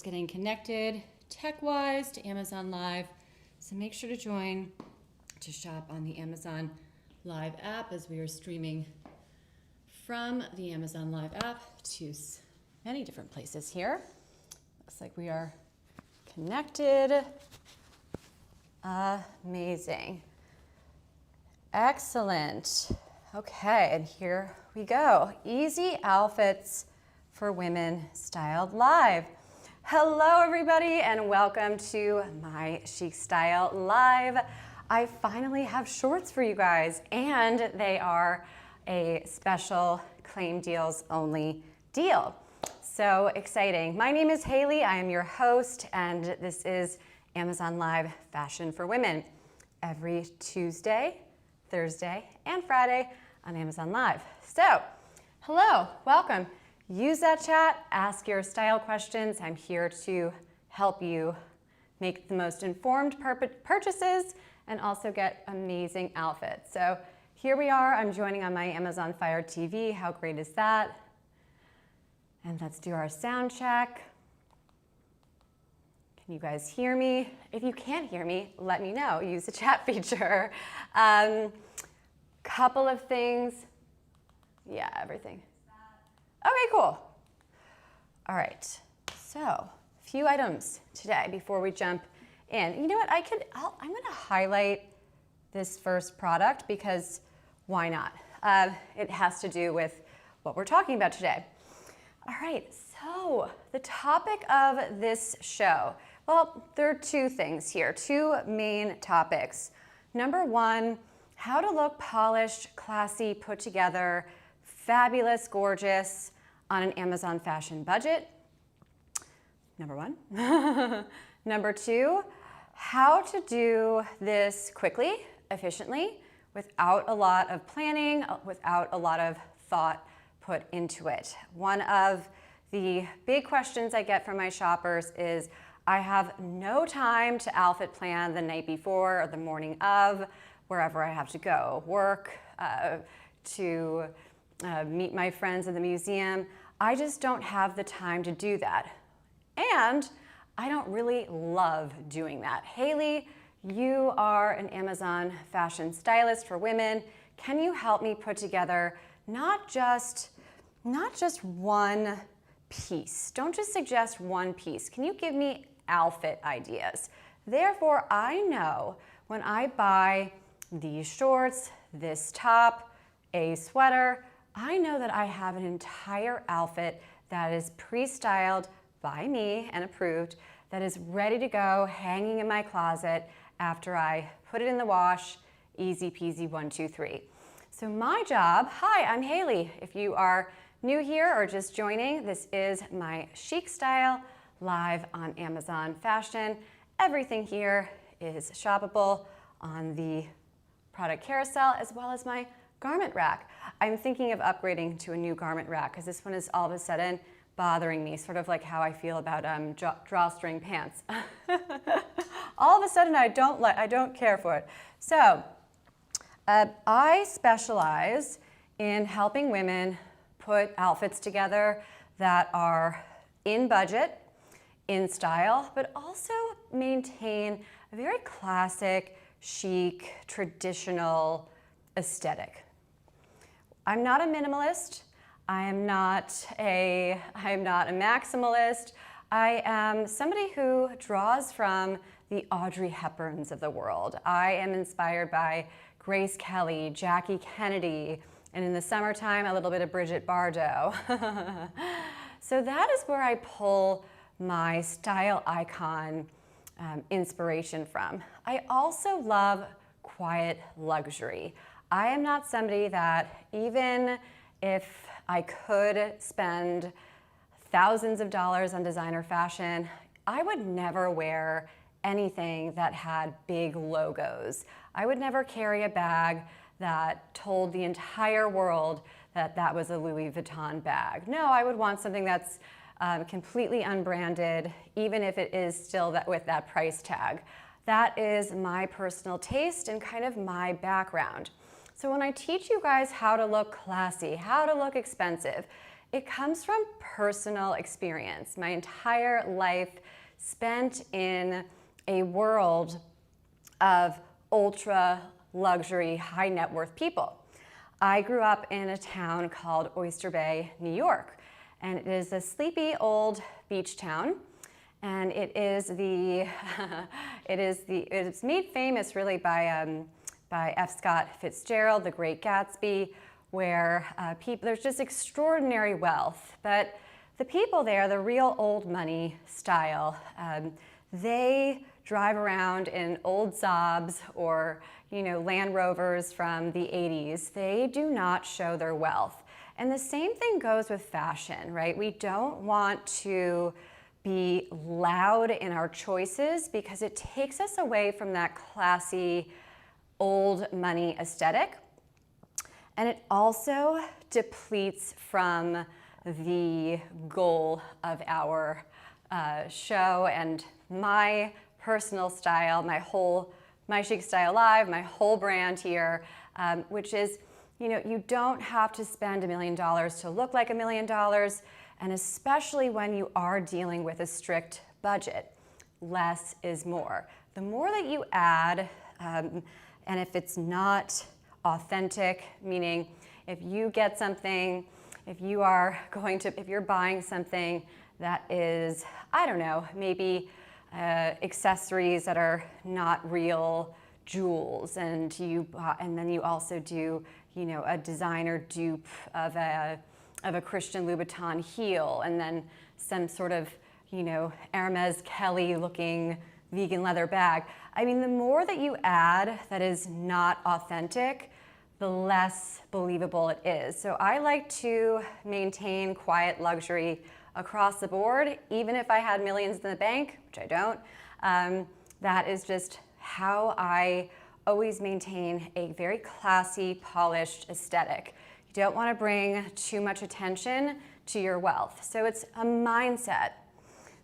getting connected tech-wise to Amazon Live. So make sure to join to shop on the Amazon Live app as we are streaming from the Amazon Live app to many different places here. Looks like we are connected. Amazing. Excellent. Okay, and here we go. Easy outfits for women styled live. Hello everybody and welcome to My Chic Style Live. I finally have shorts for you guys and they are a special claim deals only deal. So exciting. My name is Hailey, I am your host and this is Amazon Live Fashion for Women every Tuesday, Thursday, and Friday on Amazon Live. So, hello, welcome. Use that chat, ask your style questions. I'm here to help you make the most informed purchases and also get amazing outfits. So here we are, I'm joining on my Amazon Fire TV. How great is that? And let's do our sound check. Can you guys hear me? If you can't hear me, let me know. Use the chat feature. Couple of things. Yeah, everything. Okay, cool. All right, so a few items today before we jump in. You know what, I'm gonna highlight this first product because why not? It has to do with what we're talking about today. All right, so the topic of this show, well, there are two things here, two main topics. Number one, how to look polished, classy, put together, fabulous, gorgeous on an Amazon fashion budget. Number one. Number two, how to do this quickly, efficiently, without a lot of planning, without a lot of thought put into it. One of the big questions I get from my shoppers is, I have no time to outfit plan the night before or the morning of, wherever I have to go, work, to meet my friends in the museum. I just don't have the time to do that. And I don't really love doing that. Hailey, you are an Amazon fashion stylist for women. Can you help me put together not just one piece? Don't just suggest one piece. Can you give me outfit ideas? Therefore, I know when I buy these shorts, this top, a sweater, I know that I have an entire outfit that is pre-styled by me and approved, that is ready to go, hanging in my closet after I put it in the wash, easy peasy, 1, 2, 3. So my job, hi, I'm Hailey. If you are new here or just joining, this is My Chic Style live on Amazon Fashion. Everything here is shoppable on the product carousel as well as my garment rack. I'm thinking of upgrading to a new garment rack because this one is all of a sudden bothering me, sort of like how I feel about drawstring pants. All of a sudden I don't care for it. So I specialize in helping women put outfits together that are in budget, in style, but also maintain a very classic, chic, traditional aesthetic. I'm not a minimalist. I am not a maximalist. I am somebody who draws from the Audrey Hepburns of the world. I am inspired by Grace Kelly, Jackie Kennedy, and in the summertime, a little bit of Bridget Bardot. So that is where I pull my style icon inspiration from. I also love quiet luxury. I am not somebody that, even if I could spend thousands of dollars on designer fashion, I would never wear anything that had big logos. I would never carry a bag that told the entire world that that was a Louis Vuitton bag. No, I would want something that's completely unbranded, even if it is still with that price tag. That is my personal taste and kind of my background. So when I teach you guys how to look classy, how to look expensive, it comes from personal experience. My entire life spent in a world of ultra luxury, high net worth people. I grew up in a town called Oyster Bay, New York, and it is a sleepy old beach town. And it is it's made famous really by F. Scott Fitzgerald, The Great Gatsby, where there's just extraordinary wealth. But the people there, the real old money style, they drive around in old Saabs or Land Rovers from the 80s. They do not show their wealth. And the same thing goes with fashion, right? We don't want to be loud in our choices because it takes us away from that classy old money aesthetic. And it also depletes from the goal of our show and my personal style, My Chic Style Live, my whole brand here, which is, you don't have to spend $1 million to look like $1 million, and especially when you are dealing with a strict budget, less is more. The more that you add, and if it's not authentic, meaning if you get something, if you're buying something that is, I don't know, maybe accessories that are not real jewels, and then you also do, a designer dupe of a Christian Louboutin heel, and then some sort of, Hermes Kelly looking vegan leather bag. I mean, the more that you add that is not authentic, the less believable it is. So I like to maintain quiet luxury across the board, even if I had millions in the bank, which I don't. That is just how I always maintain a very classy, polished aesthetic. You don't want to bring too much attention to your wealth. So it's a mindset.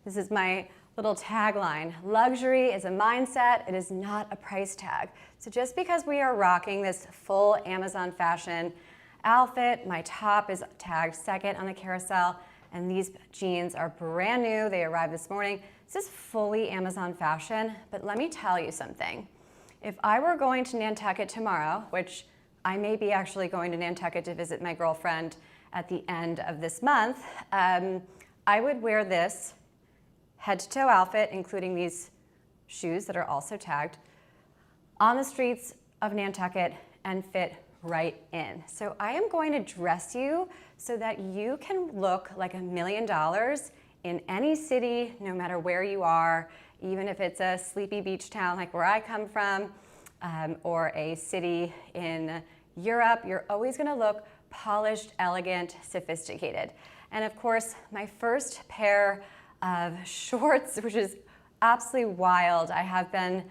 This is my little tagline. Luxury is a mindset, it is not a price tag. So just because we are rocking this full Amazon fashion outfit, my top is tagged second on the carousel, and these jeans are brand new. They arrived this morning. This is fully Amazon fashion, but let me tell you something. If I were going to Nantucket tomorrow, which I may be actually going to Nantucket to visit my girlfriend at the end of this month, I would wear this head-to-toe outfit, including these shoes that are also tagged, on the streets of Nantucket and fit right in. So I am going to dress you so that you can look like $1 million in any city, no matter where you are, even if it's a sleepy beach town like where I come from, or a city in Europe. You're always gonna look polished, elegant, sophisticated. And of course, my first pair of shorts, which is absolutely wild. I have been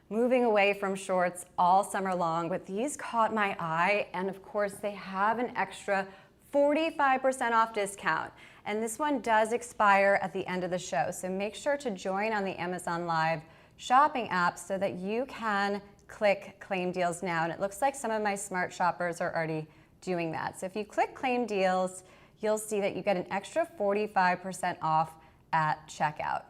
moving away from shorts all summer long, but these caught my eye, and of course they have an extra 45% off discount. And this one does expire at the end of the show, so make sure to join on the Amazon Live shopping app so that you can click Claim Deals Now. And it looks like some of my smart shoppers are already doing that. So if you click Claim Deals, you'll see that you get an extra 45% off at checkout.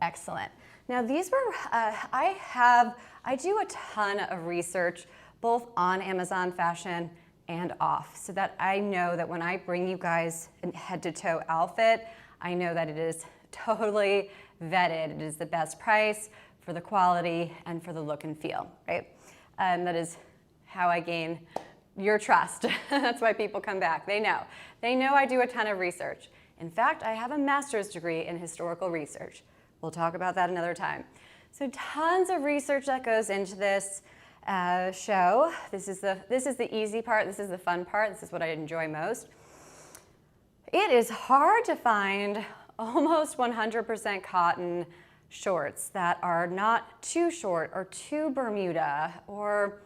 Excellent. Now these were, I do a ton of research both on Amazon Fashion and off, so that I know that when I bring you guys a head-to-toe outfit, I know that it is totally vetted. It is the best price for the quality and for the look and feel, right? That is how I gain your trust. That's why people come back. They know. They know I do a ton of research. In fact, I have a master's degree in historical research. We'll talk about that another time. So tons of research that goes into this show. This is the easy part. This is the fun part. This is what I enjoy most. It is hard to find almost 100% cotton shorts that are not too short or too Bermuda or,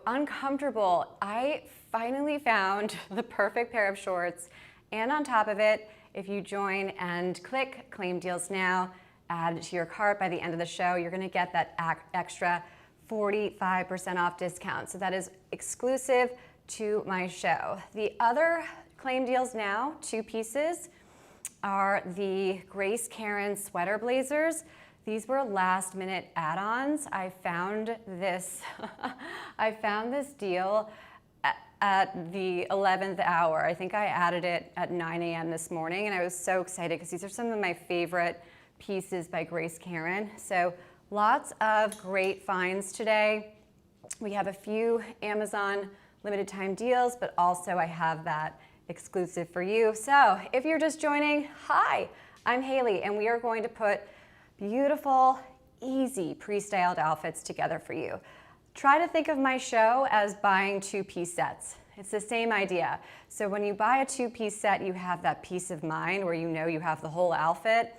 uncomfortable. I finally found the perfect pair of shorts, and on top of it, if you join and click Claim Deals Now, add to your cart by the end of the show, you're gonna get that extra 45% off discount. So that is exclusive to my show. The other claim deals now, 2 pieces, are the Grace Karen sweater blazers. These were last minute add-ons. I found this, I found this deal at the 11th hour. I think I added it at 9 a.m. this morning, and I was so excited because these are some of my favorite pieces by Grace Karen. So lots of great finds today. We have a few Amazon limited time deals, but also I have that exclusive for you. So if you're just joining, hi, I'm Hailey, and we are going to put beautiful, easy, pre-styled outfits together for you. Try to think of my show as buying 2-piece sets. It's the same idea. So when you buy a 2-piece set, you have that peace of mind where you know you have the whole outfit.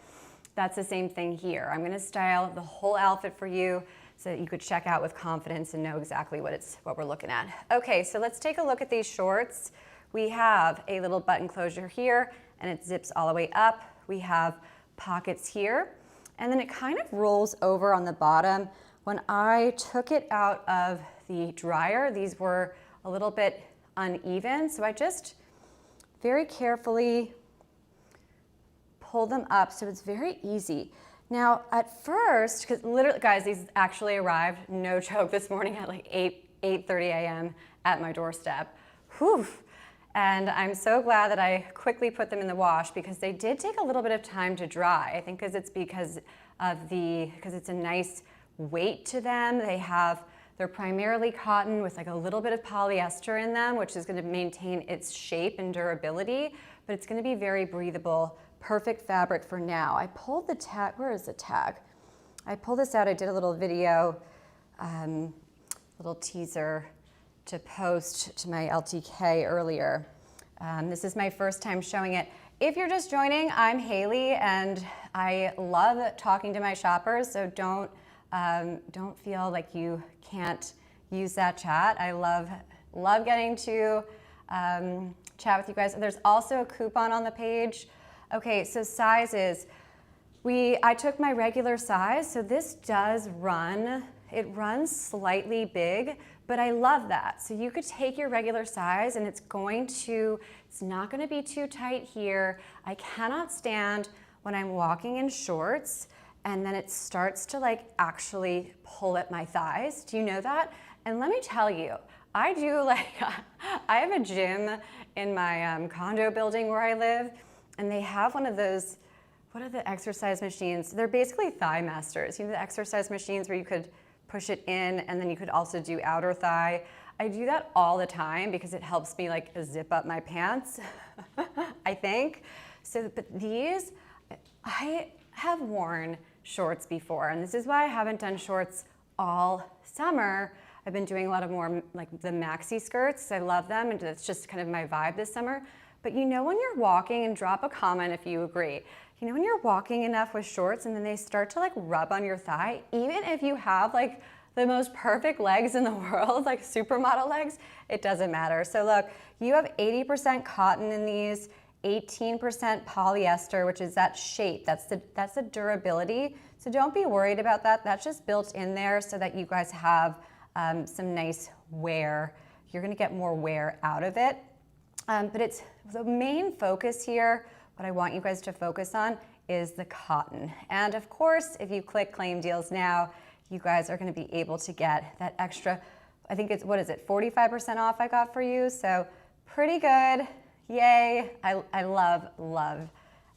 That's the same thing here. I'm gonna style the whole outfit for you so that you could check out with confidence and know exactly what we're looking at. Okay, so let's take a look at these shorts. We have a little button closure here, and it zips all the way up. We have pockets here, and then it kind of rolls over on the bottom. When I took it out of the dryer, these were a little bit uneven, so I just very carefully pull them up so it's very easy. Now, at first, because literally, guys, these actually arrived, no joke, this morning at like 8:30 a.m. at my doorstep. Whew. And I'm so glad that I quickly put them in the wash because they did take a little bit of time to dry. I think because it's a nice weight to them. They're primarily cotton with like a little bit of polyester in them, which is going to maintain its shape and durability, but it's going to be very breathable, perfect fabric for now. I pulled the tag, where is the tag? I pulled this out, I did a little video, little teaser to post to my LTK earlier. This is my first time showing it. If you're just joining, I'm Hailey, and I love talking to my shoppers, so don't feel like you can't use that chat. I love getting to chat with you guys. There's also a coupon on the page. Okay, so sizes. I took my regular size, so this does run. It runs slightly big, but I love that. So you could take your regular size, and it's not gonna be too tight here. I cannot stand when I'm walking in shorts and then it starts to like actually pull at my thighs. Do you know that? And let me tell you, I have a gym in my condo building where I live, and they have one of those, what are the exercise machines? They're basically thigh masters. You know, the exercise machines where you could push it in and then you could also do outer thigh. I do that all the time because it helps me like zip up my pants, I think. So, but these, I have worn shorts before, and this is why I haven't done shorts all summer. I've been doing a lot of more like the maxi skirts. I love them, and it's just kind of my vibe this summer. But you know when you're walking, and drop a comment if you agree, you know when you're walking enough with shorts and then they start to like rub on your thigh, even if you have like the most perfect legs in the world, like supermodel legs, it doesn't matter. So look, you have 80% cotton in these, 18% polyester, which is that shape, that's the durability. So don't be worried about that. That's just built in there so that you guys have some nice wear. You're gonna get more wear out of it. But it's the main focus here, what I want you guys to focus on is the cotton. And of course, if you click claim deals now, you guys are gonna be able to get that extra, I think it's, what is it, 45% off I got for you. So pretty good. Yay, I love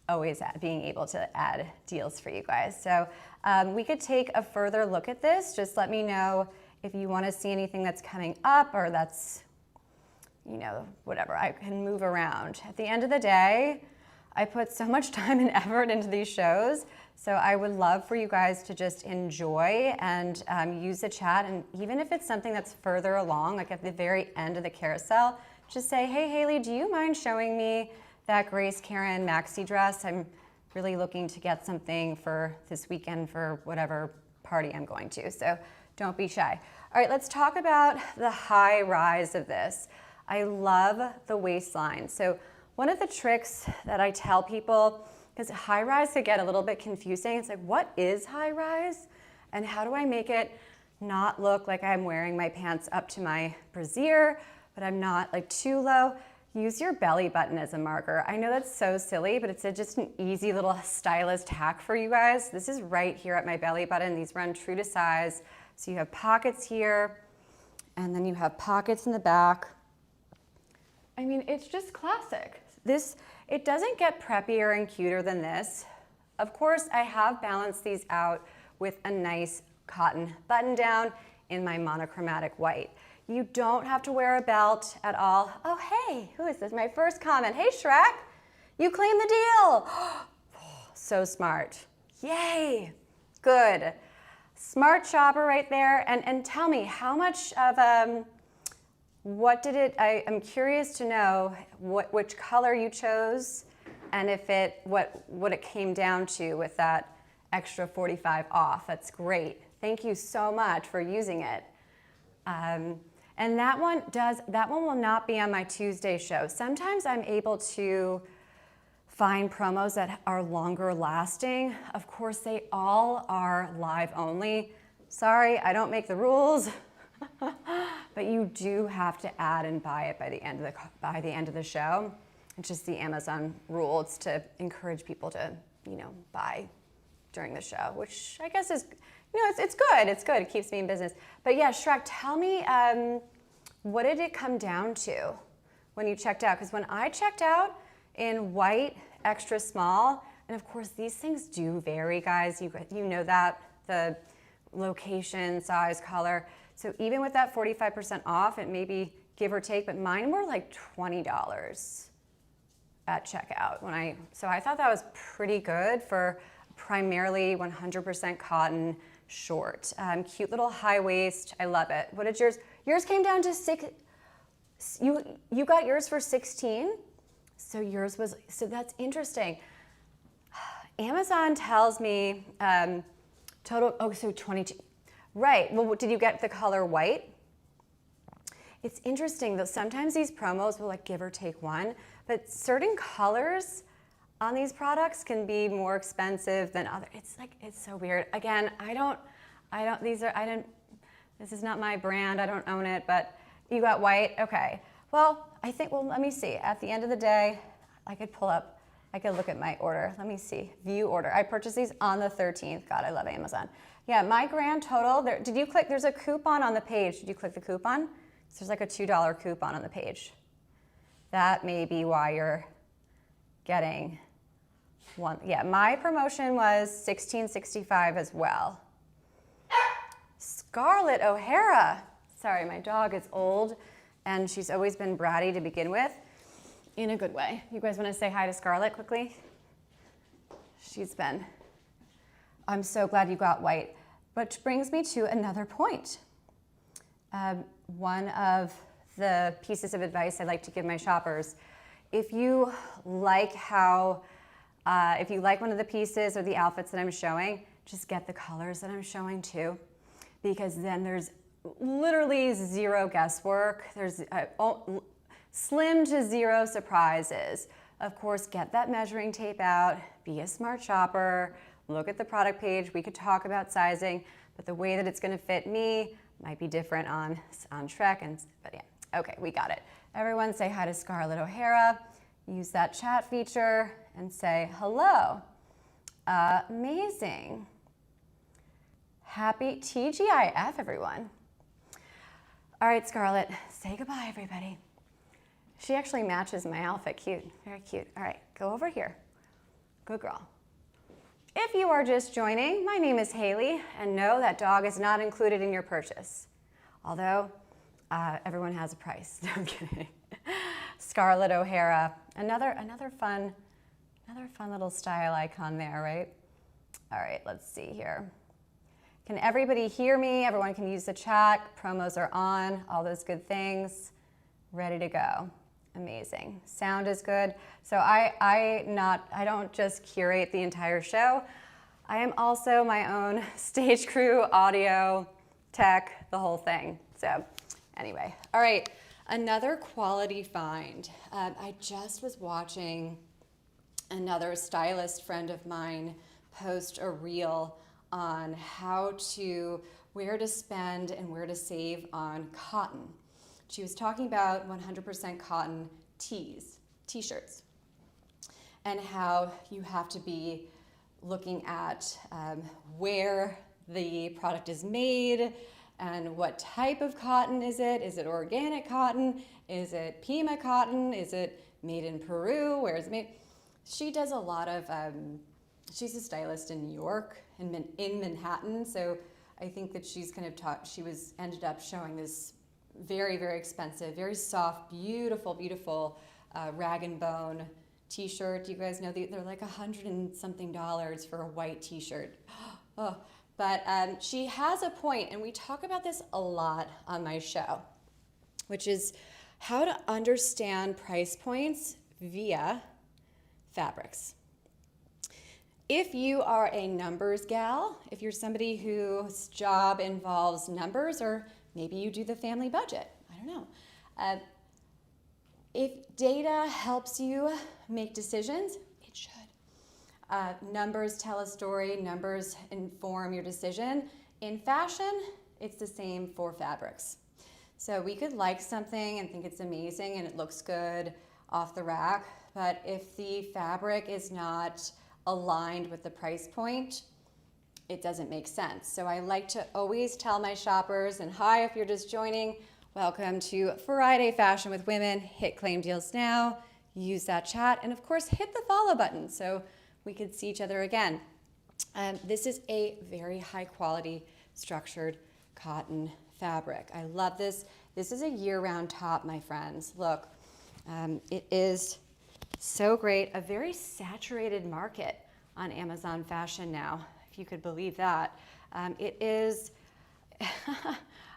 always being able to add deals for you guys. So we could take a further look at this. Just let me know if you wanna see anything that's coming up or that's, you know, whatever, I can move around. At the end of the day, I put so much time and effort into these shows, so I would love for you guys to just enjoy and use the chat, and even if it's something that's further along, like at the very end of the carousel, just say, hey Hailey, do you mind showing me that Grace Karen maxi dress? I'm really looking to get something for this weekend for whatever party I'm going to, so don't be shy. All right, let's talk about the high rise of this. I love the waistline. So one of the tricks that I tell people, because high rise could get a little bit confusing, it's like, what is high rise? And how do I make it not look like I'm wearing my pants up to my brassiere, but I'm not like too low? use your belly button as a marker. I know that's so silly, but it's just an easy little stylist hack for you guys. This is right here at my belly button. These run true to size. So you have pockets here, and then you have pockets in the back. I mean, it's just classic. It doesn't get preppier and cuter than this. Of course, I have balanced these out with a nice cotton button down in my monochromatic white. You don't have to wear a belt at all. Oh, hey, who is this? My first comment. Hey, Shrek, you claimed the deal. So smart. Yay, good. Smart shopper right there. And tell me, how much of, I'm curious to know which color you chose and if what it came down to with that extra 45 off. That's great. Thank you so much for using it. And that one will not be on my Tuesday show. Sometimes I'm able to find promos that are longer lasting. Of course, they all are live only. Sorry, I don't make the rules, but you do have to add and buy it by the end of the show. It's just the Amazon rule. It's to encourage people to, buy during the show, which I guess is, it's good. It's good. It keeps me in business. But yeah, Shrek, tell me, what did it come down to when you checked out? Because when I checked out in white, extra small, and of course these things do vary, guys. You know that, the location, size, color. So even with that 45% off, it may be give or take, but mine were like $20 at checkout. So I thought that was pretty good for primarily 100% cotton short. Cute little high waist. I love it. What did yours? Yours came down to you got yours for 16. So yours was, so that's interesting. Amazon tells me total, so 22. Right, well, did you get the color white? It's interesting though, sometimes these promos will like give or take one, but certain colors on these products can be more expensive than other. It's so weird. Again, this is not my brand, I don't own it, but you got white, okay. Well, let me see. At the end of the day, I could look at my order. Let me see, view order. I purchased these on the 13th. God, I love Amazon. Yeah, my grand total, there's a coupon on the page. Did you click the coupon? So there's like a $2 coupon on the page. That may be why you're getting one. Yeah, my promotion was $16.65 as well. Scarlett O'Hara. Sorry, my dog is old and she's always been bratty to begin with, in a good way. You guys want to say hi to Scarlett quickly? I'm so glad you got white. Which brings me to another point. One of the pieces of advice I like to give my shoppers, if you like one of the pieces or the outfits that I'm showing, just get the colors that I'm showing too, because then there's literally zero guesswork. There's slim to zero surprises. Of course, get that measuring tape out, be a smart shopper, look at the product page. We could talk about sizing, but the way that it's gonna fit me might be different on Shrek, but yeah, okay, we got it. Everyone say hi to Scarlett O'Hara. Use that chat feature and say hello. Amazing. Happy TGIF, everyone. All right, Scarlett, say goodbye, everybody. She actually matches my outfit. Cute, very cute. All right, go over here. Good girl. If you are just joining, my name is Hailey, and no, that dog is not included in your purchase. Although, everyone has a price. No, I'm kidding. Scarlett O'Hara, another fun little style icon there, right? All right, let's see here. Can everybody hear me? Everyone can use the chat. Promos are on, all those good things. Ready to go. Amazing. Sound is good. So I don't just curate the entire show. I am also my own stage crew, audio, tech, the whole thing. So anyway, all right, another quality find. I just was watching another stylist friend of mine post a reel on where to spend and where to save on cotton. She was talking about 100% cotton t-shirts, and how you have to be looking at where the product is made and what type of cotton is it. Is it organic cotton? Is it Pima cotton? Is it made in Peru? Where is it made? She does a lot of, she's a stylist in New York, in Manhattan, so I think that she's kind of ended up showing this very, very expensive, very soft, beautiful, beautiful rag and bone t-shirt. You guys know they're like $100 and something for a white t-shirt. Oh, but she has a point, and we talk about this a lot on my show, which is how to understand price points via fabrics. If you are a numbers gal, if you're somebody whose job involves numbers, or maybe you do the family budget, I don't know. If data helps you make decisions, it should. Numbers tell a story, numbers inform your decision. In fashion, it's the same for fabrics. So we could like something and think it's amazing and it looks good off the rack, but if the fabric is not aligned with the price point, it doesn't make sense. So I like to always tell my shoppers, and hi if you're just joining, welcome to Friday Fashion with Women. Hit Claim Deals now, use that chat, and of course hit the follow button so we could see each other again. This is a very high quality structured cotton fabric. I love this. This is a year-round top, my friends. Look, it is so great. A very saturated market on Amazon Fashion now, if you could believe that. It is,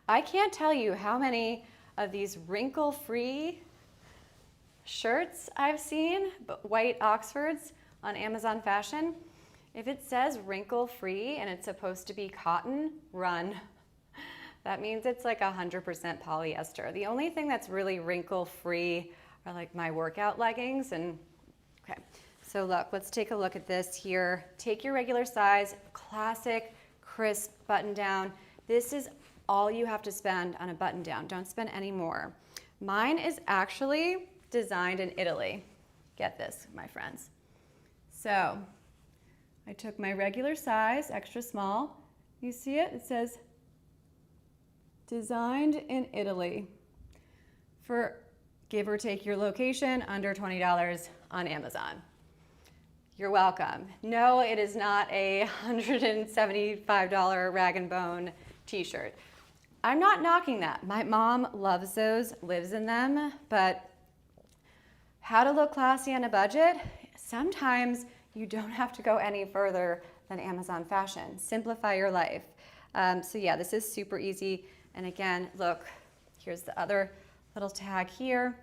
I can't tell you how many of these wrinkle-free shirts I've seen, but white Oxfords on Amazon Fashion. If it says wrinkle-free and it's supposed to be cotton, run. That means it's like 100% polyester. The only thing that's really wrinkle-free are like my workout leggings. And okay, so look, let's take a look at this here. Take your regular size, classic, crisp button down. This is all you have to spend on a button down. Don't spend any more. Mine is actually designed in Italy. Get this, my friends. So I took my regular size, extra small. You see it? It says designed in Italy for give or take your location, under $20 on Amazon. You're welcome. No, it is not a $175 rag and bone t-shirt. I'm not knocking that. My mom loves those, lives in them, but how to look classy on a budget? Sometimes you don't have to go any further than Amazon Fashion. Simplify your life. So yeah, this is super easy. And again, look, here's the other little tag here.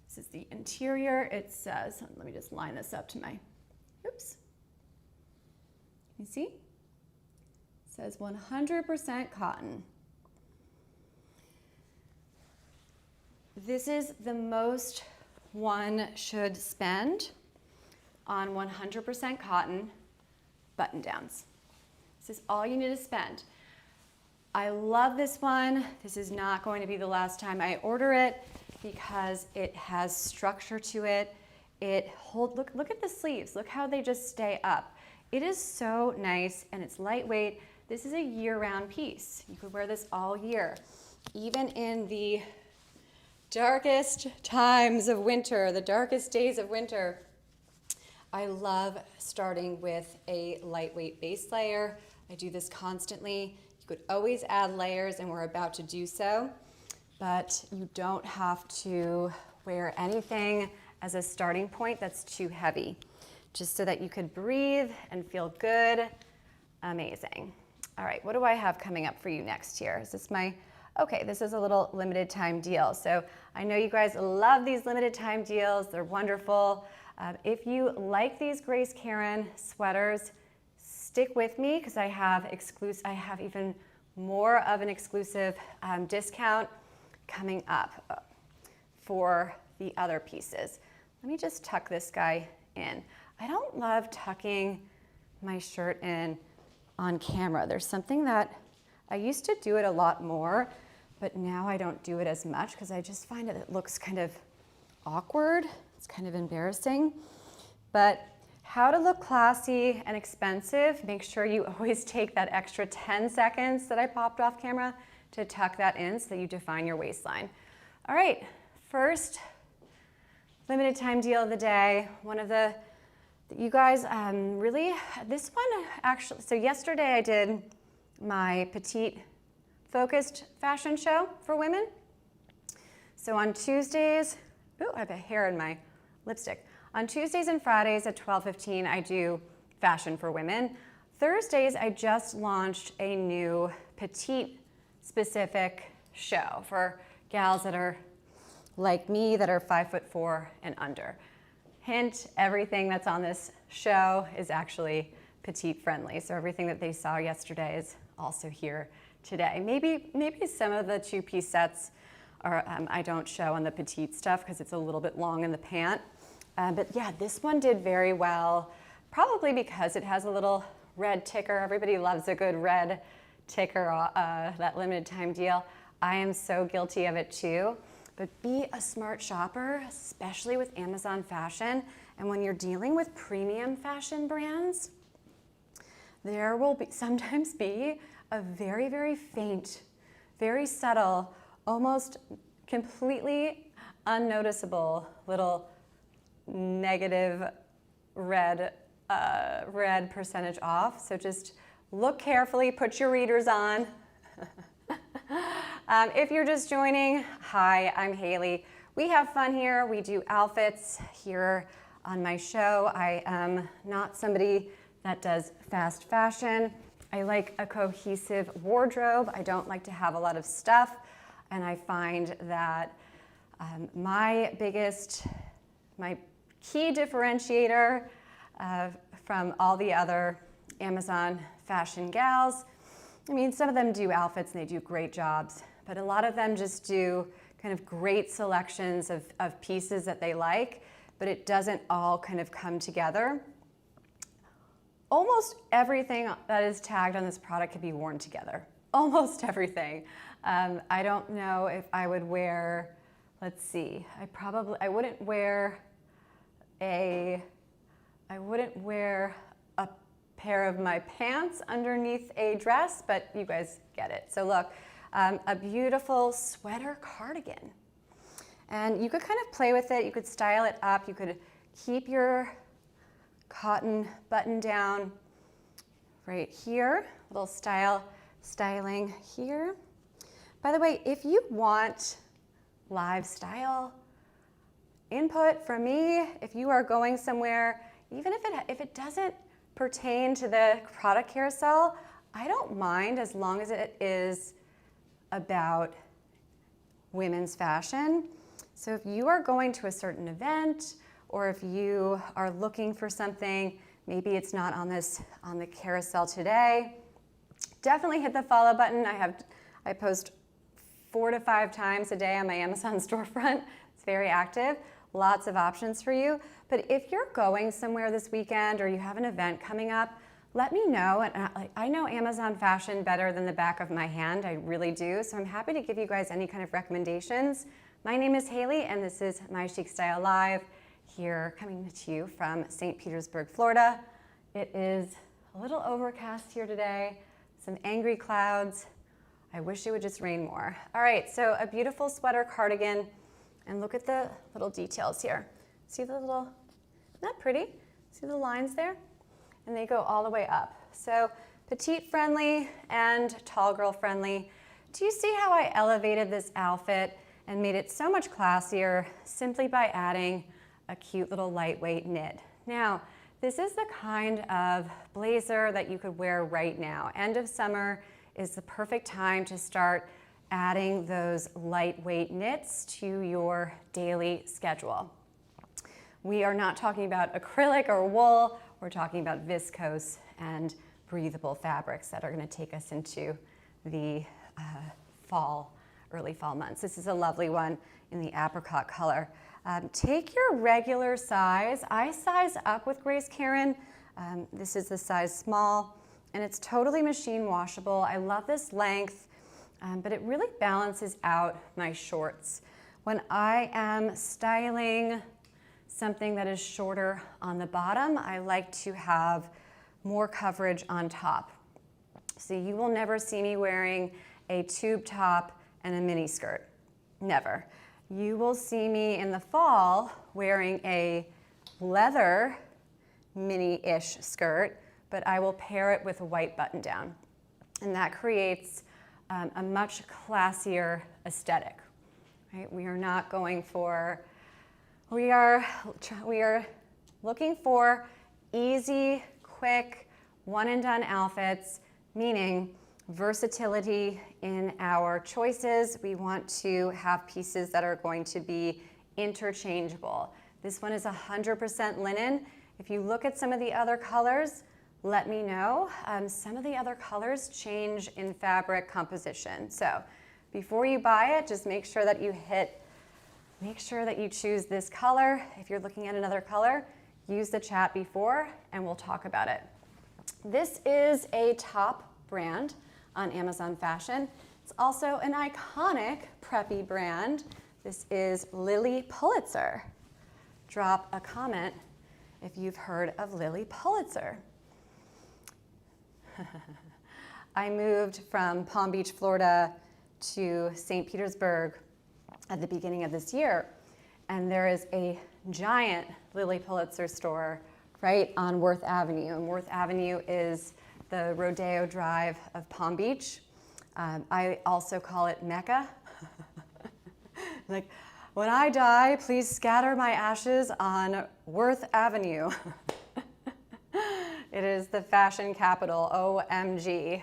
This is the interior. It says, let me just line this up to my, oops. You see? It says 100% cotton. This is the most one should spend on 100% cotton button downs. This is all you need to spend. I love this one. This is not going to be the last time I order it because it has structure to it. Look at the sleeves. Look how they just stay up. It is so nice and it's lightweight. This is a year-round piece. You could wear this all year. Even in the darkest times of winter, the darkest days of winter, I love starting with a lightweight base layer. I do this constantly. You could always add layers, and we're about to do so, but you don't have to wear anything as a starting point that's too heavy, just so that you could breathe and feel good. Amazing. All right, what do I have coming up for you next here? Is this my, okay, this is a little limited time deal. So I know you guys love these limited time deals. They're wonderful. If you like these Grace Karen sweaters, stick with me because I have even more of an exclusive discount coming up for the other pieces. Let me just tuck this guy in. I don't love tucking my shirt in on camera. There's something that I used to do it a lot more, but now I don't do it as much because I just find it looks kind of awkward. It's kind of embarrassing. But how to look classy and expensive, make sure you always take that extra 10 seconds that I popped off camera to tuck that in so that you define your waistline. All right, first limited time deal of the day. One of the, you guys really, this one actually, so yesterday I did my Petite focused fashion show for women. So on Tuesdays, I have a hair in my lipstick. On Tuesdays and Fridays at 12:15, I do fashion for women. Thursdays, I just launched a new Petite specific show for gals that are like me, that are 5'4" and under. Hint, everything that's on this show is actually Petite friendly. So everything that they saw yesterday is also here today. Maybe some of the two-piece sets are, I don't show on the Petite stuff because it's a little bit long in the pant. But yeah, this one did very well, probably because it has a little red ticker. Everybody loves a good red ticker, that limited time deal. I am so guilty of it too. But be a smart shopper, especially with Amazon fashion. And when you're dealing with premium fashion brands, there will sometimes be a very, very faint, very subtle, almost completely unnoticeable little negative red percentage off. So just look carefully, put your readers on. If you're just joining, hi, I'm Hailey. We have fun here. We do outfits here on my show. I am not somebody that does fast fashion. I like a cohesive wardrobe. I don't like to have a lot of stuff. And I find that my key differentiator from all the other Amazon fashion gals, I mean, some of them do outfits and they do great jobs, but a lot of them just do kind of great selections of pieces that they like, but it doesn't all kind of come together. Almost everything that is tagged on this product can be worn together. Almost everything. I don't know if I would wear, let's see, I wouldn't wear a pair of my pants underneath a dress, but you guys get it. So look, a beautiful sweater cardigan. And you could kind of play with it, you could style it up, you could keep your cotton button down right here, little styling here. By the way, if you want live style input from me, if you are going somewhere, even if it doesn't pertain to the product carousel, I don't mind as long as it is about women's fashion. So if you are going to a certain event, or if you are looking for something, maybe it's not on the carousel today, definitely hit the follow button. I post 4 to 5 times a day on my Amazon storefront. It's very active. Lots of options for you. But if you're going somewhere this weekend or you have an event coming up, let me know. And I know Amazon fashion better than the back of my hand. I really do. So I'm happy to give you guys any kind of recommendations. My name is Hailey, and this is My Chic Style Live, here coming to you from St. Petersburg, Florida. It is a little overcast here today, some angry clouds. I wish it would just rain more. All right, so a beautiful sweater cardigan. And look at the little details here. See the little, isn't that pretty? See the lines there? And they go all the way up. So petite friendly and tall girl friendly. Do you see how I elevated this outfit and made it so much classier simply by adding a cute little lightweight knit? Now, this is the kind of blazer that you could wear right now. End of summer is the perfect time to start adding those lightweight knits to your daily schedule. We are not talking about acrylic or wool, we're talking about viscose and breathable fabrics that are going to take us into the early fall months. This is a lovely one in the apricot color. Take your regular size. I size up with Grace Karen. This is the size small, and it's totally machine washable. I love this length. but it really balances out my shorts. When I am styling something that is shorter on the bottom, I like to have more coverage on top. So you will never see me wearing a tube top and a mini skirt, never. You will see me in the fall wearing a leather mini-ish skirt, but I will pair it with a white button down. And that creates a much classier aesthetic, right? We are not going for, we are looking for easy, quick, one and done outfits, meaning versatility in our choices. We want to have pieces that are going to be interchangeable. This one is 100% linen. If you look at some of the other colors, let me know. Some of the other colors change in fabric composition. So before you buy it, just make sure that you choose this color. If you're looking at another color, use the chat before and we'll talk about it. This is a top brand on Amazon Fashion. It's also an iconic preppy brand. This is Lilly Pulitzer. Drop a comment if you've heard of Lilly Pulitzer. I moved from Palm Beach, Florida to St. Petersburg at the beginning of this year, and there is a giant Lilly Pulitzer store right on Worth Avenue, and Worth Avenue is the Rodeo Drive of Palm Beach. I also call it Mecca. Like, when I die, please scatter my ashes on Worth Avenue. It is the fashion capital, OMG.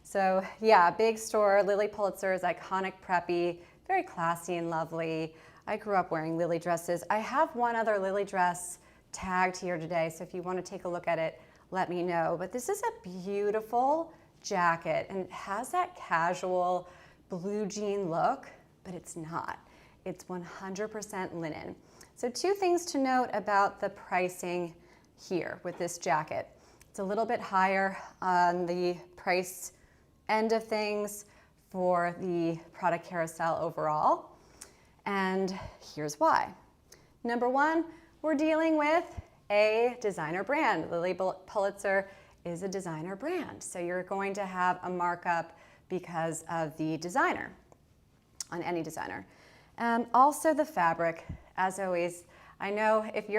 So yeah, big store. Lilly Pulitzer is iconic preppy, very classy and lovely. I grew up wearing Lilly dresses. I have one other Lilly dress tagged here today, so if you want to take a look at it, let me know. But this is a beautiful jacket, and it has that casual blue jean look, but it's not. It's 100% linen. So two things to note about the pricing here with this jacket. It's a little bit higher on the price end of things for the product carousel overall. And here's why. Number one, we're dealing with a designer brand. Lilly Pulitzer is a designer brand. So you're going to have a markup because of the designer, on any designer. Also the fabric, as always. I know if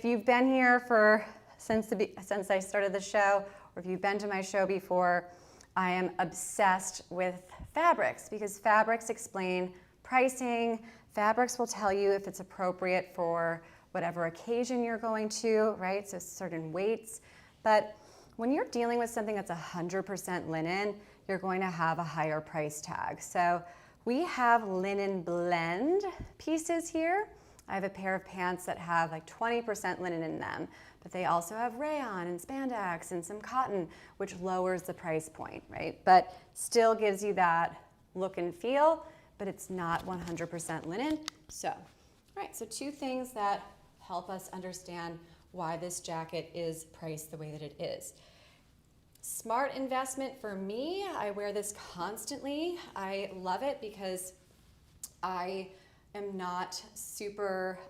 you've been here since I started the show, or if you've been to my show before, I am obsessed with fabrics because fabrics explain pricing. Fabrics will tell you if it's appropriate for whatever occasion you're going to, right? So certain weights. But when you're dealing with something that's 100% linen, you're going to have a higher price tag. So we have linen blend pieces here. I have a pair of pants that have like 20% linen in them, but they also have rayon and spandex and some cotton, which lowers the price point, right? But still gives you that look and feel, but it's not 100% linen. So, right, so two things that help us understand why this jacket is priced the way that it is. Smart investment for me. I wear this constantly. I love it because I am not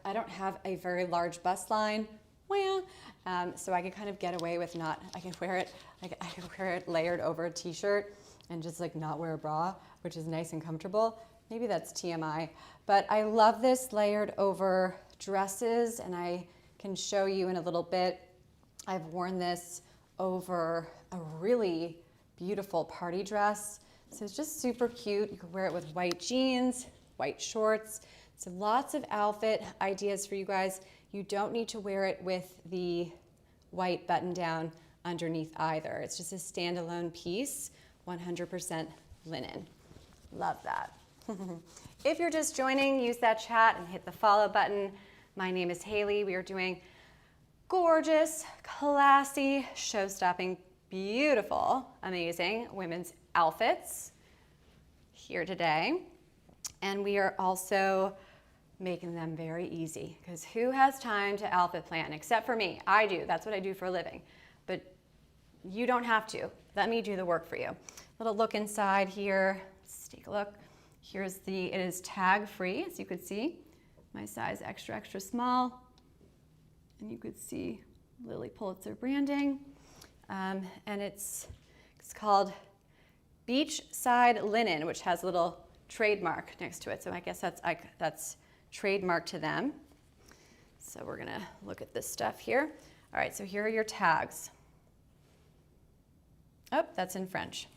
I don't have a very large bust line. Well, so I can kind of get away with I can wear it layered over a t-shirt and just like not wear a bra, which is nice and comfortable. Maybe that's TMI, but I love this layered over dresses, and I can show you in a little bit. I've worn this over a really beautiful party dress. So it's just super cute. You can wear it with white jeans, white shorts. So lots of outfit ideas for you guys. You don't need to wear it with the white button down underneath either. It's just a standalone piece, 100% linen. Love that. If you're just joining, use that chat and hit the follow button. My name is Hailey. We are doing gorgeous, classy, show-stopping, beautiful, amazing women's outfits here today. And we are also making them very easy, because who has time to outfit plan except for me? I do. That's what I do for a living. But You don't have to. Let me do the work for you. Little look inside here. Let's take a look. It is tag free, as you could see. My size extra, extra small. And you could see Lilly Pulitzer branding. And it's called Beachside Linen, which has a little trademark next to it. So I guess that's trademark to them. So we're gonna look at this stuff here. All right, so here are your tags. Oh, that's in French.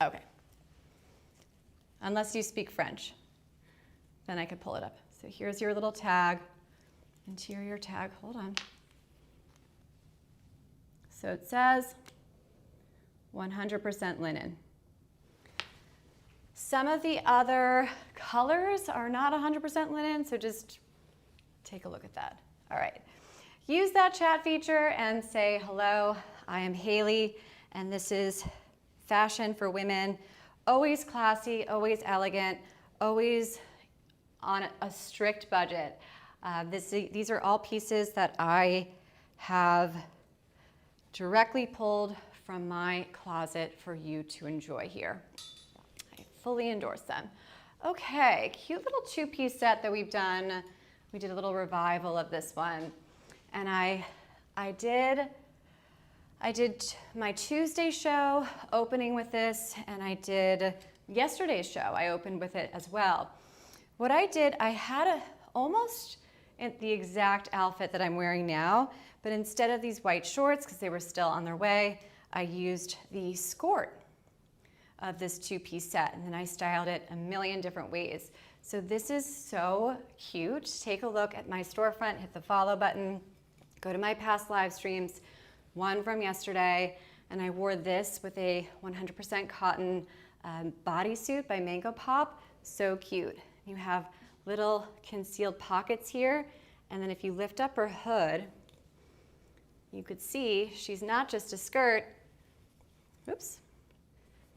Okay. Unless you speak French, then I could pull it up. So here's your little tag, interior tag, hold on. So it says 100% linen. Some of the other colors are not 100% linen, so just take a look at that. All right. Use that chat feature and say, hello, I am Hailey, and this is fashion for women. Always classy, always elegant, always on a strict budget. These are all pieces that I have directly pulled from my closet for you to enjoy here. I fully endorse them. Okay, cute little two-piece set that we've done. We did a little revival of this one. And I did my Tuesday show opening with this, and I did yesterday's show. I opened with it as well. What I did, I had almost the exact outfit that I'm wearing now, but instead of these white shorts, because they were still on their way, I used the Skort of this two-piece set, and then I styled it a million different ways. So this is so cute. Take a look at my storefront, hit the follow button, go to my past live streams, one from yesterday, and I wore this with a 100% cotton bodysuit by Mango Pop. So cute. You have little concealed pockets here, and then if you lift up her hood, you could see she's not just a skirt, oops,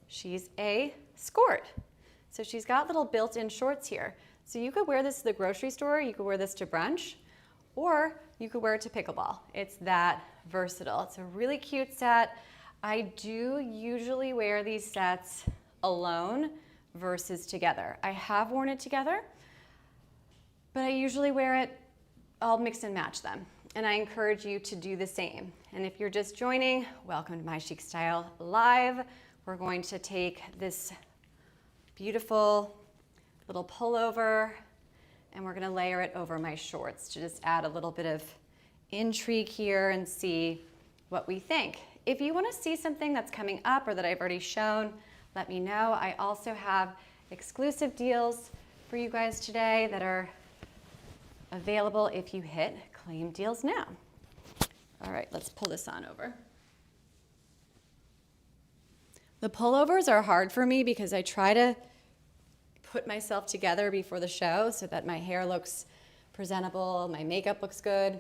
she's a skort. So she's got little built-in shorts here. So you could wear this to the grocery store, you could wear this to brunch, or you could wear it to pickleball. It's that versatile. It's a really cute set. I do usually wear these sets alone versus together. I have worn it together, but I usually wear it, I'll mix and match them. And I encourage you to do the same. And if you're just joining, welcome to My Chic Style Live. We're going to take this beautiful little pullover and we're gonna layer it over my shorts to just add a little bit of intrigue here and see what we think. If you wanna see something that's coming up or that I've already shown, let me know. I also have exclusive deals for you guys today that are available if you hit claim deals now. All right, let's pull this on over. The pullovers are hard for me because I try to put myself together before the show so that my hair looks presentable, my makeup looks good.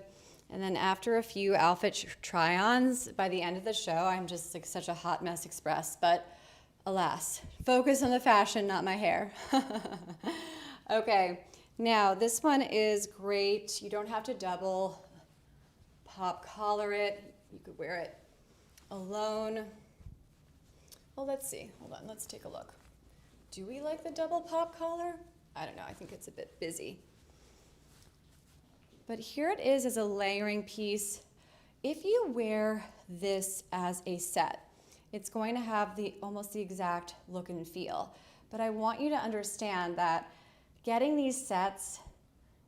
And then after a few outfit try-ons, by the end of the show, I'm just like such a hot mess express. But alas, focus on the fashion, not my hair. Okay, now this one is great. You don't have to double pop collar it. You could wear it alone. Well, let's see. Hold on, let's take a look. Do we like the double pop collar? I don't know, I think it's a bit busy. But here it is as a layering piece. If you wear this as a set, it's going to have almost the exact look and feel. But I want you to understand that getting these sets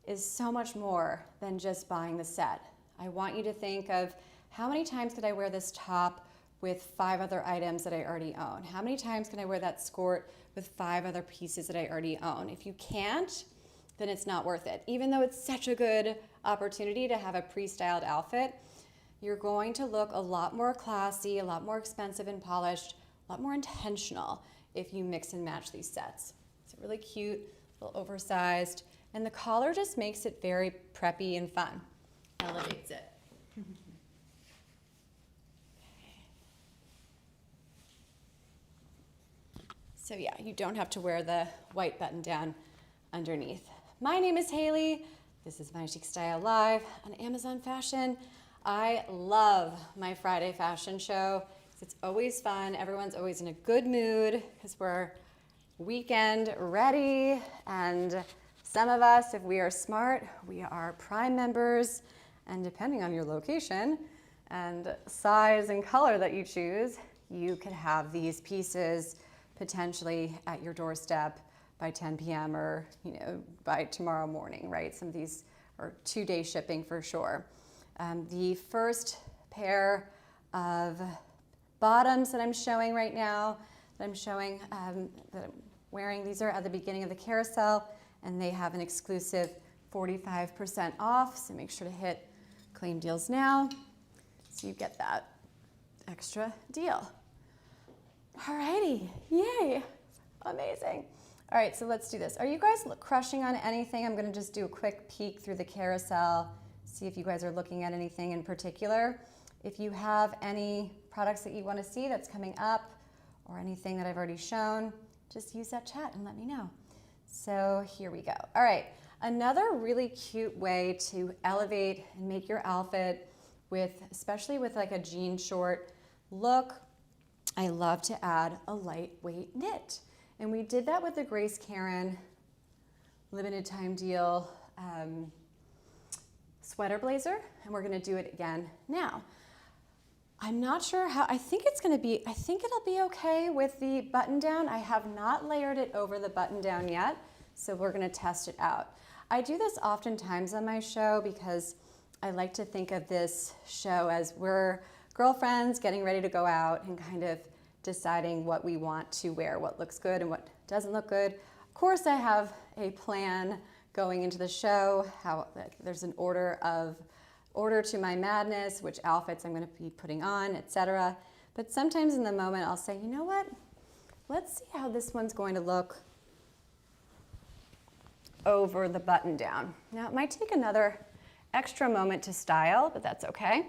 is so much more than just buying the set. I want you to think of how many times could I wear this top with 5 other items that I already own? How many times can I wear that skort with 5 other pieces that I already own? If you can't, then it's not worth it. Even though it's such a good opportunity to have a pre-styled outfit, you're going to look a lot more classy, a lot more expensive and polished, a lot more intentional if you mix and match these sets. It's really cute, a little oversized, and the collar just makes it very preppy and fun. Elevates it. So yeah, you don't have to wear the white button down underneath. My name is Hailey. This is My Chic Style Live on Amazon Fashion. I love my Friday fashion show. It's always fun. Everyone's always in a good mood because we're weekend ready. And some of us, if we are smart, we are Prime members. And depending on your location and size and color that you choose, you could have these pieces potentially at your doorstep by 10 p.m. or by tomorrow morning, right? Some of these are 2-day shipping for sure. The first pair of bottoms that I'm showing right now, that I'm wearing, these are at the beginning of the carousel, and they have an exclusive 45% off, so make sure to hit Claim Deals Now so you get that extra deal. Alrighty, yay, amazing. All right, so let's do this. Are you guys crushing on anything? I'm gonna just do a quick peek through the carousel, see if you guys are looking at anything in particular. If you have any products that you wanna see that's coming up or anything that I've already shown, just use that chat and let me know. So here we go. All right, another really cute way to elevate and make your outfit especially with like a jean short look, I love to add a lightweight knit. And we did that with the Grace Karen limited time deal sweater blazer, and we're gonna do it again now. I'm not sure how, I think it'll be okay with the button down. I have not layered it over the button down yet, so we're gonna test it out. I do this oftentimes on my show because I like to think of this show as we're girlfriends getting ready to go out and kind of deciding what we want to wear, what looks good and what doesn't look good. Of course, I have a plan going into the show, there's an order to my madness, which outfits I'm going to be putting on, etc. But sometimes in the moment, I'll say, you know what? Let's see how this one's going to look over the button down. Now, it might take another extra moment to style, but that's okay,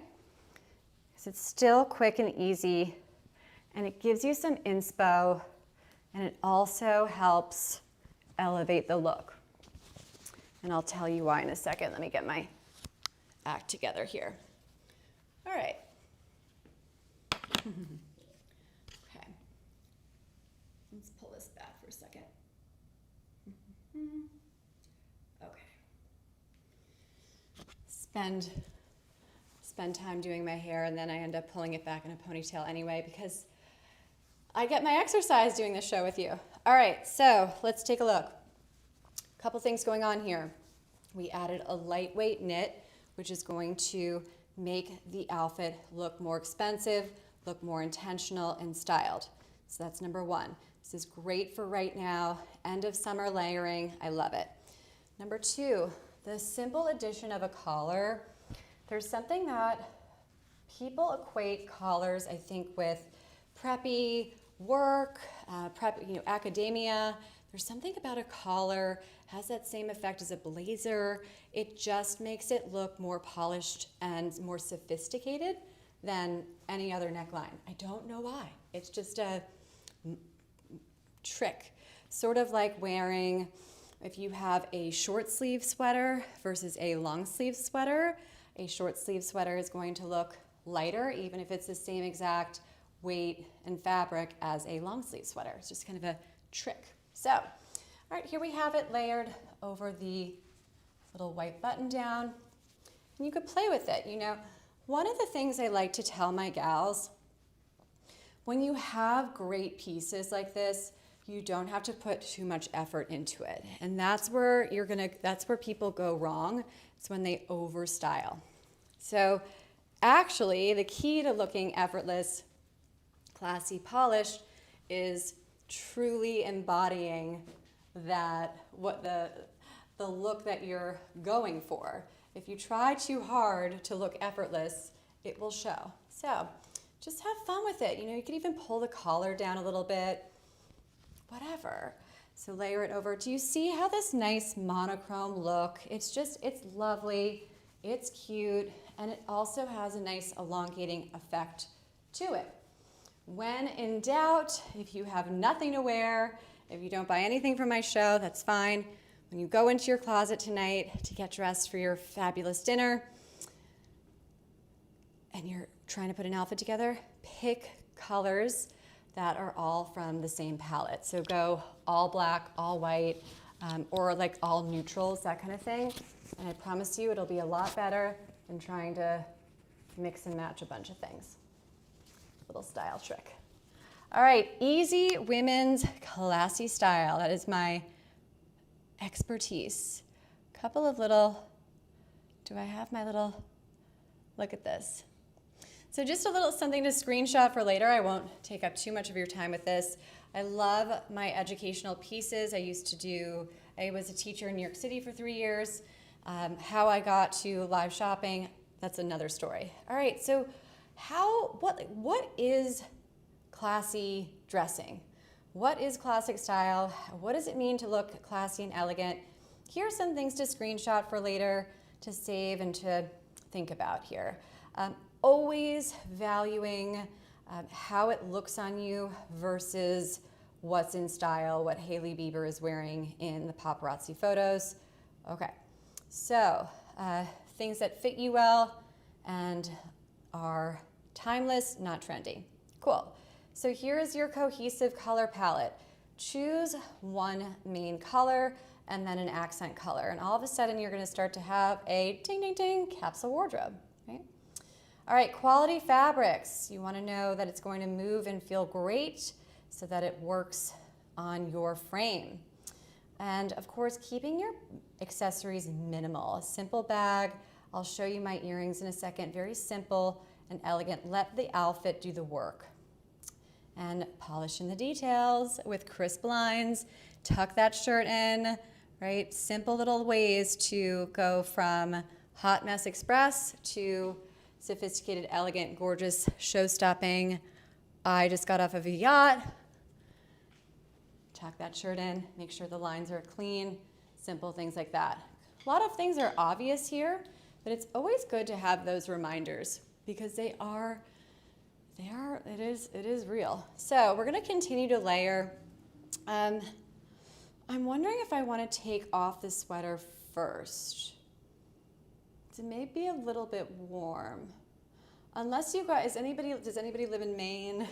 because it's still quick and easy. And it gives you some inspo, and it also helps elevate the look. And I'll tell you why in a second. Let me get my act together here. All right. Okay. Let's pull this back for a second. Okay. Spend time doing my hair, and then I end up pulling it back in a ponytail anyway because I get my exercise doing this show with you. All right, so let's take a look. A couple things going on here. We added a lightweight knit, which is going to make the outfit look more expensive, look more intentional and styled. So that's number one. This is great for right now, end of summer layering. I love it. Number two, the simple addition of a collar. There's something that people equate collars, I think, with preppy work, academia. There's something about a collar, has that same effect as a blazer. It just makes it look more polished and more sophisticated than any other neckline. I don't know why. It's just a trick. Sort of like wearing, if you have a short sleeve sweater versus a long sleeve sweater, a short sleeve sweater is going to look lighter, even if it's the same exact weight and fabric as a long sleeve sweater. It's just kind of a trick. So, all right, here we have it layered over the little white button down. And you could play with it. One of the things I like to tell my gals, when you have great pieces like this, you don't have to put too much effort into it. And that's where people go wrong. It's when they overstyle. So actually, the key to looking effortless, classy, polished is truly embodying the look that you're going for. If you try too hard to look effortless, it will show. So just have fun with it. You could even pull the collar down a little bit, whatever. So layer it over. Do you see how this nice monochrome look? It's lovely, it's cute, and it also has a nice elongating effect to it. When in doubt, if you have nothing to wear, if you don't buy anything from my show, that's fine. When you go into your closet tonight to get dressed for your fabulous dinner, and you're trying to put an outfit together, pick colors that are all from the same palette. So go all black, all white, or like all neutrals, that kind of thing. And I promise you it'll be a lot better than trying to mix and match a bunch of things. Little style trick. All right, easy women's classy style. That is my expertise. Couple of little, do I have my little, look at this. So just a little something to screenshot for later. I won't take up too much of your time with this. I love my educational pieces. I was a teacher in New York City for 3 years. How I got to live shopping, that's another story. All right, so what is classy dressing? What is classic style? What does it mean to look classy and elegant? Here are some things to screenshot for later, to save and to think about here. Always valuing how it looks on you versus what's in style, what Hailey Bieber is wearing in the paparazzi photos. Okay, so things that fit you well and are timeless, not trendy. Cool. So here is your cohesive color palette. Choose one main color and then an accent color. And all of a sudden you're gonna start to have a ding, ding, ding capsule wardrobe, right? All right, quality fabrics. You wanna know that it's going to move and feel great so that it works on your frame. And of course, keeping your accessories minimal. A simple bag. I'll show you my earrings in a second. Very simple and elegant. Let the outfit do the work. And polish in the details with crisp lines. Tuck that shirt in, right? Simple little ways to go from hot mess express to sophisticated, elegant, gorgeous, show-stopping. I just got off of a yacht. Tuck that shirt in, make sure the lines are clean, simple things like that. A lot of things are obvious here, but it's always good to have those reminders because it is real. So we're gonna continue to layer. I'm wondering if I wanna take off the sweater first. It may be a little bit warm. Unless you guys, does anybody live in Maine?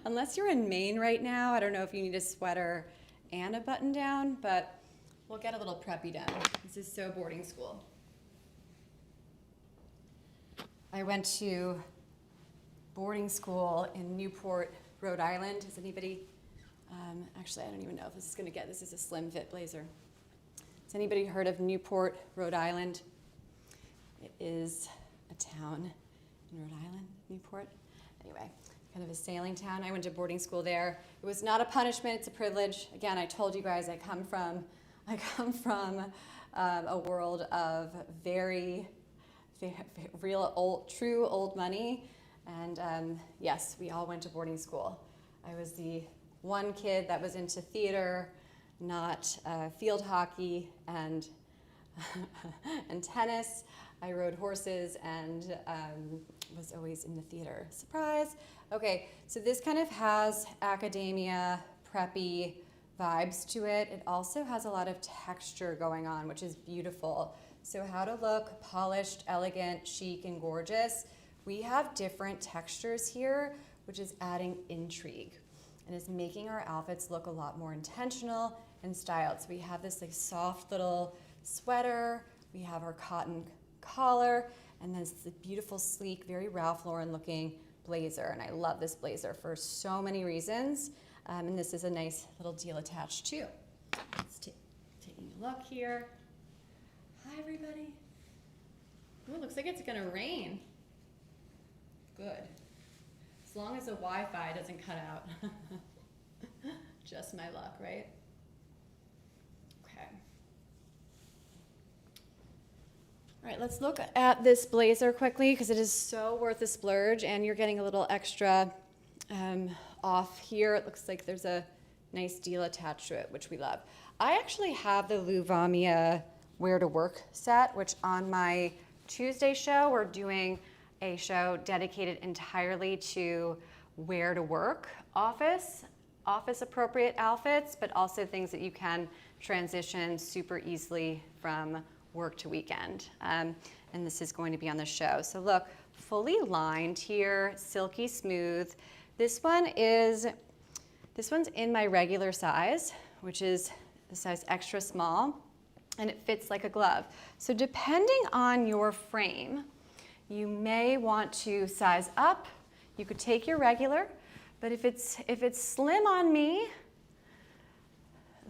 Unless you're in Maine right now, I don't know if you need a sweater and a button down, but we'll get a little preppy done. This is so boarding school. I went to boarding school in Newport, Rhode Island. Has anybody, actually I don't even know if this is gonna this is a slim fit blazer. Has anybody heard of Newport, Rhode Island? It is a town in Rhode Island, Newport. Anyway, kind of a sailing town. I went to boarding school there. It was not a punishment, it's a privilege. Again, I told you guys I come from a world of very real old, true old money. And yes, we all went to boarding school. I was the one kid that was into theater, not field hockey and and tennis. I rode horses and was always in the theater. Surprise. Okay, so this kind of has academia, preppy vibes to it. It also has a lot of texture going on, which is beautiful. So how to look polished, elegant, chic, and gorgeous. We have different textures here, which is adding intrigue and is making our outfits look a lot more intentional and styled. So we have this like soft little sweater, we have our cotton collar, and then this beautiful, sleek, very Ralph Lauren looking blazer. And I love this blazer for so many reasons. And this is a nice little deal attached too. Let's taking a look here. Hi everybody. Ooh, looks like it's gonna rain. Good. As long as the Wi-Fi doesn't cut out. Just my luck, right? Okay. All right, let's look at this blazer quickly because it is so worth a splurge and you're getting a little extra off here. It looks like there's a nice deal attached to it, which we love. I actually have the Luvamia Wear to Work set, which on my Tuesday show, we're doing a show dedicated entirely to wear to work office appropriate outfits, but also things that you can transition super easily from work to weekend. And this is going to be on the show. So look, fully lined here, silky smooth. This one's in my regular size, which is the size extra small, and it fits like a glove. So depending on your frame, you may want to size up. You could take your regular, but if it's slim on me,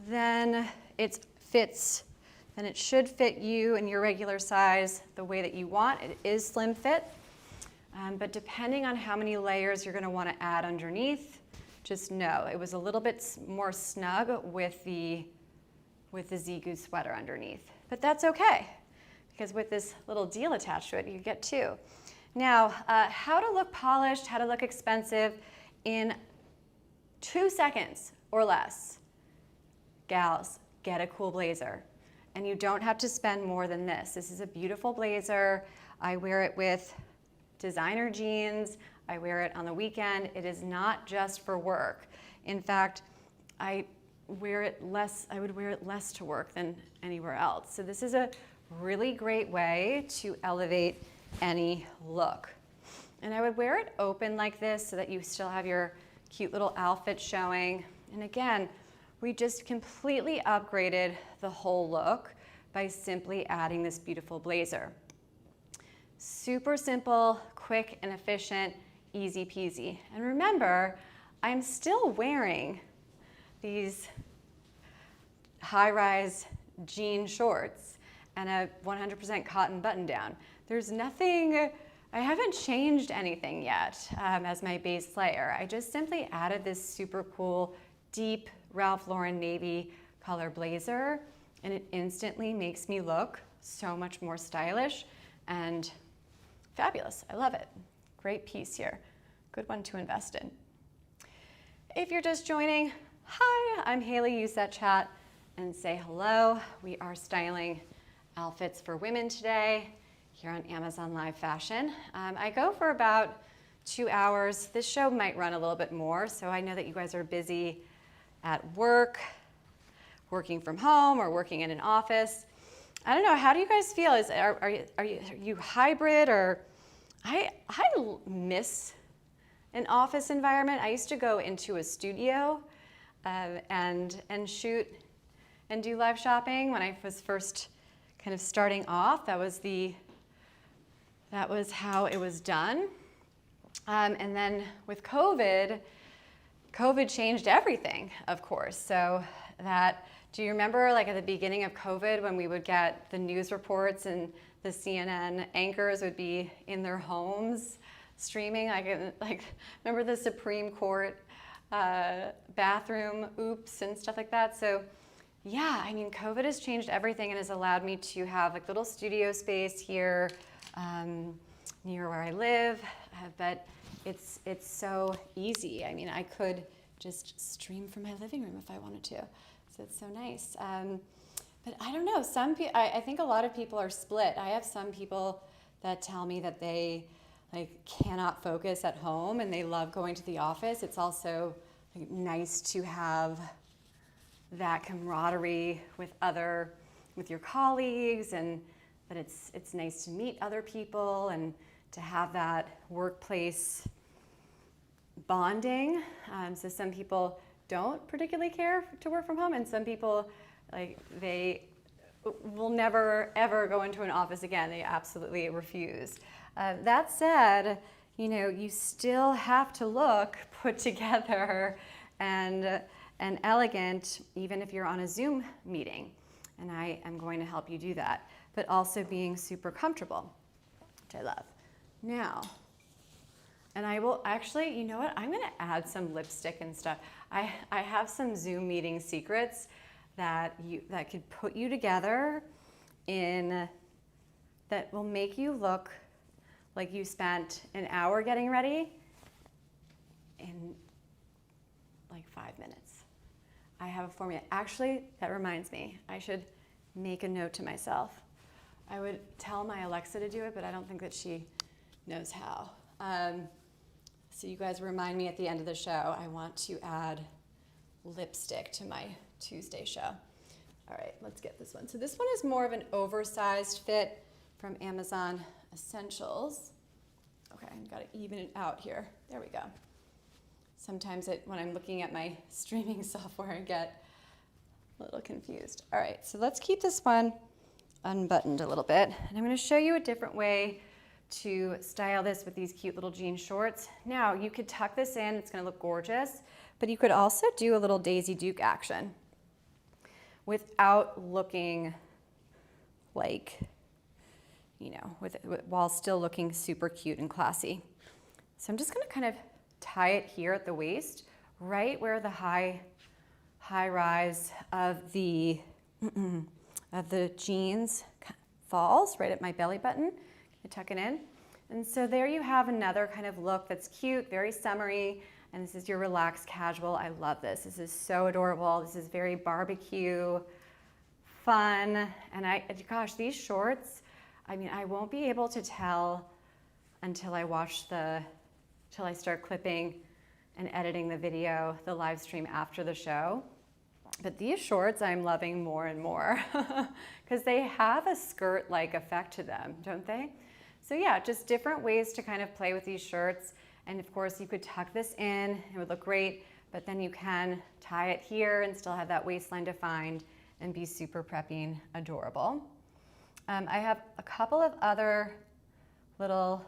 then it should fit you in your regular size the way that you want. It is slim fit, but depending on how many layers you're gonna wanna add underneath, just know it was a little bit more snug with the Zigu sweater underneath. But that's okay, because with this little deal attached to it, you get two. Now, how to look polished, how to look expensive in 2 seconds or less. Gals, get a cool blazer. And you don't have to spend more than this. This is a beautiful blazer. I wear it with designer jeans. I wear it on the weekend. It is not just for work. In fact, I would wear it less to work than anywhere else. So this is a really great way to elevate any look. And I would wear it open like this so that you still have your cute little outfit showing. And again, we just completely upgraded the whole look by simply adding this beautiful blazer. Super simple, quick and efficient, easy peasy. And remember, I'm still wearing these high-rise jean shorts and a 100% cotton button-down. There's nothing, I haven't changed anything yet as my base layer. I just simply added this super cool, deep Ralph Lauren navy color blazer, and it instantly makes me look so much more stylish and fabulous. I love it. Great piece here. Good one to invest in. If you're just joining, hi, I'm Hailey. Use that chat and say hello. We are styling outfits for women today here on Amazon Live Fashion. I go for about 2 hours. This show might run a little bit more, so I know that you guys are busy at work, working from home, or working in an office. I don't know, how do you guys feel? Are you hybrid, or I miss an office environment. I used to go into a studio and shoot and do live shopping when I was first kind of starting off. That was how it was done. And then with COVID changed everything, of course. So do you remember like at the beginning of COVID when we would get the news reports and the CNN anchors would be in their homes streaming? Like remember the Supreme Court bathroom oops and stuff like that? So yeah, I mean, COVID has changed everything and has allowed me to have like little studio space here near where I live, but it's so easy. I mean, I could just stream from my living room if I wanted to. So it's so nice. But I don't know, I think a lot of people are split. I have some people that tell me that they like cannot focus at home and they love going to the office. It's also like, nice to have that camaraderie with your colleagues, and that it's nice to meet other people and to have that workplace bonding. So some people don't particularly care to work from home, and some people they will never ever go into an office again. They absolutely refuse. That said, you still have to look put together and elegant, even if you're on a Zoom meeting, and I am going to help you do that, but also being super comfortable, which I love. Now, and I will actually, you know what, I'm gonna add some lipstick and stuff. I have some Zoom meeting secrets that could put you together that will make you look like you spent an hour getting ready in like 5 minutes. I have a formula. Actually, that reminds me, I should make a note to myself. I would tell my Alexa to do it, but I don't think that she knows how. So you guys remind me at the end of the show, I want to add lipstick to my Tuesday show. All right, let's get this one. So this one is more of an oversized fit from Amazon Essentials. to even it out here. There we go. Sometimes when I'm looking at my streaming software, I get a little confused. All right, so let's keep this one unbuttoned a little bit. And I'm gonna show you a different way to style this with these cute little jean shorts. Now, you could tuck this in, it's gonna look gorgeous, but you could also do a little Daisy Duke action without looking like, you know, while still looking super cute and classy. So I'm just gonna kind of tie it here at the waist, right where the high rise of the jeans falls, right at my belly button. I tuck it in. And so there you have another kind of look that's cute, very summery, and this is your relaxed casual. I love this. This is so adorable. This is very barbecue, fun, and gosh, these shorts, I mean, I won't be able to tell until I start clipping and editing the video, the live stream after the show. But these shorts I'm loving more and more because they have a skirt-like effect to them, don't they? So yeah, just different ways to kind of play with these shirts. And of course you could tuck this in, it would look great, but then you can tie it here and still have that waistline defined and be super preppy and adorable. I have a couple of other little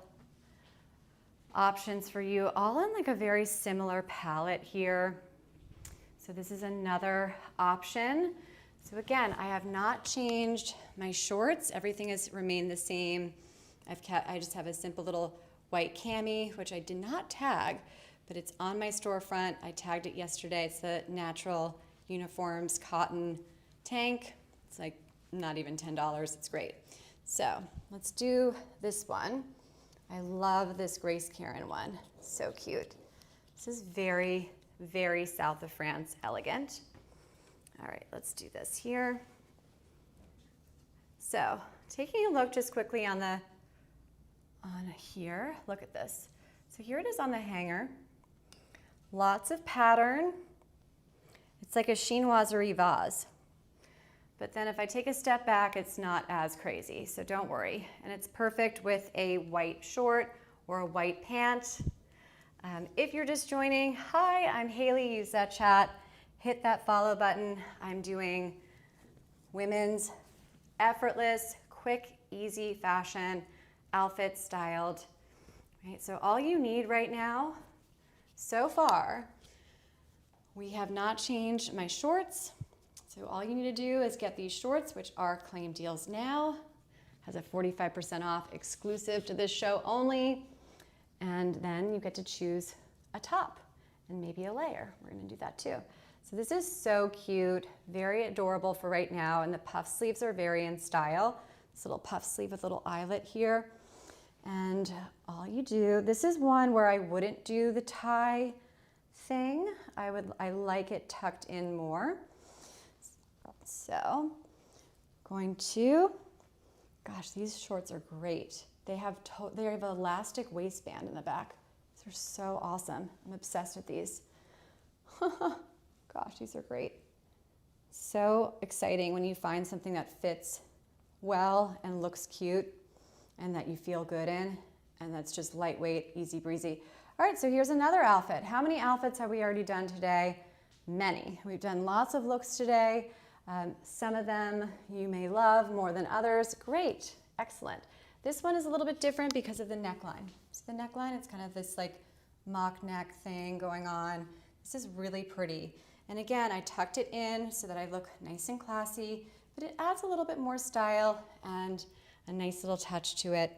options for you, all in like a very similar palette here. So this is another option. So again, I have not changed my shorts. Everything has remained the same. I just have a simple little white cami, which I did not tag, but it's on my storefront. I tagged it yesterday. It's the Natural Uniforms cotton tank. It's like not even $10. It's great. So let's do this one. I love this Grace Karen one. So cute. This is very, very south of France elegant. All right, let's do this here. So taking a look just quickly on here, look at this. So here it is on the hanger. Lots of pattern. It's like a chinoiserie vase. But then if I take a step back, it's not as crazy, so don't worry. And it's perfect with a white short or a white pant. If you're just joining, hi, I'm Hailey, use that chat, hit that follow button. I'm doing women's effortless, quick, easy fashion, outfit styled. Right, so all you need right now, so far, we have not changed my shorts. So all you need to do is get these shorts, which are claim deals now, has a 45% off exclusive to this show only. And then you get to choose a top and maybe a layer. We're gonna do that too. So this is so cute, very adorable for right now. And the puff sleeves are very in style. This little puff sleeve with a little eyelet here. And all you do, this is one where I wouldn't do the tie thing. I like it tucked in more. So, gosh, these shorts are great. They have elastic waistband in the back. They're so awesome. I'm obsessed with these. Gosh, these are great. So exciting when you find something that fits well and looks cute and that you feel good in, and that's just lightweight, easy breezy. All right, so here's another outfit. How many outfits have we already done today? Many. We've done lots of looks today. Some of them you may love more than others. Great, excellent. This one is a little bit different because of the neckline. So the neckline, it's kind of this like mock neck thing going on. This is really pretty. And again, I tucked it in so that I look nice and classy, but it adds a little bit more style and a nice little touch to it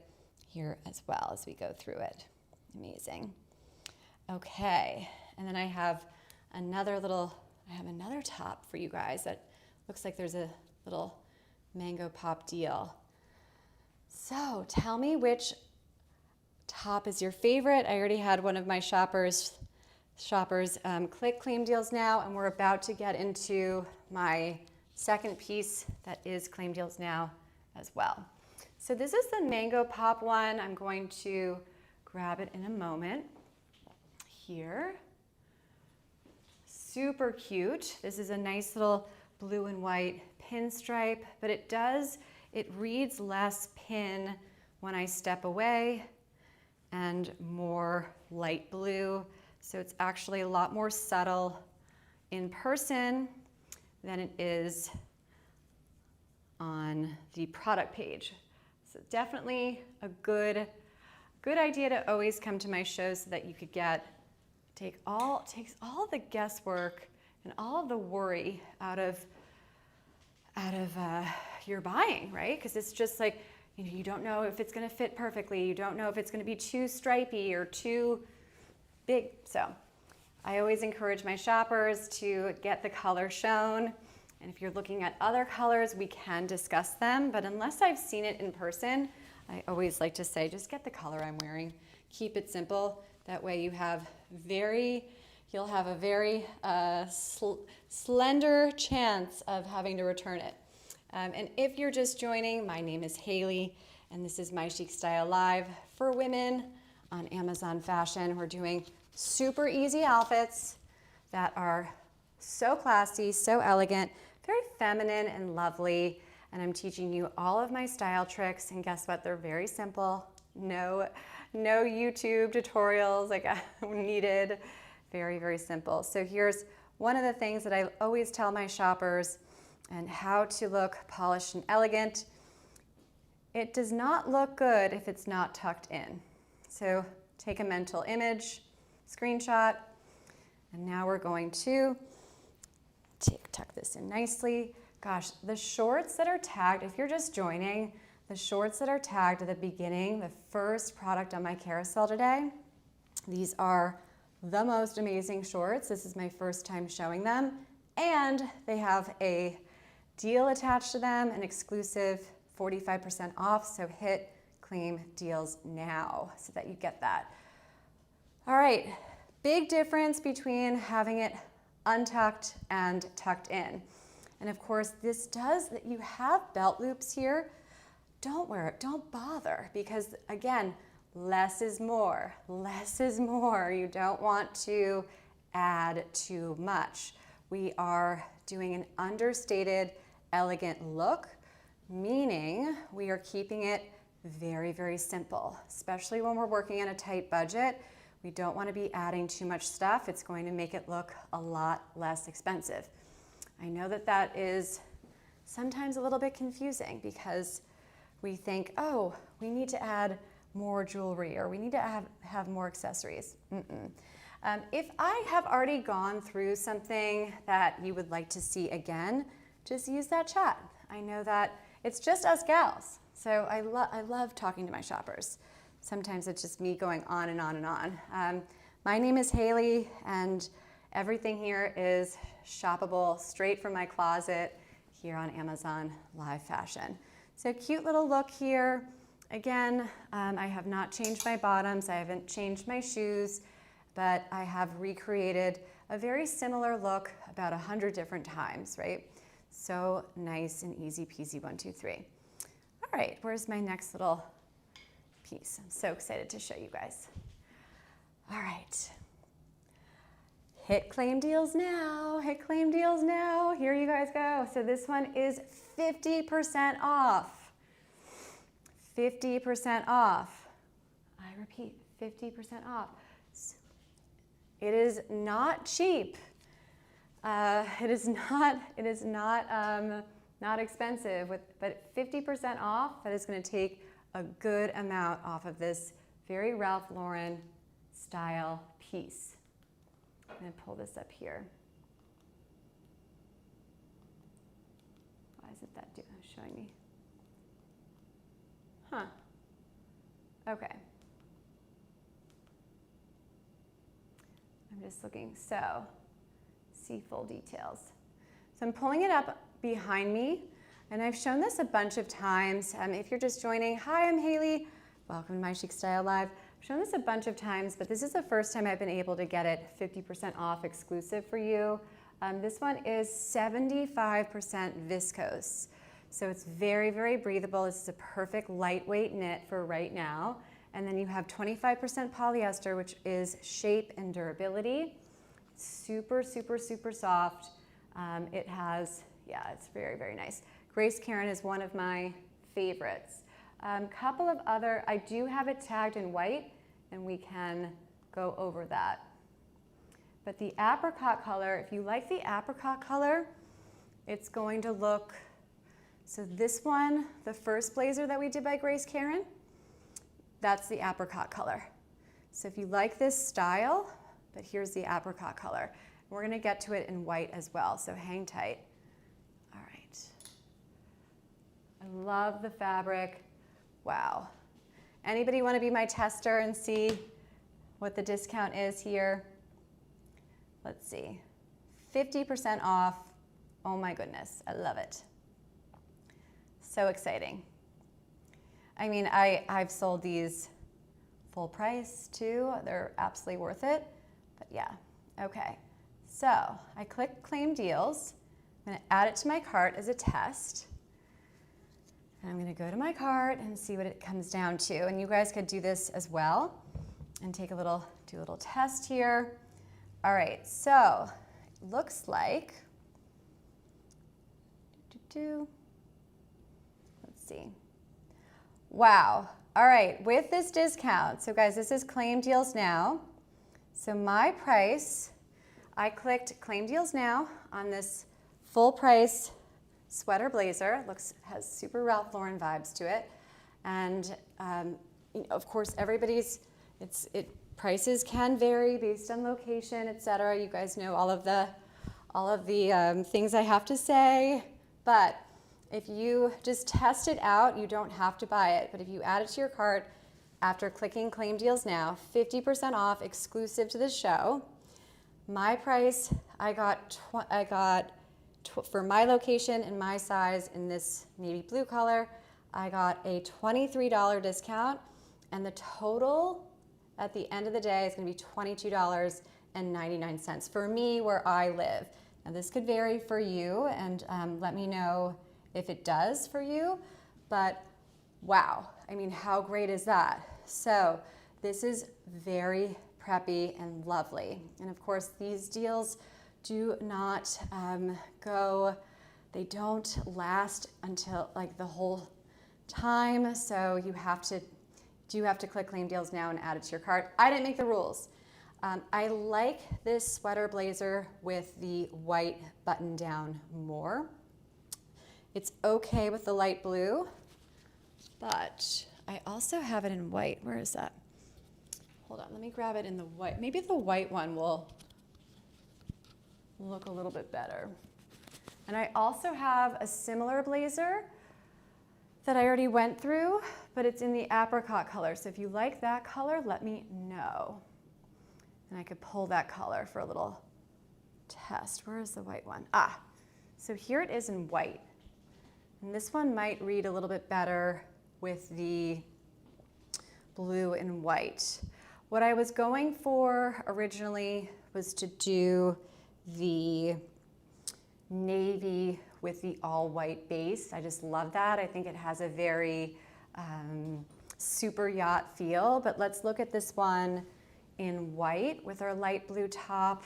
here as well as we go through it. Amazing. Okay, and then I have another top for you guys that looks like there's a little mango pop deal. So tell me which top is your favorite. I already had one of my shoppers click claim deals now, and we're about to get into my second piece that is claim deals now as well. So this is the mango pop one. I'm going to grab it in a moment here. Super cute. This is a nice little blue and white pinstripe, but it reads less pin when I step away. and more light blue. So it's actually a lot more subtle in person than it is on the product page. So definitely a good idea to always come to my shows so that you could takes all the guesswork and all of the worry out of your buying, right? Because it's just like, you don't know if it's going to fit perfectly. You don't know if it's going to be too stripy or too big. So I always encourage my shoppers to get the color shown. And if you're looking at other colors, we can discuss them. But unless I've seen it in person, I always like to say, just get the color I'm wearing. Keep it simple. That way you'll have a very slender chance of having to return it. And if you're just joining, my name is Hailey, and this is My Chic Style Live for women on Amazon Fashion. We're doing super easy outfits that are so classy, so elegant, very feminine and lovely. And I'm teaching you all of my style tricks, and guess what? They're very simple. No YouTube tutorials like needed. Very, very simple. So here's one of the things that I always tell my shoppers and how to look polished and elegant. It does not look good if it's not tucked in. So take a mental image, screenshot, and now we're going to tuck this in nicely. Gosh, the shorts that are tagged, if you're just joining, the shorts that are tagged at the beginning, the first product on my carousel today, these are the most amazing shorts. This is my first time showing them, and they have a deal attached to them, an exclusive 45% off, so hit claim deals now so that you get that. All right, big difference between having it untucked and tucked in. And of course, this does that you have belt loops here. Don't wear it, don't bother, because again, less is more, less is more. You don't want to add too much. We are doing an understated, elegant look, meaning we are keeping it very, very simple, especially when we're working on a tight budget. We don't want to be adding too much stuff. It's going to make it look a lot less expensive. I know that that is sometimes a little bit confusing because we think, oh, we need to add more jewelry or we need to have more accessories. If I have already gone through something that you would like to see again, just use that chat. I know that it's just us gals, so I love talking to my shoppers. Sometimes it's just me going on and on and on. My name is Hailey, and everything here is shoppable straight from my closet here on Amazon Live Fashion. So cute little look here. Again, I have not changed my bottoms, I haven't changed my shoes, but I have recreated a very similar look about 100 different times, right? So nice and easy peasy, 1, 2, 3. All right, where's my next little piece? I'm so excited to show you guys. All right. Hit claim deals now, hit claim deals now. Here you guys go. So this one is 50% off. 50% off. I repeat, 50% off. It is not cheap. It is not expensive, but 50% off, that is going to take a good amount off of this very Ralph Lauren style piece. I'm going to pull this up here. Why isn't that showing me? Huh. Okay. I'm just looking. So, see full details. So I'm pulling it up behind me, and I've shown this a bunch of times. If you're just joining, hi, I'm Hailey. Welcome to My Chic Style Live. I've shown this a bunch of times, but this is the first time I've been able to get it 50% off exclusive for you. This one is 75% viscose. So it's very, very breathable. This is a perfect lightweight knit for right now. And then you have 25% polyester, which is shape and durability. Super, super, super soft. It has, yeah, it's very, very nice. Grace Karen is one of my favorites. Couple of other, I do have it tagged in white. and we can go over that. But the apricot color, if you like the apricot color, it's going to look, so this one, the first blazer that we did by Grace Karen, that's the apricot color. So if you like this style, but here's the apricot color. We're gonna get to it in white as well, so hang tight. All right. I love the fabric. Wow. Anybody wanna be my tester and see what the discount is here? Let's see, 50% off. Oh my goodness, I love it. So exciting. I mean, I've sold these full price too. They're absolutely worth it, but yeah, okay. So I click claim deals. I'm gonna add it to my cart as a test. And I'm gonna go to my cart and see what it comes down to. And you guys could do this as well and do a little test here. All right, so it looks like, let's see. Wow, all right, with this discount, so guys, this is claim deals now. So my price, I clicked claim deals now on this full price sweater blazer. Has super Ralph Lauren vibes to it. And of course, prices can vary based on location, etc. You guys know all of the things I have to say, but if you just test it out, you don't have to buy it. But if you add it to your cart after clicking claim deals now, 50% off exclusive to the show. My price, I got for my location and my size in this navy blue color, I got a $23 discount, and the total at the end of the day is going to be $22.99 for me where I live. Now this could vary for you, and let me know if it does for you, but wow, I mean, how great is that? So this is very preppy and lovely. And of course, these deals do not they don't last until like the whole time, so you have to click claim deals now and add it to your cart. I didn't make the rules. I like this sweater blazer with the white button down more. It's okay with the light blue, but I also have it in white. Where is that? Hold on, let me grab it in the white. Maybe the white one will look a little bit better. And I also have a similar blazer that I already went through, but it's in the apricot color. So if you like that color, let me know. And I could pull that color for a little test. Where is the white one? So here it is in white. And this one might read a little bit better with the blue and white. What I was going for originally was to do the navy with the all white base. I just love that. I think it has a very super yacht feel, but let's look at this one in white with our light blue top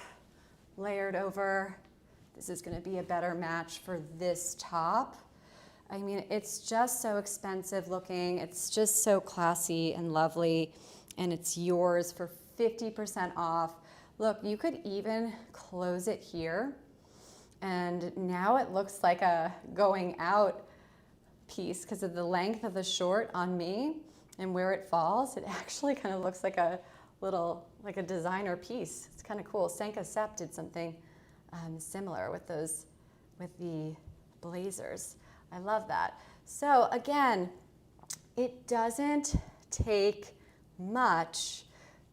layered over. This is gonna be a better match for this top. I mean, it's just so expensive looking. It's just so classy and lovely, and it's yours for 50% off. Look, you could even close it here, and now it looks like a going out piece because of the length of the short on me and where it falls. It actually kind of looks like a little, like a designer piece. It's kind of cool. Sanka Sepp did something similar with the blazers. I love that. So again, it doesn't take much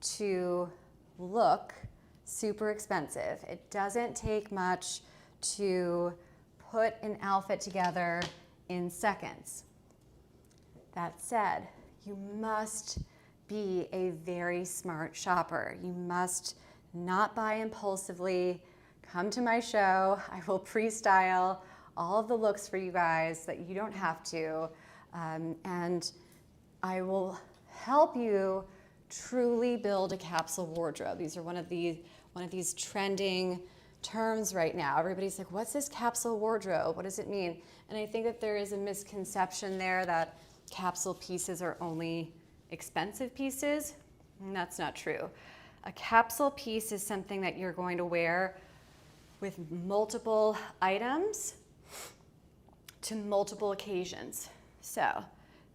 to look super expensive. It doesn't take much to put an outfit together in seconds. That said, you must be a very smart shopper. You must not buy impulsively. Come to my show. I will pre-style all of the looks for you guys that you don't have to, and I will help you truly build a capsule wardrobe. These are one of these trending terms right now. Everybody's like, what's this capsule wardrobe? What does it mean? And I think that there is a misconception there that capsule pieces are only expensive pieces. And that's not true. A capsule piece is something that you're going to wear with multiple items to multiple occasions. So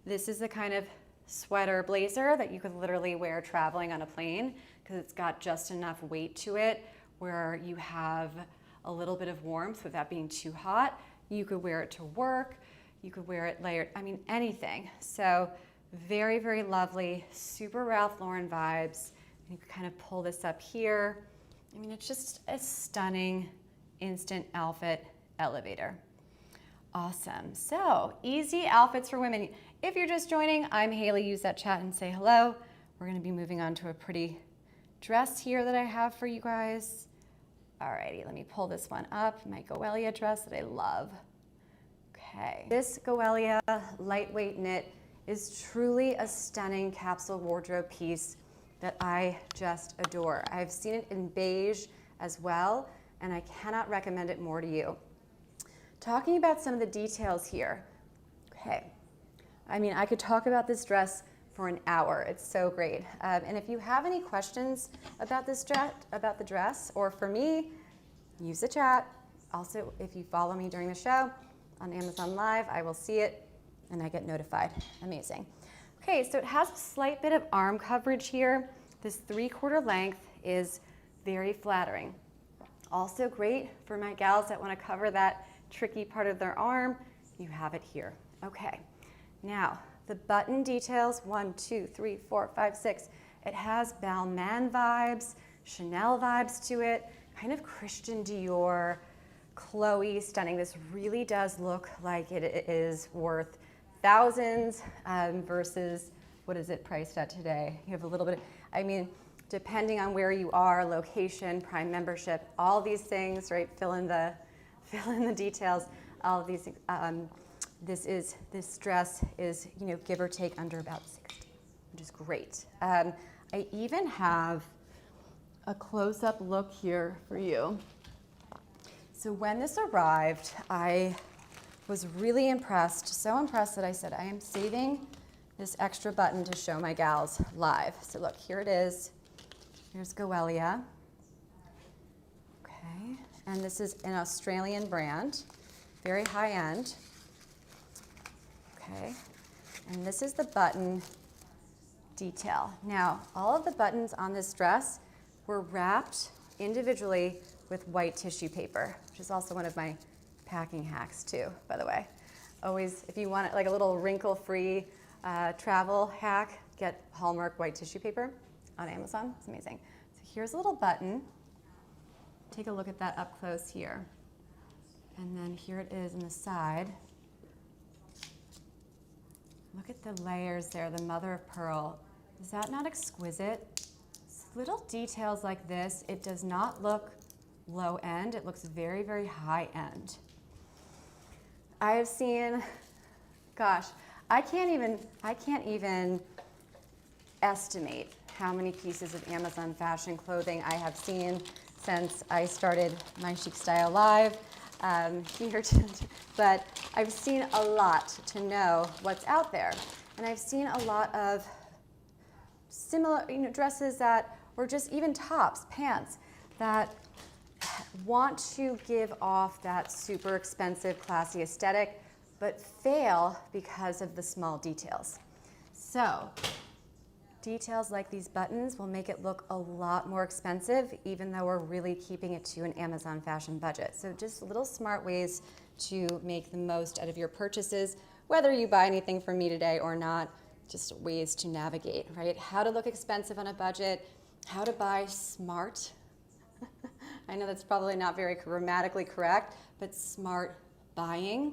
this is the kind of sweater blazer that you could literally wear traveling on a plane because it's got just enough weight to it where you have a little bit of warmth without being too hot. You could wear it to work. You could wear it layered, I mean, anything. So very, very lovely, super Ralph Lauren vibes. You can kind of pull this up here. I mean, it's just a stunning instant outfit elevator. Awesome. So easy outfits for women. If you're just joining, I'm Hailey. Use that chat and say hello. We're going to be moving on to a pretty dress here that I have for you guys. Alrighty, let me pull this one up. My Goelia dress that I love. Okay. This Goelia lightweight knit is truly a stunning capsule wardrobe piece that I just adore. I've seen it in beige as well, and I cannot recommend it more to you. Talking about some of the details here. Okay, I mean, I could talk about this dress for an hour. It's so great. And if you have any questions about this about the dress, or for me, use the chat. Also, if you follow me during the show on Amazon Live, I will see it and I get notified. Amazing. Okay, so it has a slight bit of arm coverage here. This 3/4 length is very flattering. Also great for my gals that want to cover that tricky part of their arm. You have it here. Okay, now the button details, 1, 2, 3, 4, 5, 6. It has Balmain vibes, Chanel vibes to it, kind of Christian Dior, Chloe, stunning. This really does look like it is worth thousands versus what is it priced at today? You have a little bit, I mean, depending on where you are, location, Prime membership, all these things, right? Fill in the details. All of these. This dress is, you know, give or take under about 60, which is great. I even have a close-up look here for you. So when this arrived, I was really impressed, so impressed that I said, I am saving this extra button to show my gals live. So look, here it is. Here's Goelia. Okay, and this is an Australian brand, very high end. Okay, and this is the button detail. Now, all of the buttons on this dress were wrapped individually with white tissue paper, which is also one of my packing hacks too, by the way. Always, if you want like a little wrinkle-free travel hack, get Hallmark white tissue paper on Amazon. It's amazing. So here's a little button. Take a look at that up close here. And then here it is on the side. Look at the layers there, the mother of pearl. Is that not exquisite? Little details like this, it does not look low end, it looks very, very high end. I have seen, gosh, I can't even estimate how many pieces of Amazon fashion clothing I have seen since I started My Chic Style Live here, but I've seen a lot to know what's out there. And I've seen a lot of similar, you know, dresses that, or just even tops, pants, that want to give off that super expensive, classy aesthetic, but fail because of the small details. So, details like these buttons will make it look a lot more expensive, even though we're really keeping it to an Amazon fashion budget. So just little smart ways to make the most out of your purchases, whether you buy anything from me today or not, just ways to navigate, right? How to look expensive on a budget, how to buy smart. I know that's probably not very grammatically correct, but smart buying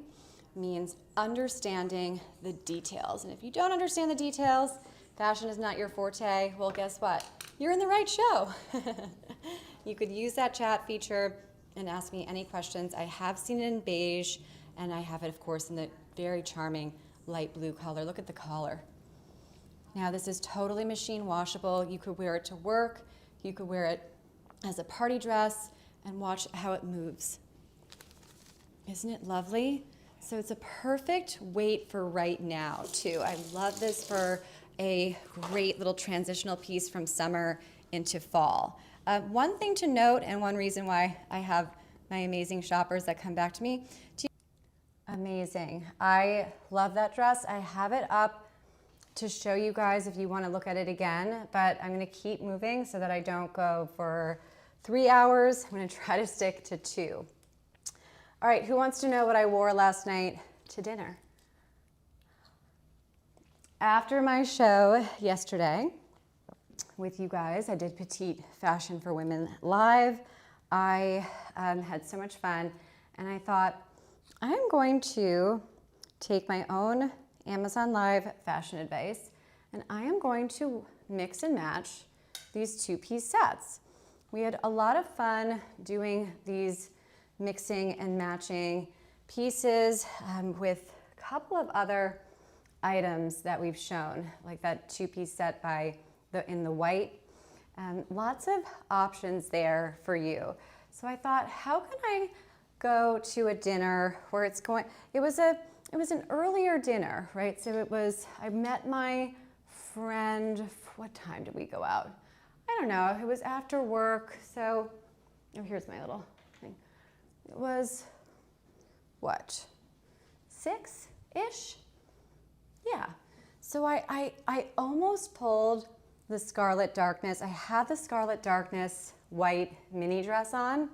means understanding the details. And if you don't understand the details, fashion is not your forte, well, guess what? You're in the right show. You could use that chat feature and ask me any questions. I have seen it in beige, and I have it, of course, in the very charming light blue color. Look at the collar. Now, this is totally machine washable. You could wear it to work. You could wear it as a party dress, and watch how it moves. Isn't it lovely? So it's a perfect weight for right now, too. I love this for a great little transitional piece from summer into fall. One thing to note, and one reason why I have my amazing shoppers that come back to me. Amazing. I love that dress. I have it up to show you guys if you want to look at it again, but I'm going to keep moving so that I don't go for 3 hours. I'm going to try to stick to 2. All right, who wants to know what I wore last night to dinner? After my show yesterday with you guys, I did Petite Fashion for Women Live. I had so much fun, and I thought, I'm going to take my own Amazon Live fashion advice, and I am going to mix and match these 2-piece sets. We had a lot of fun doing these mixing and matching pieces with a couple of other items that we've shown, like that 2-piece set in the white. Lots of options there for you. So I thought, how can I go to a dinner where it was an earlier dinner, right? So I met my friend, what time did we go out? I don't know, it was after work, so, oh, here's my little thing. It was, what, 6-ish? Yeah, so I almost pulled the Scarlet Darkness. I had the Scarlet Darkness white mini dress on,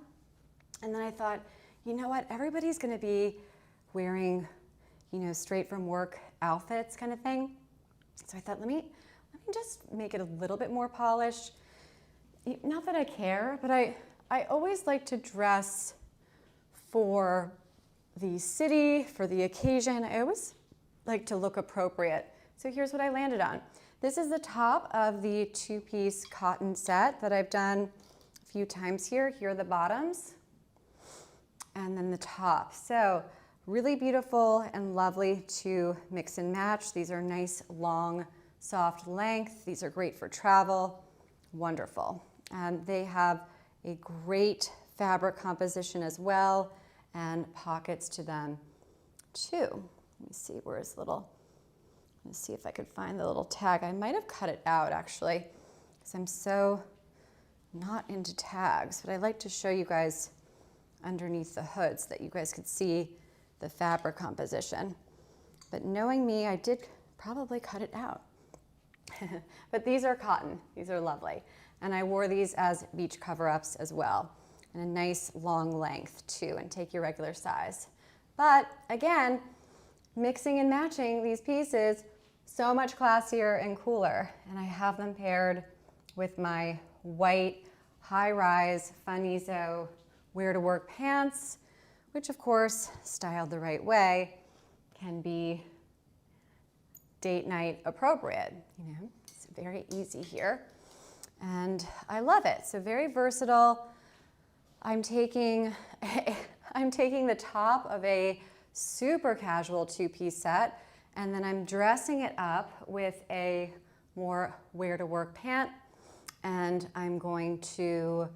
and then I thought, you know what, everybody's gonna be wearing, straight from work outfits kind of thing. So I thought, let me just make it a little bit more polished. Not that I care, but I always like to dress for the city, for the occasion. I always like to look appropriate. So here's what I landed on. This is the top of the 2-piece cotton set that I've done a few times here. Here are the bottoms, and then the top. So really beautiful and lovely to mix and match. These are nice, long, soft length. These are great for travel. Wonderful. They have a great fabric composition as well, and pockets to them too. Let me see, where's let's see if I could find the little tag. I might have cut it out actually, because I'm so not into tags, but I like to show you guys underneath the hood so that you guys could see the fabric composition. But knowing me, I did probably cut it out. But these are cotton, these are lovely. And I wore these as beach cover-ups as well, and a nice long length too, and take your regular size. But again, mixing and matching these pieces, so much classier and cooler. And I have them paired with my white high-rise Funizo wear-to-work pants, which of course, styled the right way, can be date night appropriate. It's very easy here. And I love it, so very versatile. I'm taking the top of a super casual 2-piece set, and then I'm dressing it up with a more wear-to-work pant, and I'm going to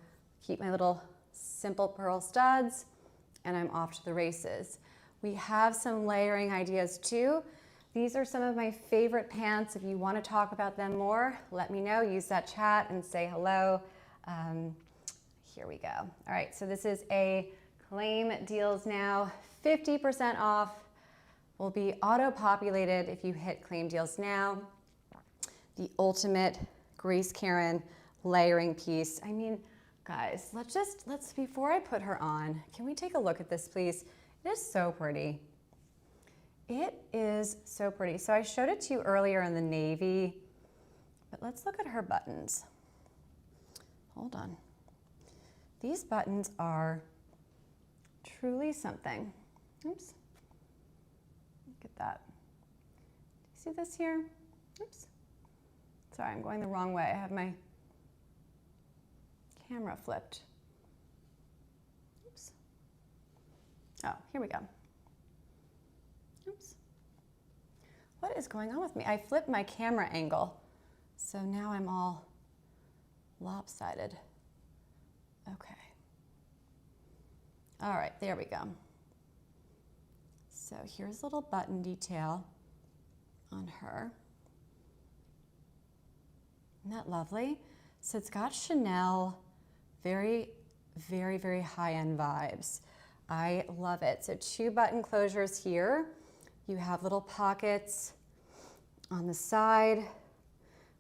keep my little simple pearl studs, and I'm off to the races. We have some layering ideas too. These are some of my favorite pants. If you want to talk about them more, let me know. Use that chat and say hello. Here we go. All right, so this is a Claim Deals Now. 50% off will be auto-populated if you hit Claim Deals Now. The ultimate Grace Karen layering piece. I mean, guys, let's before I put her on, can we take a look at this, please? It is so pretty. It is so pretty. So I showed it to you earlier in the navy, but let's look at her buttons. Hold on. These buttons are truly something. Oops. Look at that. Do you see this here? Oops. Sorry, I'm going the wrong way. I have my camera flipped. Oops. Oh, here we go. Oops. What is going on with me? I flipped my camera angle, so now I'm all lopsided. Okay. All right, there we go. So here's a little button detail on her. Isn't that lovely? So it's got Chanel, very, very, very high-end vibes. I love it. So 2 button closures here. You have little pockets on the side,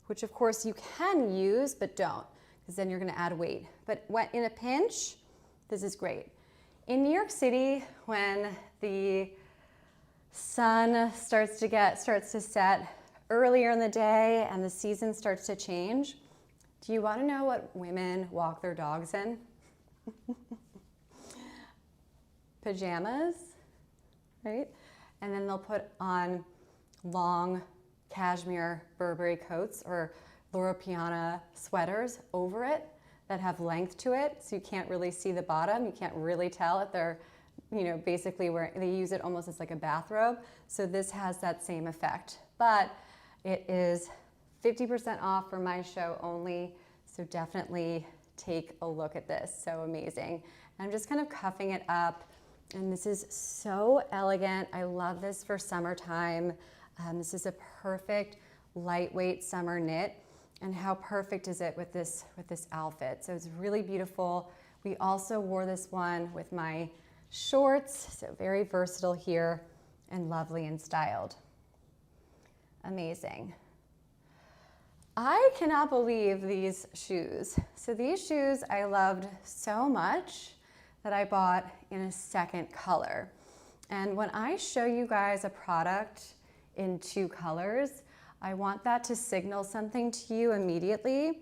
which of course you can use, but don't, because then you're gonna add weight. But when in a pinch, this is great. In New York City, when the sun starts to set earlier in the day and the season starts to change, do you want to know what women walk their dogs in? Pajamas, right? And then they'll put on long cashmere Burberry coats or Loro Piana sweaters over it that have length to it, so you can't really see the bottom. You can't really tell if they're, you know, basically they use it almost as like a bathrobe. So this has that same effect, but it is 50% off for my show only. So definitely take a look at this. So amazing. And I'm just kind of cuffing it up, and this is so elegant. I love this for summertime. This is a perfect lightweight summer knit. And how perfect is it with this outfit? So it's really beautiful. We also wore this one with my shorts, so very versatile here and lovely and styled. Amazing. I cannot believe these shoes. So these shoes I loved so much that I bought in a second color. And when I show you guys a product in 2 colors, I want that to signal something to you immediately,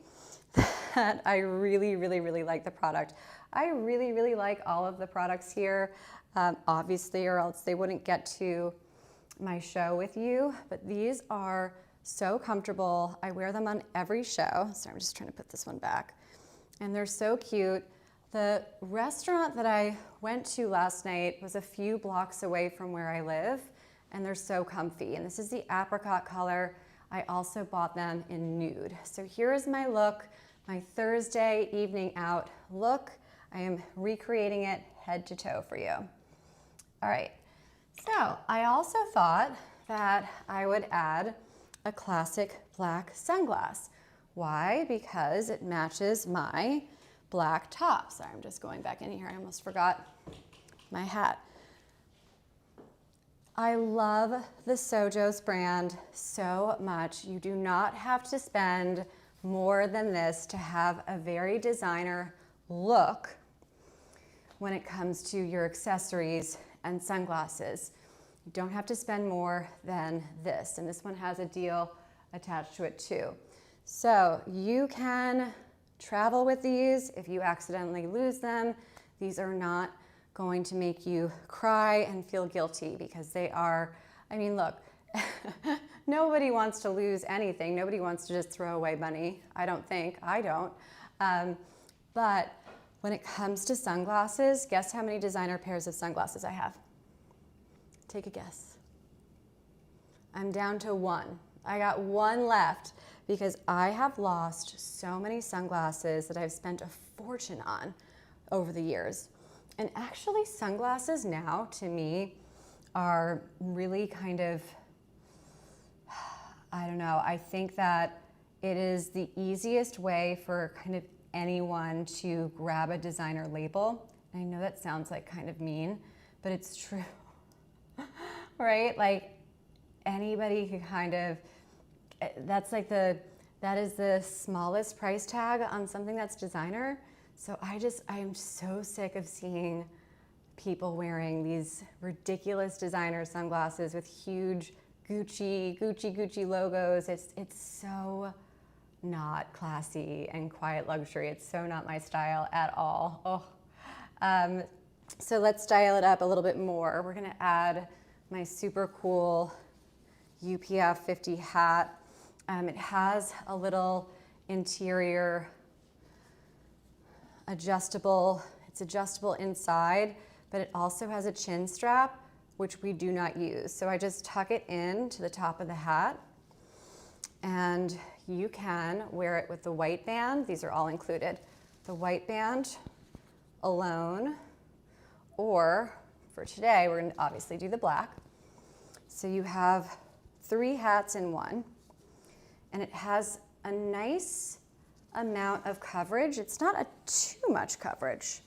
that I really, really, really like the product. I really, really like all of the products here, obviously, or else they wouldn't get to my show with you, but these are so comfortable. I wear them on every show. So I'm just trying to put this one back. And they're so cute. The restaurant that I went to last night was a few blocks away from where I live, and they're so comfy. And this is the apricot color. I also bought them in nude. So here is my look, my Thursday evening out look. I am recreating it head to toe for you. All right, so I also thought that I would add a classic black sunglass. Why? Because it matches my black top. Sorry, I'm just going back in here. I almost forgot my hat. I love the Sojos brand so much. You do not have to spend more than this to have a very designer look when it comes to your accessories and sunglasses. You don't have to spend more than this. And this one has a deal attached to it too. So you can travel with these if you accidentally lose them. These are not going to make you cry and feel guilty, because they are, I mean, look, nobody wants to lose anything. Nobody wants to just throw away money. I don't think, I don't. But when it comes to sunglasses, guess how many designer pairs of sunglasses I have? Take a guess. I'm down to 1. I got 1 left because I have lost so many sunglasses that I've spent a fortune on over the years. And actually, sunglasses now, to me, are really kind of, I don't know, I think that it is the easiest way for kind of anyone to grab a designer label. I know that sounds like kind of mean, but it's true, right? Like anybody could kind of, that's like that is the smallest price tag on something that's designer. So I am so sick of seeing people wearing these ridiculous designer sunglasses with huge Gucci logos. It's so not classy and quiet luxury. It's so not my style at all. Oh. So let's style it up a little bit more. We're gonna add my super cool UPF 50 hat. It has a little interior adjustable, it's adjustable inside, but it also has a chin strap, which we do not use. So I just tuck it in to the top of the hat, and you can wear it with the white band. These are all included. The white band alone, or for today, we're gonna obviously do the black. So you have 3 hats in one, and it has a nice amount of coverage. It's not too much coverage,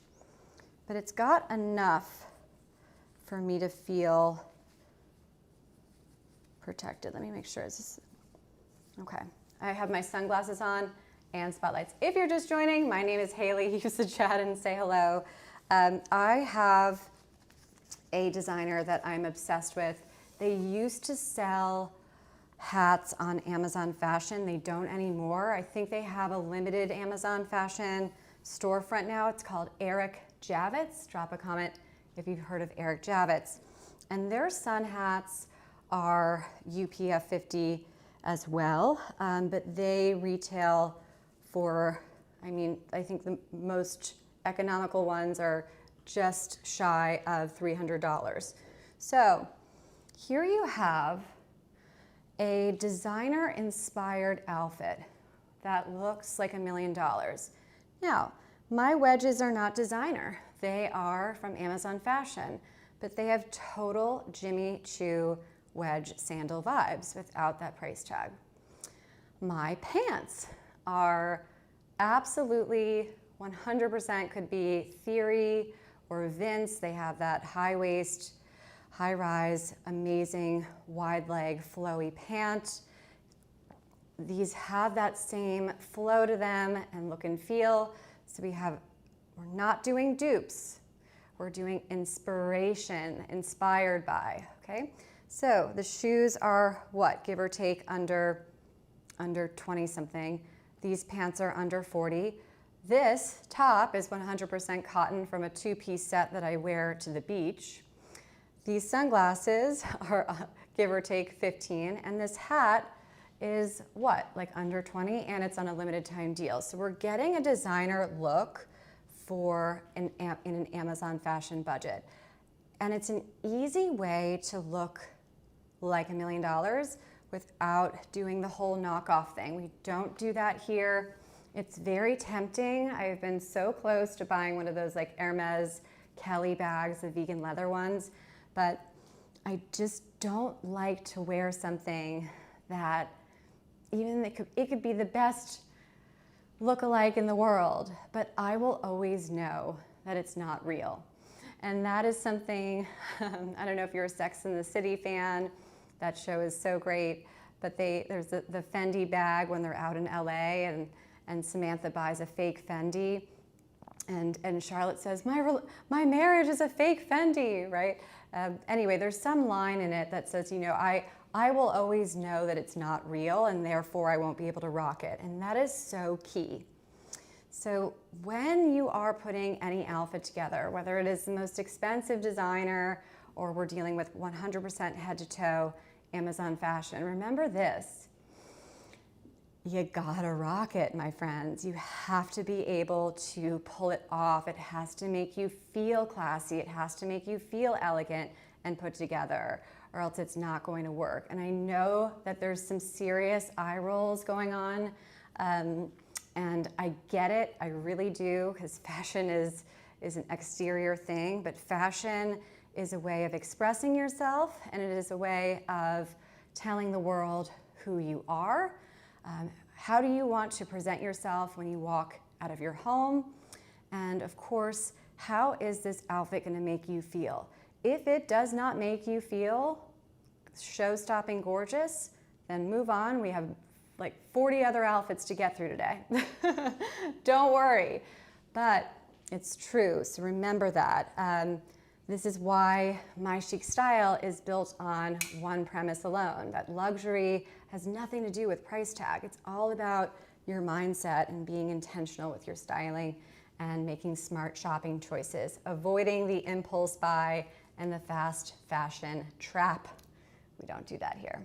but it's got enough for me to feel protected. Let me make sure. Okay. I have my sunglasses on and spotlights. If you're just joining, my name is Hailey. Use the chat and say hello. I have a designer that I'm obsessed with. They used to sell hats on Amazon Fashion. They don't anymore. I think they have a limited Amazon Fashion storefront now. It's called Eric Javits. Drop a comment if you've heard of Eric Javits. And their sun hats are UPF 50 as well, but they retail for, I think the most economical ones are just shy of $300. So here you have a designer-inspired outfit that looks like $1 million. Now, my wedges are not designer. They are from Amazon Fashion, but they have total Jimmy Choo wedge sandal vibes without that price tag. My pants are absolutely 100% could be Theory or Vince. They have that high waist, high rise, amazing wide leg flowy pant. These have that same flow to them and look and feel. So we're not doing dupes. We're doing inspiration, inspired by, okay? So the shoes are what, give or take under 20 something. These pants are under 40. This top is 100% cotton from a 2-piece set that I wear to the beach. These sunglasses are give or take 15, and this hat is what, like under 20, and it's on a limited time deal. So we're getting a designer look in an Amazon Fashion budget. And it's an easy way to look like $1 million without doing the whole knockoff thing. We don't do that here. It's very tempting. I've been so close to buying one of those like Hermes Kelly bags, the vegan leather ones, but I just don't like to wear something that it could be the best look-alike in the world, but I will always know that it's not real. And that is something, I don't know if you're a Sex and the City fan, that show is so great, but there's the Fendi bag when they're out in LA and Samantha buys a fake Fendi and Charlotte says, my marriage is a fake Fendi, right? Anyway, there's some line in it that says, I will always know that it's not real and therefore I won't be able to rock it. And that is so key. So when you are putting any outfit together, whether it is the most expensive designer or we're dealing with 100% head to toe Amazon Fashion, remember this. You gotta rock it, my friends. You have to be able to pull it off. It has to make you feel classy. It has to make you feel elegant and put together, or else it's not going to work. And I know that there's some serious eye rolls going on, and I get it, I really do, because fashion is an exterior thing, but fashion is a way of expressing yourself, and it is a way of telling the world who you are. How do you want to present yourself when you walk out of your home? And of course, how is this outfit going to make you feel? If it does not make you feel show-stopping gorgeous, then move on. We have like 40 other outfits to get through today. Don't worry, but it's true, so remember that. This is why My Chic Style is built on one premise alone, that luxury has nothing to do with price tag. It's all about your mindset and being intentional with your styling and making smart shopping choices, avoiding the impulse buy and the fast fashion trap. We don't do that here.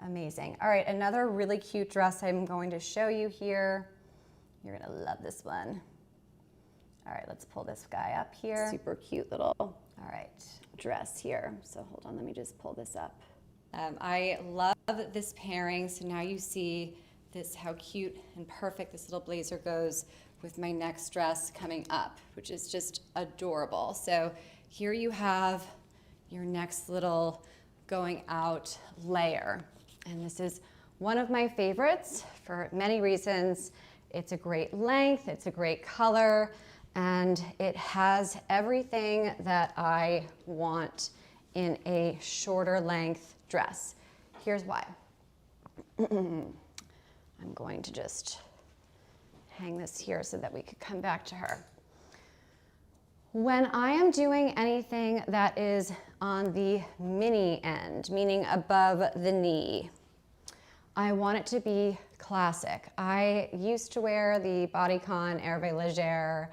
Amazing. All right, another really cute dress I'm going to show you here. You're gonna love this one. All right, let's pull this guy up here. Super cute little, all right, dress here. So hold on, let me just pull this up. I love this pairing. So now you see this, how cute and perfect this little blazer goes with my next dress coming up, which is just adorable. So here you have your next little going out layer. And this is one of my favorites for many reasons. It's a great length, it's a great color, and it has everything that I want in a shorter length dress. Here's why. I'm going to just hang this here so that we could come back to her. When I am doing anything that is on the mini end, meaning above the knee, I want it to be classic. I used to wear the bodycon Hervé Leger,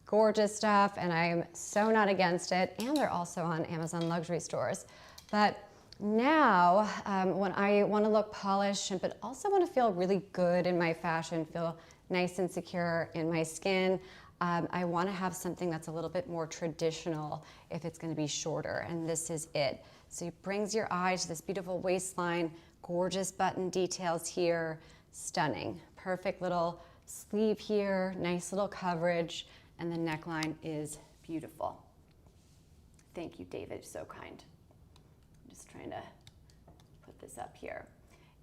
gorgeous stuff, and I'm so not against it, and they're also on Amazon luxury stores. But now, when I want to look polished, but also want to feel really good in my fashion, feel nice and secure in my skin, I want to have something that's a little bit more traditional if it's going to be shorter, and this is it. So it brings your eye to this beautiful waistline, gorgeous button details here, stunning. Perfect little sleeve here, nice little coverage, and the neckline is beautiful. Thank you, David, so kind. I'm just trying to put this up here.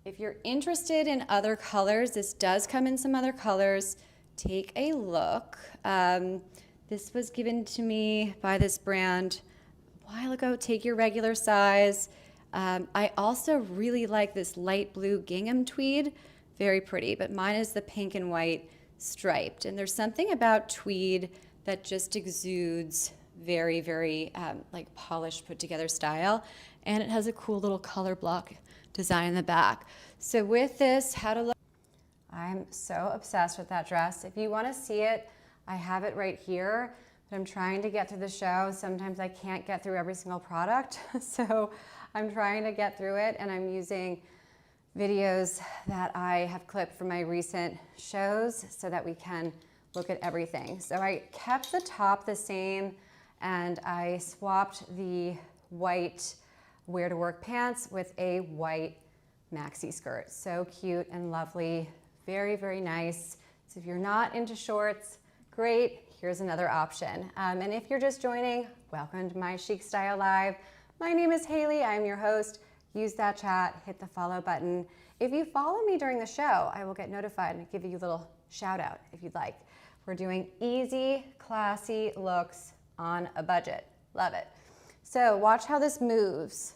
If you're interested in other colors, this does come in some other colors. Take a look. This was given to me by this brand a while ago. Take your regular size. I also really like this light blue gingham tweed. Very pretty, but mine is the pink and white striped. And there's something about tweed that just exudes very, very like polished, put together style. And it has a cool little color block design in the back. So with this, how to look. I'm so obsessed with that dress. If you want to see it, I have it right here, but I'm trying to get through the show. Sometimes I can't get through every single product, so I'm trying to get through it, and I'm using videos that I have clipped from my recent shows so that we can look at everything. So I kept the top the same, and I swapped the white wear to work pants with a white maxi skirt. So cute and lovely. Very, very nice. So if you're not into shorts, great, here's another option. And if you're just joining, welcome to My Chic Style Live. My name is Hailey, I'm your host. Use that chat, hit the follow button. If you follow me during the show, I will get notified and give you a little shout out if you'd like. We're doing easy, classy looks on a budget. Love it. So watch how this moves.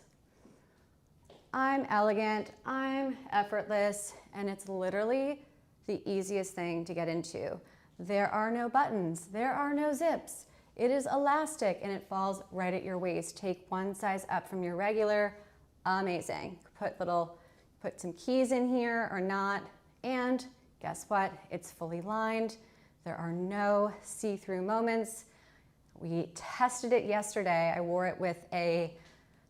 I'm elegant, I'm effortless, and it's literally the easiest thing to get into. There are no buttons, there are no zips. It is elastic and it falls right at your waist. Take one size up from your regular, amazing. Put some keys in here or not, and guess what? It's fully lined. There are no see-through moments. We tested it yesterday. I wore it with a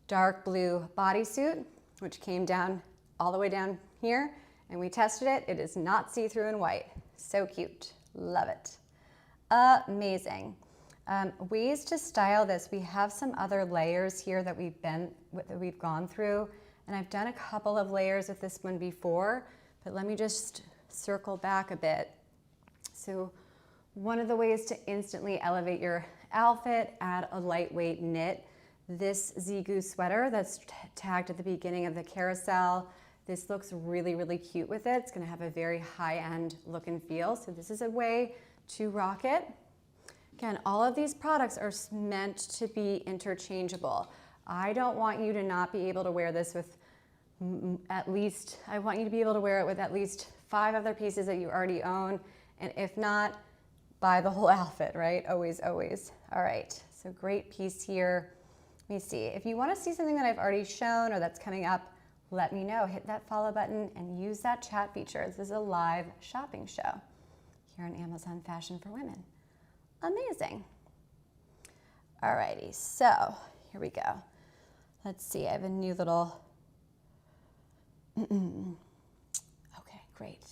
dark blue bodysuit, which came down all the way down here, and we tested it. It is not see-through and white. So cute. Love it. Amazing. Ways to style this. We have some other layers here that we've gone through, and I've done a couple of layers with this one before, but let me just circle back a bit. So one of the ways to instantly elevate your outfit, add a lightweight knit. This Zigu sweater that's tagged at the beginning of the carousel. This looks really, really cute with it. It's gonna have a very high-end look and feel. So this is a way to rock it. Again, all of these products are meant to be interchangeable. I don't want you to not be able to wear this with I want you to be able to wear it with at least 5 other pieces that you already own. And if not, buy the whole outfit, right? Always, always. All right, so great piece here. Let me see. If you want to see something that I've already shown or that's coming up, let me know. Hit that follow button and use that chat feature. This is a live shopping show here on Amazon Fashion for Women. Amazing. Alrighty, so here we go. Let's see, I have a new little, okay, great.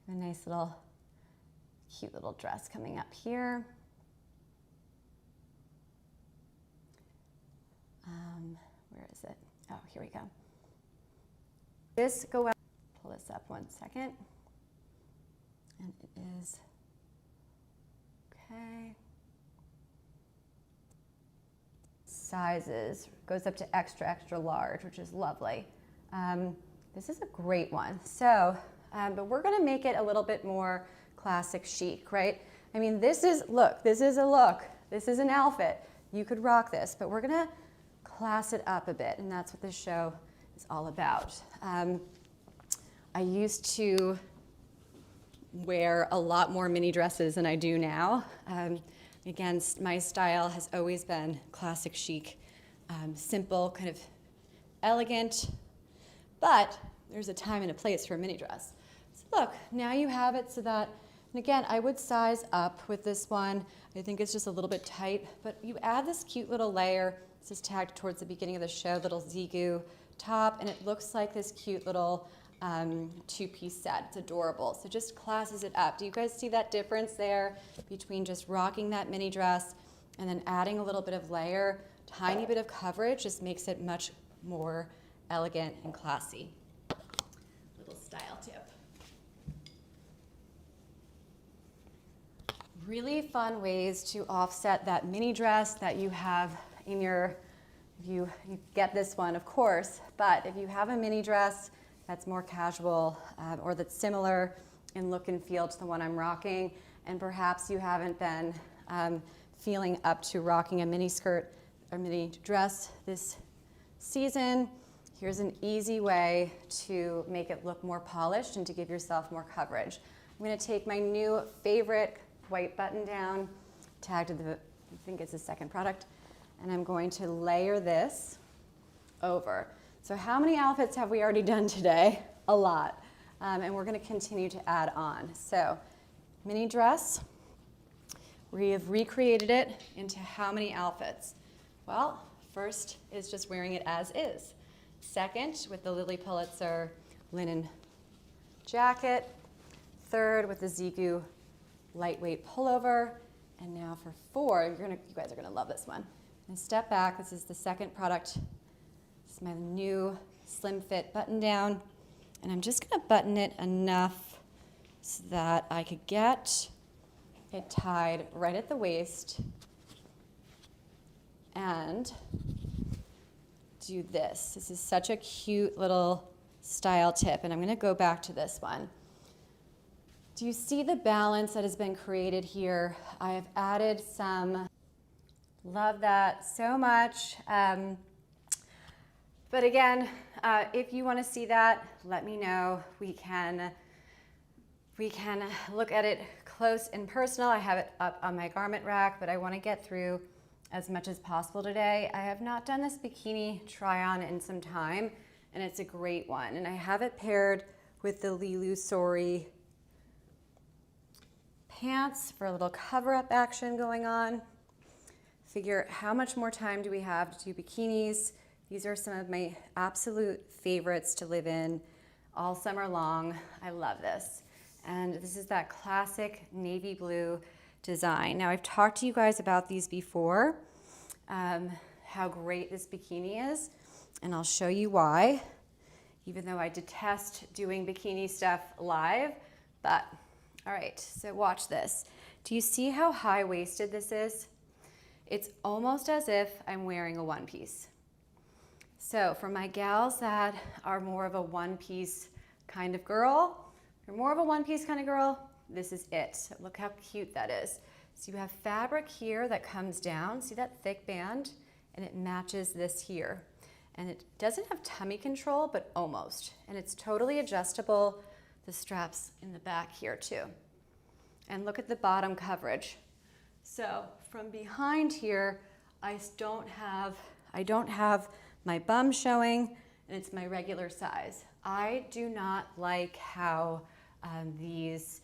A nice little, cute little dress coming up here. Where is it? Oh, here we go. Pull this up one second. And it is, okay. Sizes, goes up to extra, extra large, which is lovely. this is a great one. So, but we're gonna make it a little bit more classic chic, right? I mean, this is a look, this is an outfit. You could rock this, but we're gonna class it up a bit, and that's what this show is all about. I used to wear a lot more mini dresses than I do now. Again, my style has always been classic chic, simple, kind of elegant, but there's a time and a place for a mini dress. So look, now you have it so that, and again, I would size up with this one. I think it's just a little bit tight, but you add this cute little layer. This is tagged towards the beginning of the show, little zigu top, and it looks like this cute little two-piece set. It's adorable. So just classes it up. Do you guys see that difference there between just rocking that mini dress and then adding a little bit of layer, tiny bit of coverage just makes it much more elegant and classy. Little style tip. Really fun ways to offset that mini dress that you have in your, you get this one, of course, but if you have a mini dress that's more casual or that's similar in look and feel to the one I'm rocking, and perhaps you haven't been feeling up to rocking a mini skirt or mini dress this season, here's an easy way to make it look more polished and to give yourself more coverage. I'm gonna take my new favorite white button down, tagged to the, I think it's the second product, and I'm going to layer this over. So how many outfits have we already done today? A lot. And we're gonna continue to add on. So mini dress, we have recreated it into how many outfits? Well, first is just wearing it as is. Second, with the Lily Pulitzer linen jacket. Third, with the zigu lightweight pullover. And now for four, you guys are gonna love this one. And step back, this is the second product. This is my new slim fit button down. And I'm just gonna button it enough so that I could get it tied right at the waist and do this. This is such a cute little style tip, and I'm gonna go back to this one. Do you see the balance that has been created here? I have added some, love that so much. But again, if you wanna see that, let me know. We can look at it close and personal. I have it up on my garment rack, but I wanna get through as much as possible today. I have not done this bikini try on in some time, and it's a great one. And I have it paired with the Lilu Sori pants for a little cover-up action going on. Figure how much more time do we have to do bikinis. These are some of my absolute favorites to live in all summer long. I love this. And this is that classic navy blue design. Now I've talked to you guys about these before, how great this bikini is, and I'll show you why, even though I detest doing bikini stuff live, but all right, so watch this. Do you see how high-waisted this is? It's almost as if I'm wearing a one-piece. So for my gals that are more of a one-piece kind of girl, if you're more of a one-piece kind of girl, this is it. Look how cute that is. So you have fabric here that comes down. See that thick band? And it matches this here. And it doesn't have tummy control, but almost. And it's totally adjustable. The straps in the back here too. And look at the bottom coverage. So from behind here, I don't have my bum showing, and it's my regular size. I do not like how these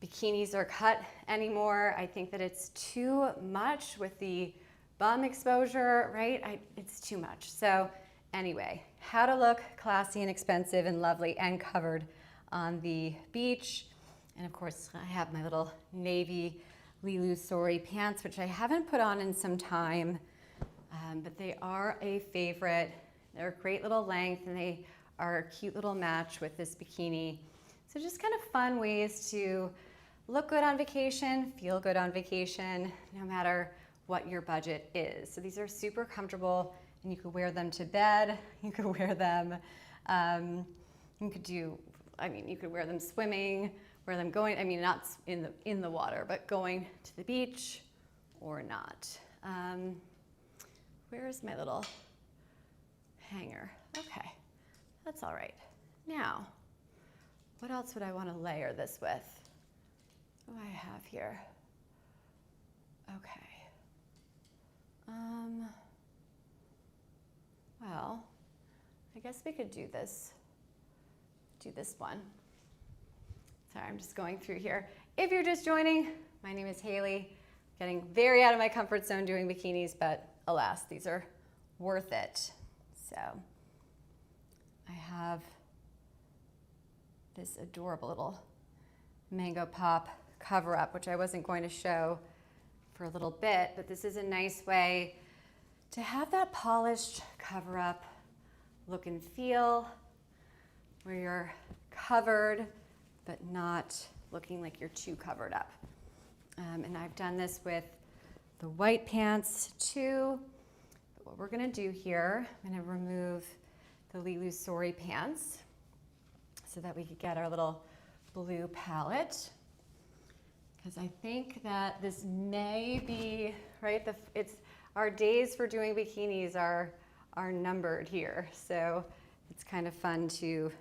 bikinis are cut anymore. I think that it's too much with the bum exposure, right? It's too much. So anyway, how to look classy and expensive and lovely and covered on the beach. And of course, I have my little navy Lilu Sori pants, which I haven't put on in some time, but they are a favorite. They're a great little length, and they are a cute little match with this bikini. So just kind of fun ways to look good on vacation, feel good on vacation, no matter what your budget is. So these are super comfortable, and you could wear them to bed. You could wear them You could do, I mean, you could wear them swimming, wear them going, I mean, not in the water, but going to the beach or not. Where is my little hanger? Okay, that's all right. Now, what else would I want to layer this with? What do I have here? Okay. Well, I guess we could do this one. Sorry, I'm just going through here. If you're just joining, my name is Hailey. Getting very out of my comfort zone doing bikinis, but alas, these are worth it. So I have this adorable little mango pop cover up, which I wasn't going to show for a little bit, but this is a nice way to have that polished cover up look and feel where you're covered but not looking like you're too covered up. And I've done this with the white pants too. But what we're gonna do here, I'm gonna remove the Lilu Sori pants so that we could get our little blue palette. Because I think that this may be, right, our days for doing bikinis are numbered here. So it's kind of fun to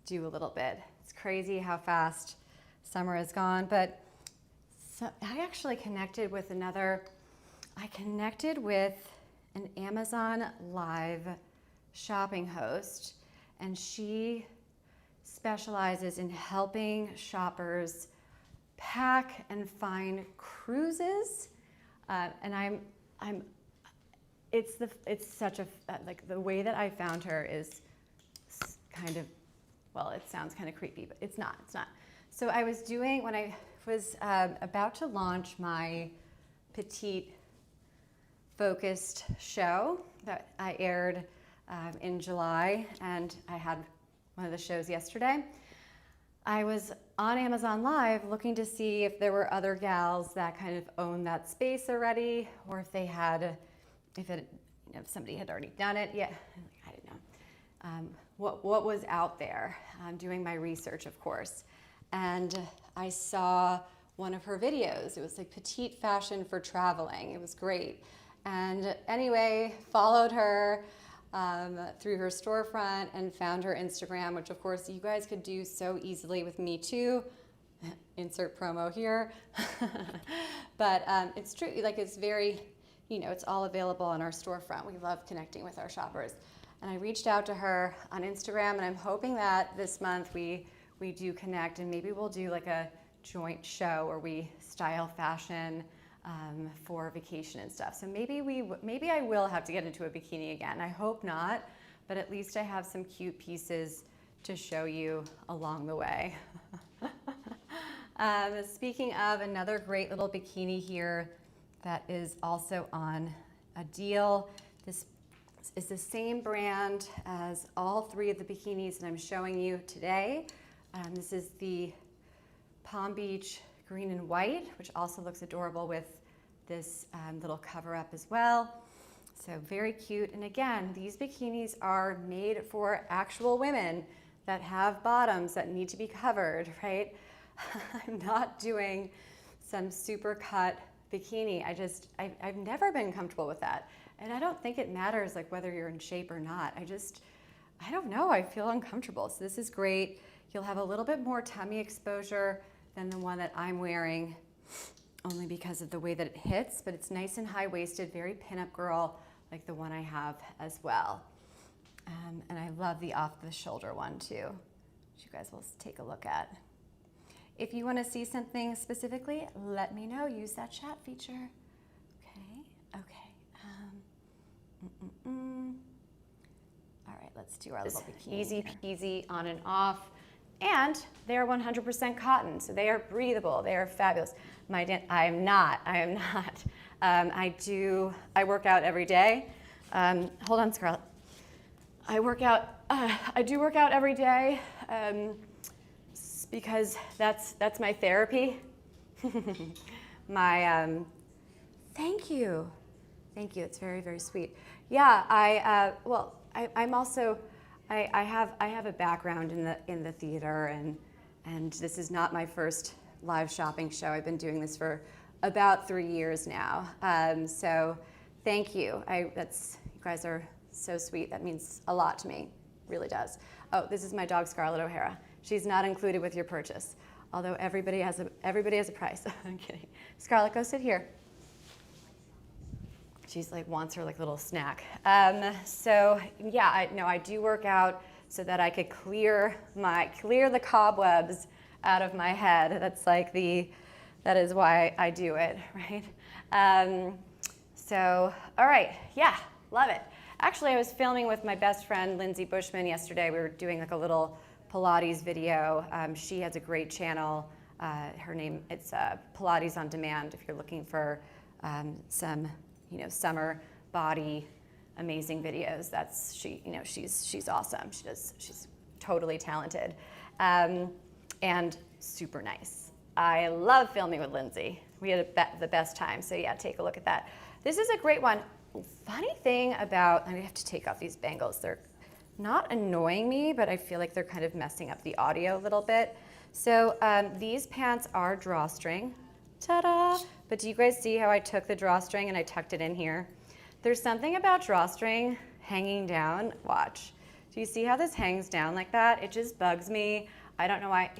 do a little bit. It's crazy how fast summer has gone, but I actually connected with an Amazon Live shopping host, and she specializes in helping shoppers pack and find cruises, and it's such a, like, the way that I found her is kind of, well, it sounds kind of creepy, but it's not. So I was doing, when I was about to launch my Petite focused show that I aired in July, and I had one of the shows yesterday. I was on Amazon Live looking to see if there were other gals that kind of own that space already, or if they had, if somebody had already done it. Yeah, I didn't know. What was out there? I'm doing my research, of course. And I saw one of her videos. It was like petite fashion for traveling. It was great. And anyway, followed her through her storefront and found her Instagram, which of course you guys could do so easily with me too. Insert promo here. But it's true, like, it's very, it's all available on our storefront. We love connecting with our shoppers. And I reached out to her on Instagram, and I'm hoping that this month we do connect, and maybe we'll do like a joint show where we style fashion for vacation and stuff. So maybe I will have to get into a bikini again. I hope not, but at least I have some cute pieces to show you along the way. Speaking of, another great little bikini here that is also on a deal. This is the same brand as all three of the bikinis that I'm showing you today. This is the Palm Beach green and white, which also looks adorable with this little cover up as well. So very cute. And again, these bikinis are made for actual women that have bottoms that need to be covered, right? I'm not doing some super cut bikini. I've never been comfortable with that. And I don't think it matters, like, whether you're in shape or not. I don't know, I feel uncomfortable. So this is great. You'll have a little bit more tummy exposure than the one that I'm wearing, only because of the way that it hits, but it's nice and high-waisted, very pinup girl, like the one I have as well. And I love the off-the-shoulder one too, which you guys will take a look at. If you want to see something specifically, let me know. Use that chat feature. Okay. All right, let's do our little bikini. Easy peasy on and off. And they're 100% cotton, so they are breathable. They are fabulous. I am not. I work out every day. Hold on, Scarlett. I do work out every day because that's my therapy. Thank you. It's very, very sweet. Yeah, I have a background in the theater, and this is not my first live shopping show. I've been doing this for about 3 years now. So thank you. You guys are so sweet. That means a lot to me. Really does. Oh, this is my dog Scarlett O'Hara. She's not included with your purchase, although everybody has a price. I'm kidding. Scarlett, go sit here. She's like wants her like little snack. So yeah, I do work out so that I could clear the cobwebs out of my head. That is why I do it, right? So all right, yeah, love it. Actually, I was filming with my best friend Lindsay Bushman yesterday. We were doing like a little Pilates video. She has a great channel. It's Pilates on Demand. If you're looking for some summer body amazing videos, she's awesome. She's totally talented and super nice. I love filming with Lindsay. We had the best time. So yeah, take a look at that. This is a great one. Funny thing about, I have to take off these bangles. They're not annoying me, but I feel like they're kind of messing up the audio a little bit. So these pants are drawstring. Ta-da! But do you guys see how I took the drawstring and I tucked it in here? There's something about drawstring hanging down. Watch. Do you see how this hangs down like that? It just bugs me. I don't know why.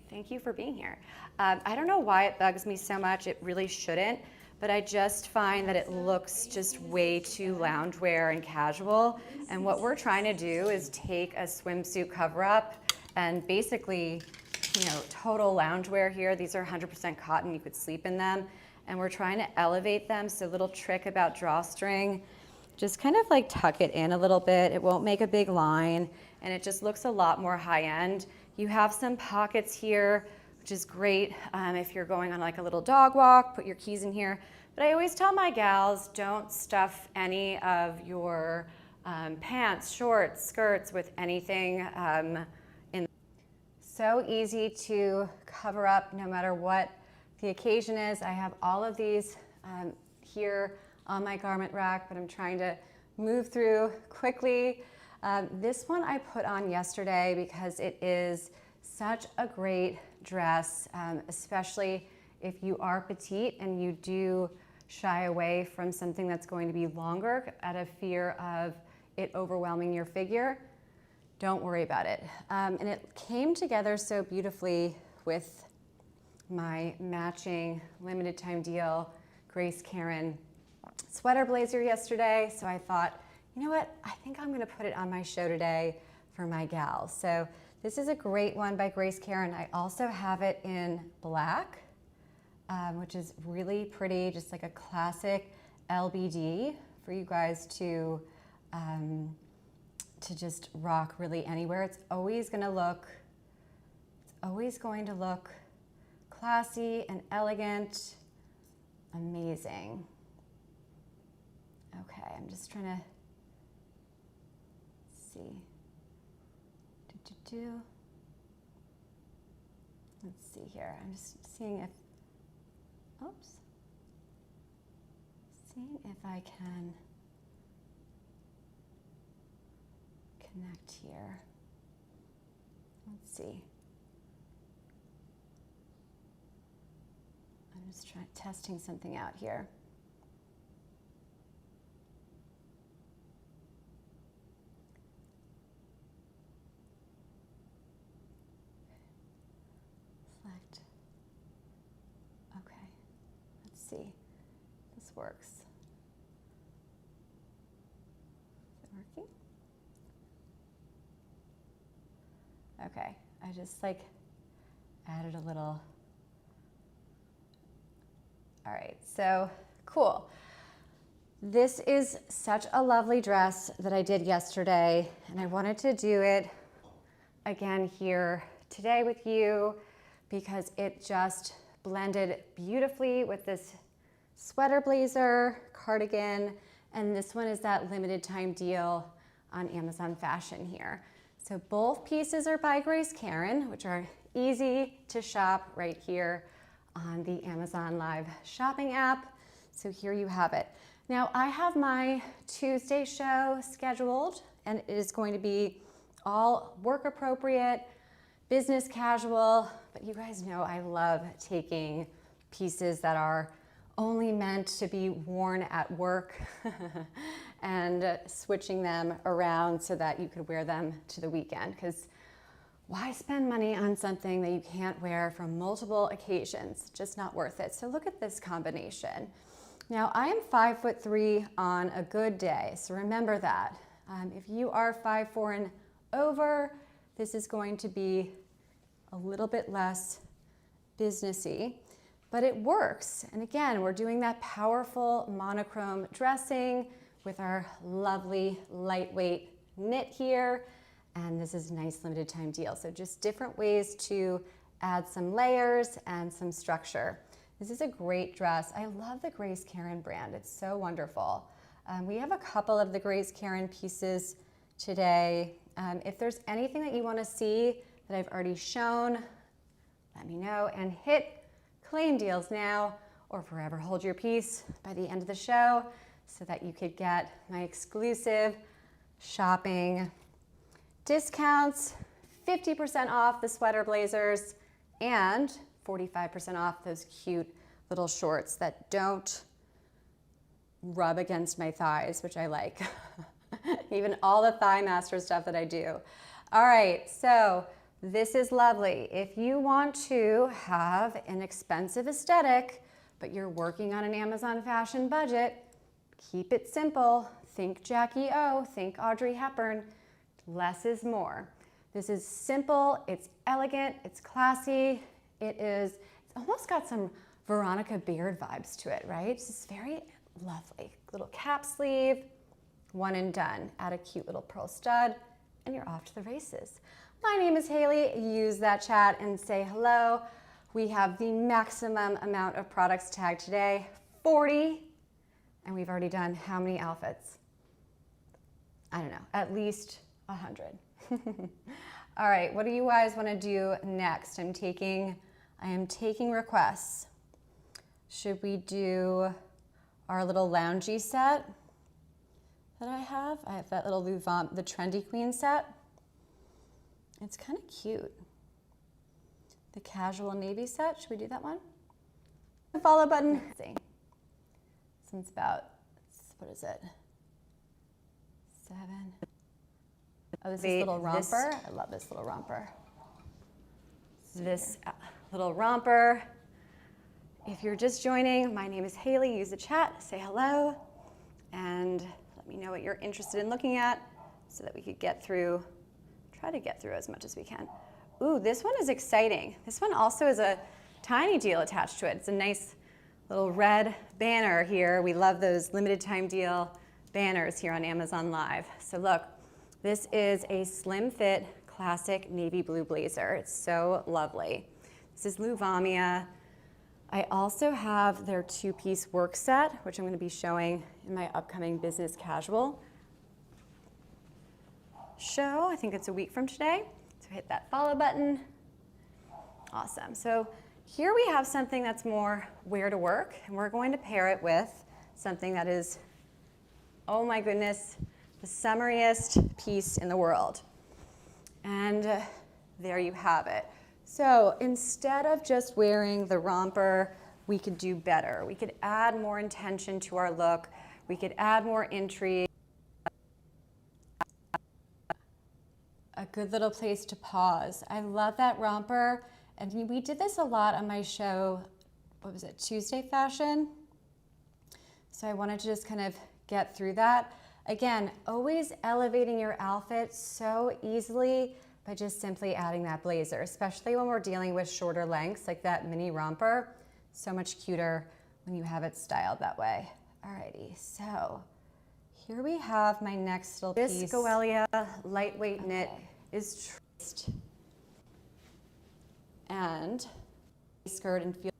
Thank you for being here. I don't know why it bugs me so much. It really shouldn't. But I just find that it looks just way too loungewear and casual. And what we're trying to do is take a swimsuit cover-up and basically, total loungewear here. These are 100% cotton. You could sleep in them. And we're trying to elevate them. So a little trick about drawstring, just kind of like tuck it in a little bit. It won't make a big line. And it just looks a lot more high-end. You have some pockets here, which is great if you're going on like a little dog walk, put your keys in here. But I always tell my gals, don't stuff any of your pants, shorts, skirts with anything in. So easy to cover up no matter what the occasion is. I have all of these here on my garment rack, but I'm trying to move through quickly. This one I put on yesterday because it is such a great dress, especially if you are petite and you do shy away from something that's going to be longer out of fear of it overwhelming your figure. Don't worry about it. And it came together so beautifully with my matching limited time deal Grace Karen sweater blazer yesterday. So I thought, you know what? I think I'm gonna put it on my show today for my gals. So this is a great one by Grace Karen. I also have it in black, which is really pretty, just like a classic LBD for you guys to just rock really anywhere. It's always going to look classy and elegant, amazing. Okay, I'm just trying to see. Let's see here. I'm just seeing if, seeing if I can connect here. Let's see. I'm just testing something out here. Okay, let's see. This works. Is it working? Okay, I just added a little. All right, so cool. This is such a lovely dress that I did yesterday, and I wanted to do it again here today with you because it just blended beautifully with this sweater blazer, cardigan, and this one is that limited time deal on Amazon Fashion here. So both pieces are by Grace Karen, which are easy to shop right here on the Amazon Live shopping app. So here you have it. Now I have my Tuesday show scheduled, and it is going to be all work appropriate, business casual, but you guys know I love taking pieces that are only meant to be worn at work and switching them around so that you could wear them to the weekend, because why spend money on something that you can't wear for multiple occasions? Just not worth it. So look at this combination. Now I am 5'3" on a good day, so remember that. If you are 5'4" and over, this is going to be a little bit less businessy, but it works. And again, we're doing that powerful monochrome dressing with our lovely lightweight knit here. And this is a nice limited time deal. So just different ways to add some layers and some structure. This is a great dress. I love the Grace Karen brand. It's so wonderful. We have a couple of the Grace Karen pieces today. If there's anything that you want to see that I've already shown, let me know, and hit claim deals now or forever hold your peace by the end of the show so that you could get my exclusive shopping discounts, 50% off the sweater blazers and 45% off those cute little shorts that don't rub against my thighs, which I like. Even all the Thigh Master stuff that I do. All right, so this is lovely. If you want to have an expensive aesthetic, but you're working on an Amazon fashion budget, keep it simple. Think Jackie O, think Audrey Hepburn. Less is more. This is simple, it's elegant, it's classy. It's almost got some Veronica Beard vibes to it, right? It's just very lovely. Little cap sleeve, one and done. Add a cute little pearl stud, and you're off to the races. My name is Hailey. Use that chat and say hello. We have the maximum amount of products tagged today, 40, and we've already done how many outfits? I don't know, at least 100. All right, what do you guys want to do next? I am taking requests. Should we do our little loungy set that I have? I have that little the Trendy Queen set. It's kind of cute. The casual navy set, should we do that one? The follow button. Since about, what is it? 7. Oh, this is little romper. I love this little romper. This little romper. If you're just joining, my name is Hailey. Use the chat, say hello, and let me know what you're interested in looking at so that we could try to get through as much as we can. Ooh, this one is exciting. This one also is a tiny deal attached to it. It's a nice little red banner here. We love those limited time deal banners here on Amazon Live. So look, this is a slim fit classic navy blue blazer. It's so lovely. This is Luvamia. I also have their 2-piece work set, which I'm going to be showing in my upcoming business casual show. I think it's a week from today. So hit that follow button. Awesome. So here we have something that's more wear to work, and we're going to pair it with something that is, oh my goodness, the summeriest piece in the world. And there you have it. So instead of just wearing the romper, we could do better. We could add more intention to our look. We could add more intrigue. A good little place to pause. I love that romper. And we did this a lot on my show, what was it, Tuesday Fashion? So I wanted to just kind of get through that. Again, always elevating your outfit so easily by just simply adding that blazer, especially when we're dealing with shorter lengths like that mini romper. So much cuter when you have it styled that way. Alrighty, so here we have my next little piece. This Goelia lightweight knit is traced and skirt and feel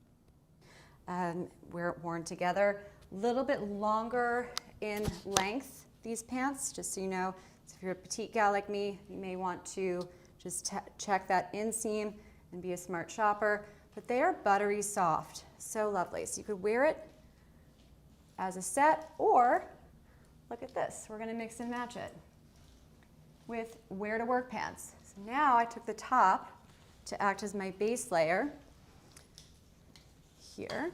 where it worn together. A little bit longer in length, these pants, just so you know. So if you're a petite gal like me, you may want to just check that inseam and be a smart shopper. But they are buttery soft, so lovely. So you could wear it as a set, or look at this. We're gonna mix and match it. with wear to work pants. So now I took the top to act as my base layer here.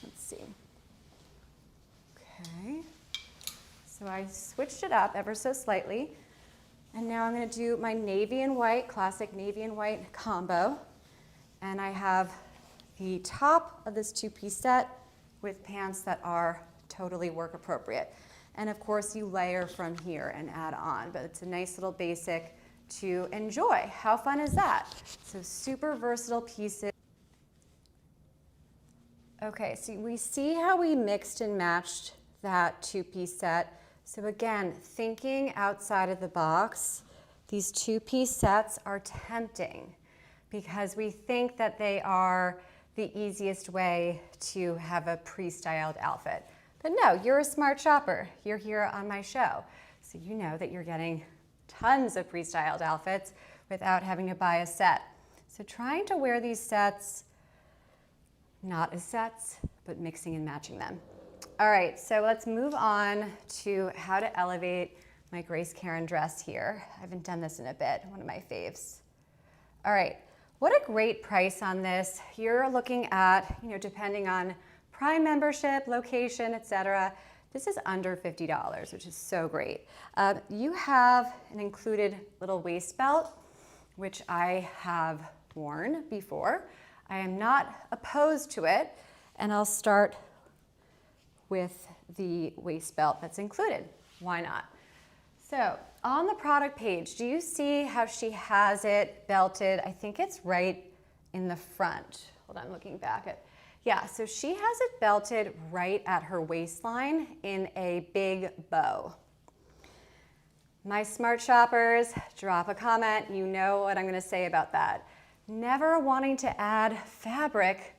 Let's see. Okay. So I switched it up ever so slightly. And now I'm going to do my navy and white, classic navy and white combo. And I have the top of this two-piece set with pants that are totally work appropriate. And of course you layer from here and add on, but it's a nice little basic to enjoy. How fun is that? So super versatile pieces. Okay, so we see how we mixed and matched that two-piece set. So again, thinking outside of the box, these two-piece sets are tempting because we think that they are the easiest way to have a pre-styled outfit. But no, you're a smart shopper. You're here on my show. So you know that you're getting tons of pre-styled outfits without having to buy a set. So trying to wear these sets, not as sets, but mixing and matching them. All right, so let's move on to how to elevate my Grace Karen dress here. I haven't done this in a bit, one of my faves. All right, what a great price on this. You're looking at, depending on Prime membership, location, etc. This is under $50, which is so great. You have an included little waist belt, which I have worn before. I am not opposed to it, and I'll start with the waist belt that's included. Why not? So on the product page, do you see how she has it belted? I think it's right in the front. Hold on, I'm looking back at. Yeah, so she has it belted right at her waistline in a big bow. My smart shoppers, drop a comment. You know what I'm going to say about that. Never wanting to add fabric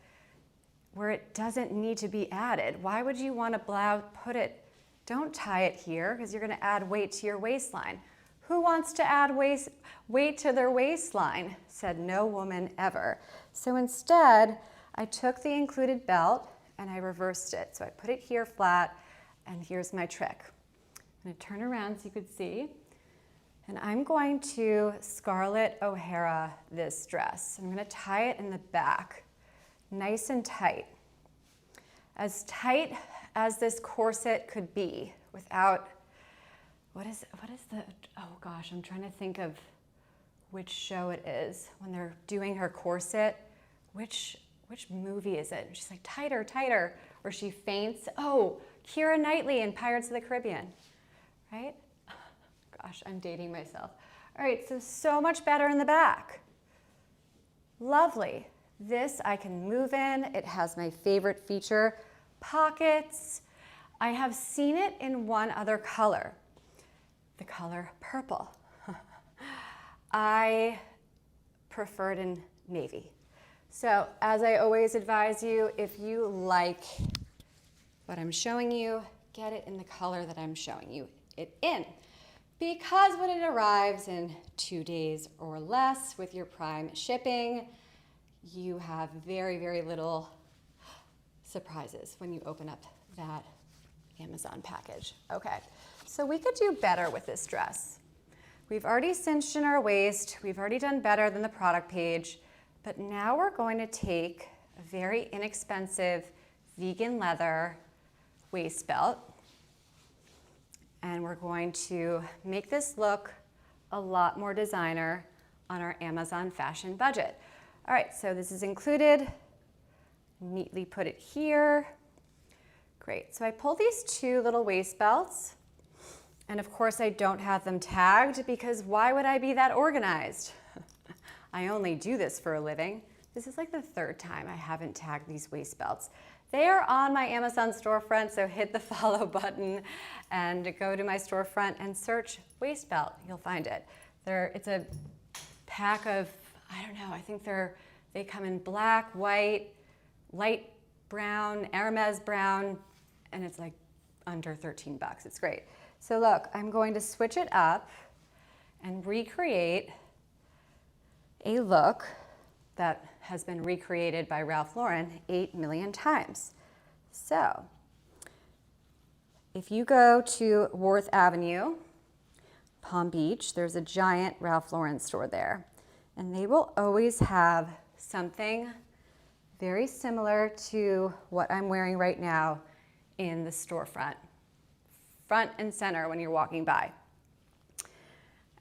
where it doesn't need to be added. Why would you want to don't tie it here because you're going to add weight to your waistline. Who wants to add weight to their waistline? Said no woman ever. So instead, I took the included belt and I reversed it. So I put it here flat, and here's my trick. I'm going to turn around so you could see. And I'm going to Scarlett O'Hara this dress. I'm going to tie it in the back, nice and tight. As tight as this corset could be without, what is the, oh gosh, I'm trying to think of which show it is when they're doing her corset. Which movie is it? She's like, tighter, tighter, or she faints. Oh, Keira Knightley in Pirates of the Caribbean, right? Gosh, I'm dating myself. All right, so much better in the back. Lovely. This I can move in. It has my favorite feature, pockets. I have seen it in one other color, the color purple. I prefer it in navy. So as I always advise you, if you like what I'm showing you, get it in the color that I'm showing you it in. Because when it arrives in 2 days or less with your Prime shipping, you have very, very little surprises when you open up that Amazon package. Okay, so we could do better with this dress. We've already cinched in our waist. We've already done better than the product page. But now we're going to take a very inexpensive vegan leather waist belt, and we're going to make this look a lot more designer on our Amazon fashion budget. All right, so this is included. Neatly put it here. Great, so I pull these two little waist belts, and of course I don't have them tagged because why would I be that organized? I only do this for a living. This is like the third time I haven't tagged these waist belts. They are on my Amazon storefront, so hit the follow button and go to my storefront and search waist belt. You'll find it. It's a pack of, I don't know, I think they come in black, white, light brown, Hermes brown, and it's like under 13 bucks. It's great. So look, I'm going to switch it up and recreate a look that has been recreated by Ralph Lauren 8 million times. So if you go to Worth Avenue Palm Beach, there's a giant Ralph Lauren store there. And they will always have something very similar to what I'm wearing right now in the storefront, front and center when you're walking by.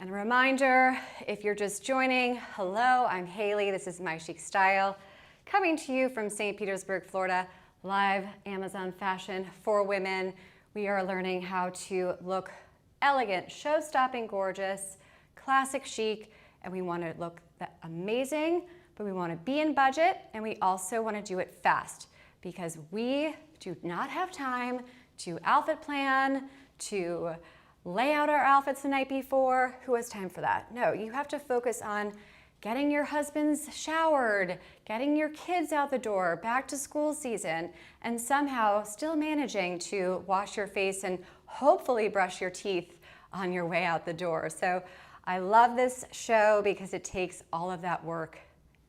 And a reminder, if you're just joining, hello, I'm Hailey. This is My Chic Style, coming to you from St. Petersburg, Florida, live Amazon fashion for women. We are learning how to look elegant, show-stopping gorgeous, classic chic, and we want to look amazing, but we want to be in budget, and we also want to do it fast because we do not have time to outfit plan, to lay out our outfits the night before. Who has time for that? No, you have to focus on getting your husbands showered, getting your kids out the door, back to school season, and somehow still managing to wash your face and hopefully brush your teeth on your way out the door. So I love this show because it takes all of that work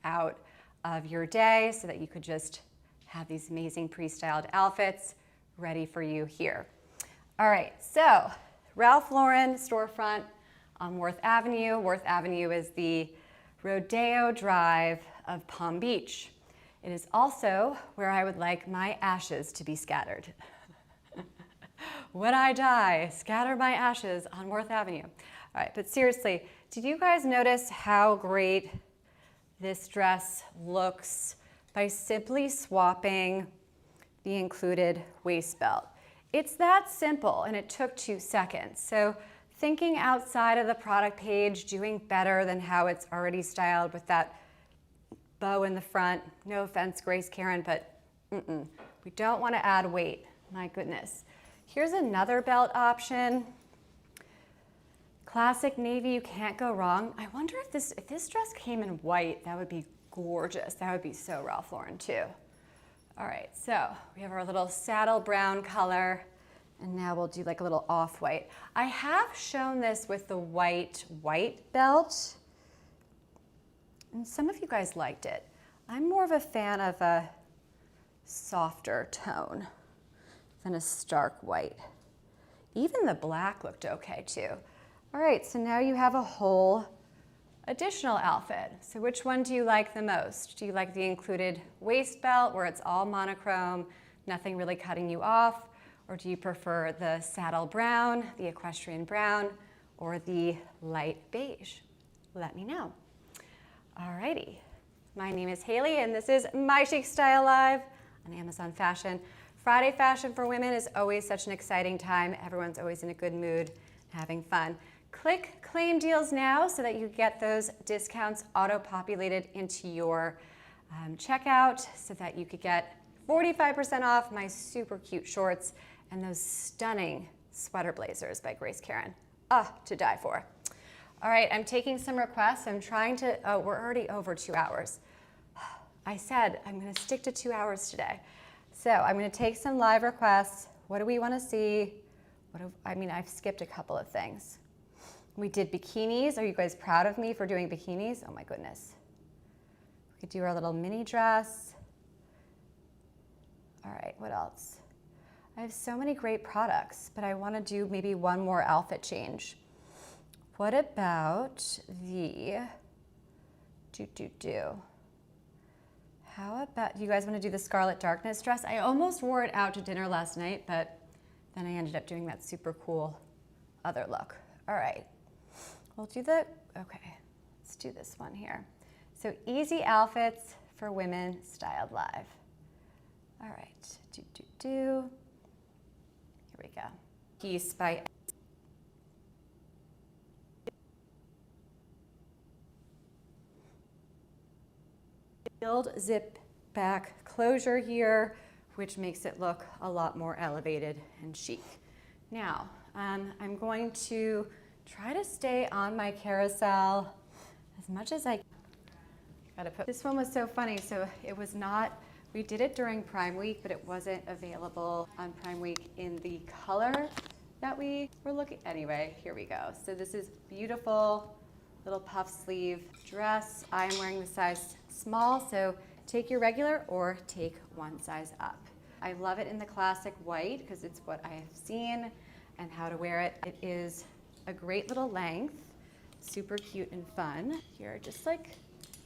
out of your day so that you could just have these amazing pre-styled outfits ready for you here. All right, so Ralph Lauren storefront on Worth Avenue. Worth Avenue is the Rodeo Drive of Palm Beach. It is also where I would like my ashes to be scattered. When I die, scatter my ashes on Worth Avenue. All right, but seriously, did you guys notice how great this dress looks by simply swapping the included waist belt? It's that simple, and it took 2 seconds. So thinking outside of the product page, doing better than how it's already styled with that bow in the front. No offense, Grace Karen, but we don't want to add weight. My goodness. Here's another belt option. Classic navy, you can't go wrong. I wonder if this dress came in white, that would be gorgeous. That would be so Ralph Lauren too. All right, so we have our little saddle brown color, and now we'll do like a little off-white. I have shown this with the white belt, and some of you guys liked it. I'm more of a fan of a softer tone than a stark white. Even the black looked okay too. All right, so now you have a whole additional outfit. So which one do you like the most? Do you like the included waist belt where it's all monochrome, nothing really cutting you off? Or do you prefer the saddle brown, the equestrian brown, or the light beige? Let me know. All righty. My name is Hailey, and this is My Chic Style Live on Amazon Fashion. Friday fashion for women is always such an exciting time. Everyone's always in a good mood, having fun. Click claim deals now so that you get those discounts auto-populated into your checkout so that you could get 45% off my super cute shorts and those stunning sweater blazers by Grace Karen. To die for. All right, I'm taking some requests. I'm trying to, we're already over 2 hours. I said I'm gonna stick to 2 hours today. So I'm gonna take some live requests. What do we wanna see? I've skipped a couple of things. We did bikinis. Are you guys proud of me for doing bikinis? Oh my goodness. We could do our little mini dress. All right, what else? I have so many great products, but I want to do maybe one more outfit change. What about the, how about, do you guys want to do the Scarlet Darkness dress? I almost wore it out to dinner last night, but then I ended up doing that super cool other look. All right, we'll do okay, let's do this one here. So easy outfits for women styled live. All right, here we go. Piece by zip back closure here, which makes it look a lot more elevated and chic. Now, I'm going to try to stay on my carousel as much as I can. This one was so funny, so it was not, we did it during Prime Week, but it wasn't available on Prime Week in the color that we were looking. Anyway, here we go. So this is beautiful little puff sleeve dress. I am wearing the size small, so take your regular or take one size up. I love it in the classic white because it's what I have seen and how to wear it. It is a great little length, super cute and fun. Here,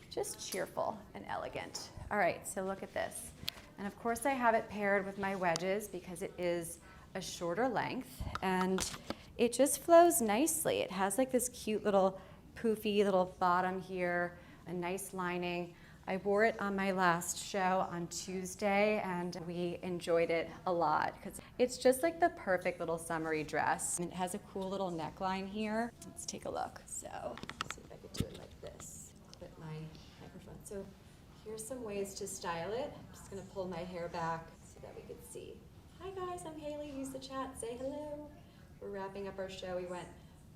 just cheerful and elegant. All right, so look at this. And of course I have it paired with my wedges because it is a shorter length and it just flows nicely. It has like this cute little poofy little bottom here, a nice lining. I wore it on my last show on Tuesday and we enjoyed it a lot because it's just like the perfect little summery dress. And it has a cool little neckline here. Let's take a look. So, let's see if I could do it like this. Clip my microphone. So here's some ways to style it. I'm just gonna pull my hair back so that we could see. Hi guys, I'm Hailey. Use the chat, say hello. We're wrapping up our show. We went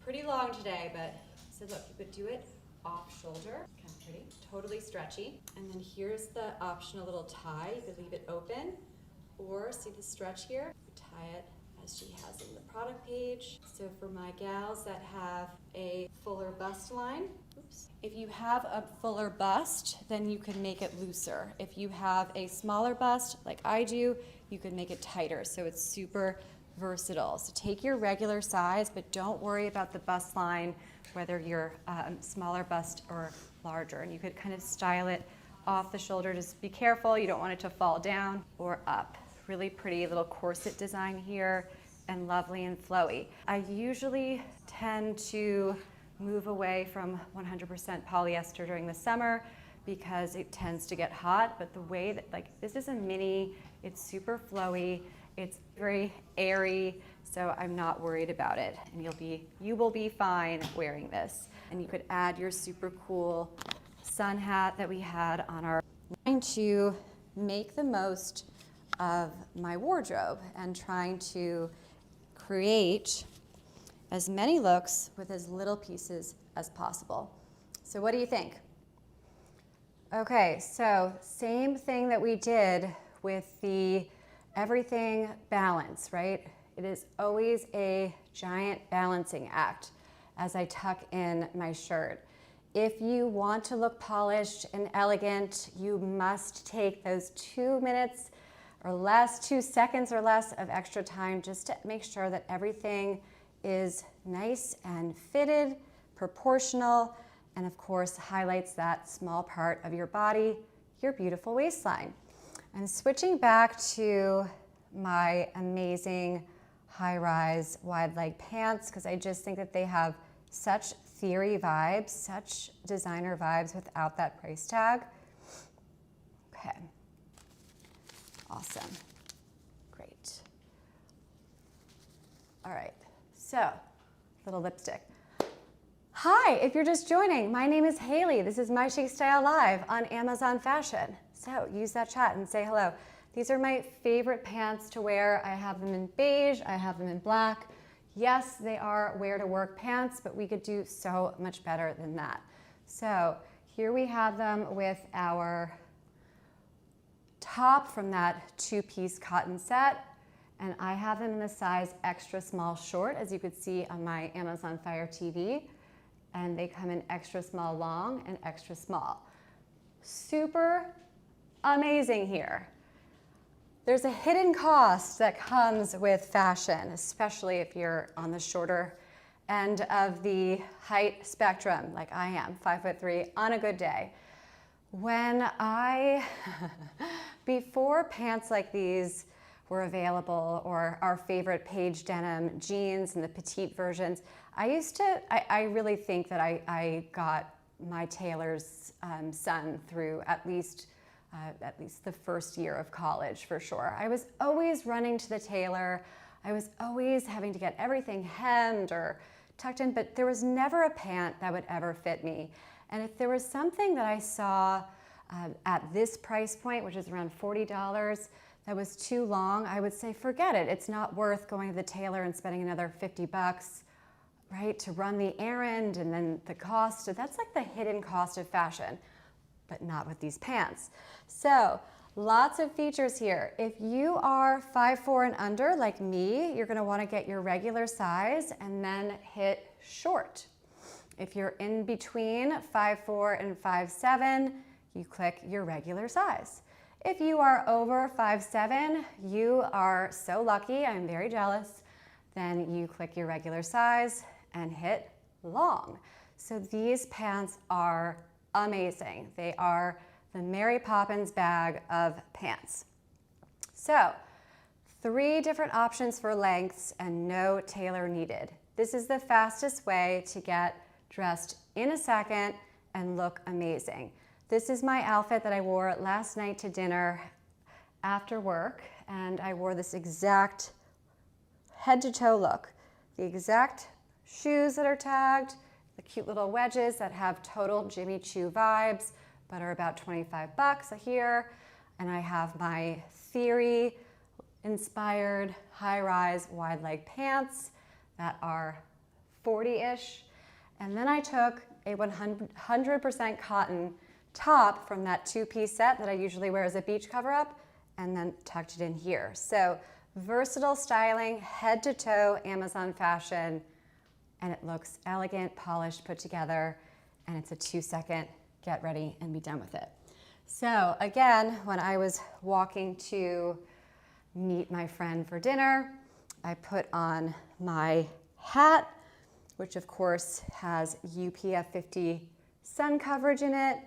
pretty long today, but so look, you could do it off shoulder, kind of pretty, totally stretchy. And then here's the optional little tie. You could leave it open or see the stretch here. You tie it as she has in the product page. So for my gals that have a fuller bust line, oops. If you have a fuller bust, then you can make it looser. If you have a smaller bust, like I do, you can make it tighter. So it's super versatile. So take your regular size, but don't worry about the bust line, whether you're smaller bust or larger. And you could kind of style it off the shoulder. Just be careful, you don't want it to fall down or up. Really pretty little corset design here and lovely and flowy. I usually tend to move away from 100% polyester during the summer because it tends to get hot, but the way that, like, this is a mini, it's super flowy, it's very airy, so I'm not worried about it. And you will be fine wearing this. And you could add your super cool sun hat that we had on our line to make the most of my wardrobe and trying to create as many looks with as little pieces as possible. So what do you think? Okay, so same thing that we did with the everything balance, right? It is always a giant balancing act as I tuck in my shirt. If you want to look polished and elegant, you must take those 2 minutes or less, 2 seconds or less of extra time just to make sure that everything is nice and fitted, proportional, and of course highlights that small part of your body, your beautiful waistline. I'm switching back to my amazing high-rise wide leg pants because I just think that they have such theory vibes, such designer vibes without that price tag. Okay, awesome, great. All right, so little lipstick. Hi, if you're just joining, my name is Hailey. This is My Chic Style Live on Amazon Fashion. So use that chat and say hello. These are my favorite pants to wear. I have them in beige, I have them in black. Yes, they are wear to work pants, but we could do so much better than that. So here we have them with our top from that 2-piece cotton set. And I have them in the size extra small short, as you could see on my Amazon Fire TV. And they come in extra small long and extra small. Super amazing here. There's a hidden cost that comes with fashion, especially if you're on the shorter end of the height spectrum, like I am, 5'3" on a good day. Before pants like these were available, or our favorite Paige denim jeans and the petite versions, I really think that I got my tailor's son through at least the first year of college for sure. I was always running to the tailor. I was always having to get everything hemmed or tucked in, but there was never a pant that would ever fit me. And if there was something that I saw at this price point, which is around $40, that was too long, I would say, forget it. It's not worth going to the tailor and spending another $50, right, to run the errand and then the cost. That's like the hidden cost of fashion, but not with these pants. So lots of features here. If you are 5'4" and under, like me, you're gonna wanna get your regular size and then hit short. If you're in between 5'4" and 5'7", you click your regular size. If you are over 5'7", you are so lucky, I'm very jealous, then you click your regular size and hit long. So these pants are amazing. They are the Mary Poppins bag of pants. So 3 different options for lengths and no tailor needed. This is the fastest way to get dressed in a second and look amazing. This is my outfit that I wore last night to dinner after work, and I wore this exact head to toe look. The exact shoes that are tagged, the cute little wedges that have total Jimmy Choo vibes, but are about 25 bucks here. And I have my Theory inspired high-rise wide leg pants that are 40-ish. And then I took a 100% cotton top from that 2-piece set that I usually wear as a beach cover-up and then tucked it in here. So versatile styling, head to toe, Amazon fashion, and it looks elegant, polished, put together, and it's a 2-second get ready and be done with it. So again, when I was walking to meet my friend for dinner, I put on my hat, which of course has UPF 50 sun coverage in it.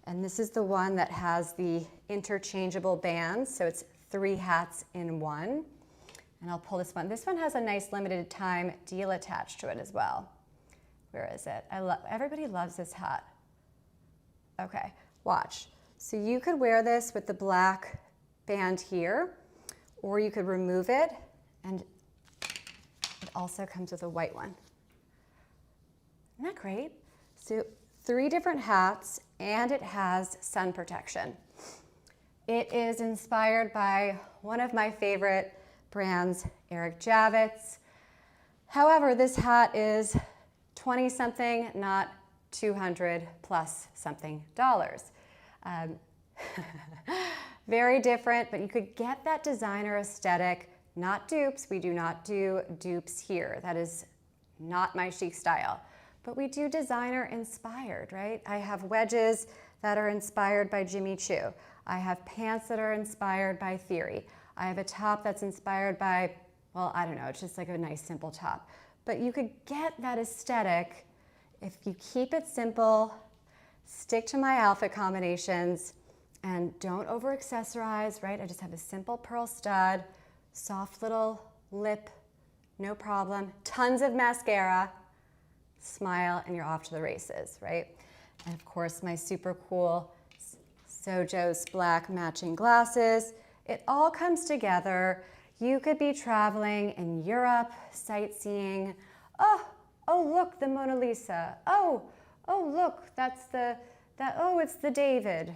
And this is the one that has the interchangeable bands, so it's 3 hats in one. And I'll pull this one. This one has a nice limited time deal attached to it as well. Where is it? Everybody loves this hat. Okay, watch. So you could wear this with the black band here, or you could remove it, and it also comes with a white one. Isn't that great? So 3 different hats, and it has sun protection. It is inspired by one of my favorite brands, Eric Javits. However, this hat is 20 something, not 200 plus something dollars. Very different, but you could get that designer aesthetic, not dupes. We do not do dupes here. That is not my chic style. But we do designer inspired, right? I have wedges that are inspired by Jimmy Choo. I have pants that are inspired by Theory. I have a top that's inspired by, well, I don't know, it's just like a nice simple top. But you could get that aesthetic if you keep it simple, stick to my outfit combinations, and don't over accessorize, right? I just have a simple pearl stud, soft little lip, no problem, tons of mascara, smile, and you're off to the races, right? And of course, my super cool Sojo's black matching glasses. It all comes together. You could be traveling in Europe, sightseeing. Oh, look, the Mona Lisa. Oh, look, it's the David.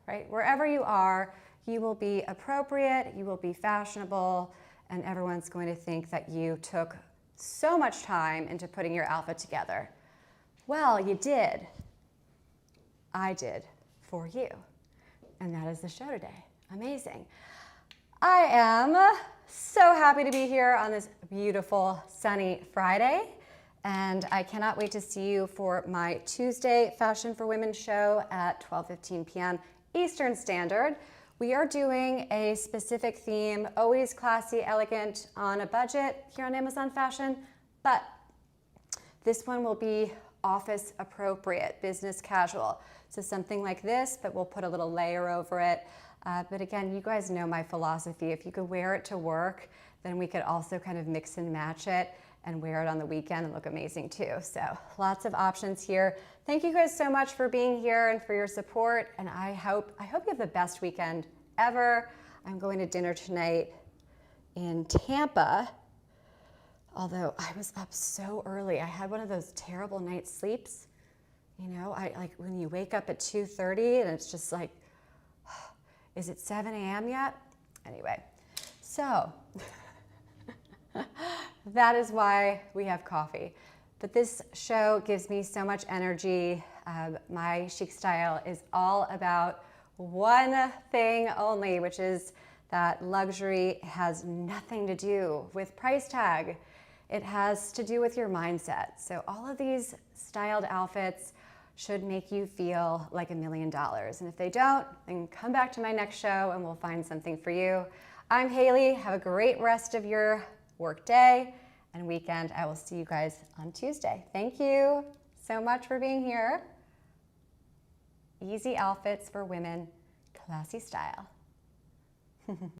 Right, wherever you are, you will be appropriate, you will be fashionable, and everyone's going to think that you took so much time into putting your outfit together. Well, you did. I did for you. And that is the show today. Amazing. I am so happy to be here on this beautiful sunny Friday, and I cannot wait to see you for my Tuesday Fashion for Women show at 12:15 p.m. Eastern Standard. We are doing a specific theme, always classy, elegant, on a budget here on Amazon Fashion, but this one will be office appropriate, business casual. So something like this, but we'll put a little layer over it. But again, you guys know my philosophy. If you could wear it to work, then we could also kind of mix and match it and wear it on the weekend and look amazing too. So lots of options here. Thank you guys so much for being here and for your support. And I hope you have the best weekend ever. I'm going to dinner tonight in Tampa. Although I was up so early. I had one of those terrible night sleeps. You know, I like when you wake up at 2:30 and it's just like, is it 7 a.m. yet? Anyway, so that is why we have coffee. But this show gives me so much energy. My Chic Style is all about one thing only, which is that luxury has nothing to do with price tag. It has to do with your mindset. So all of these styled outfits should make you feel like $1 million. And if they don't, then come back to my next show and we'll find something for you. I'm Hailey. Have a great rest of your work day, and weekend. I will see you guys on Tuesday. Thank you so much for being here. Easy outfits for women, classy style.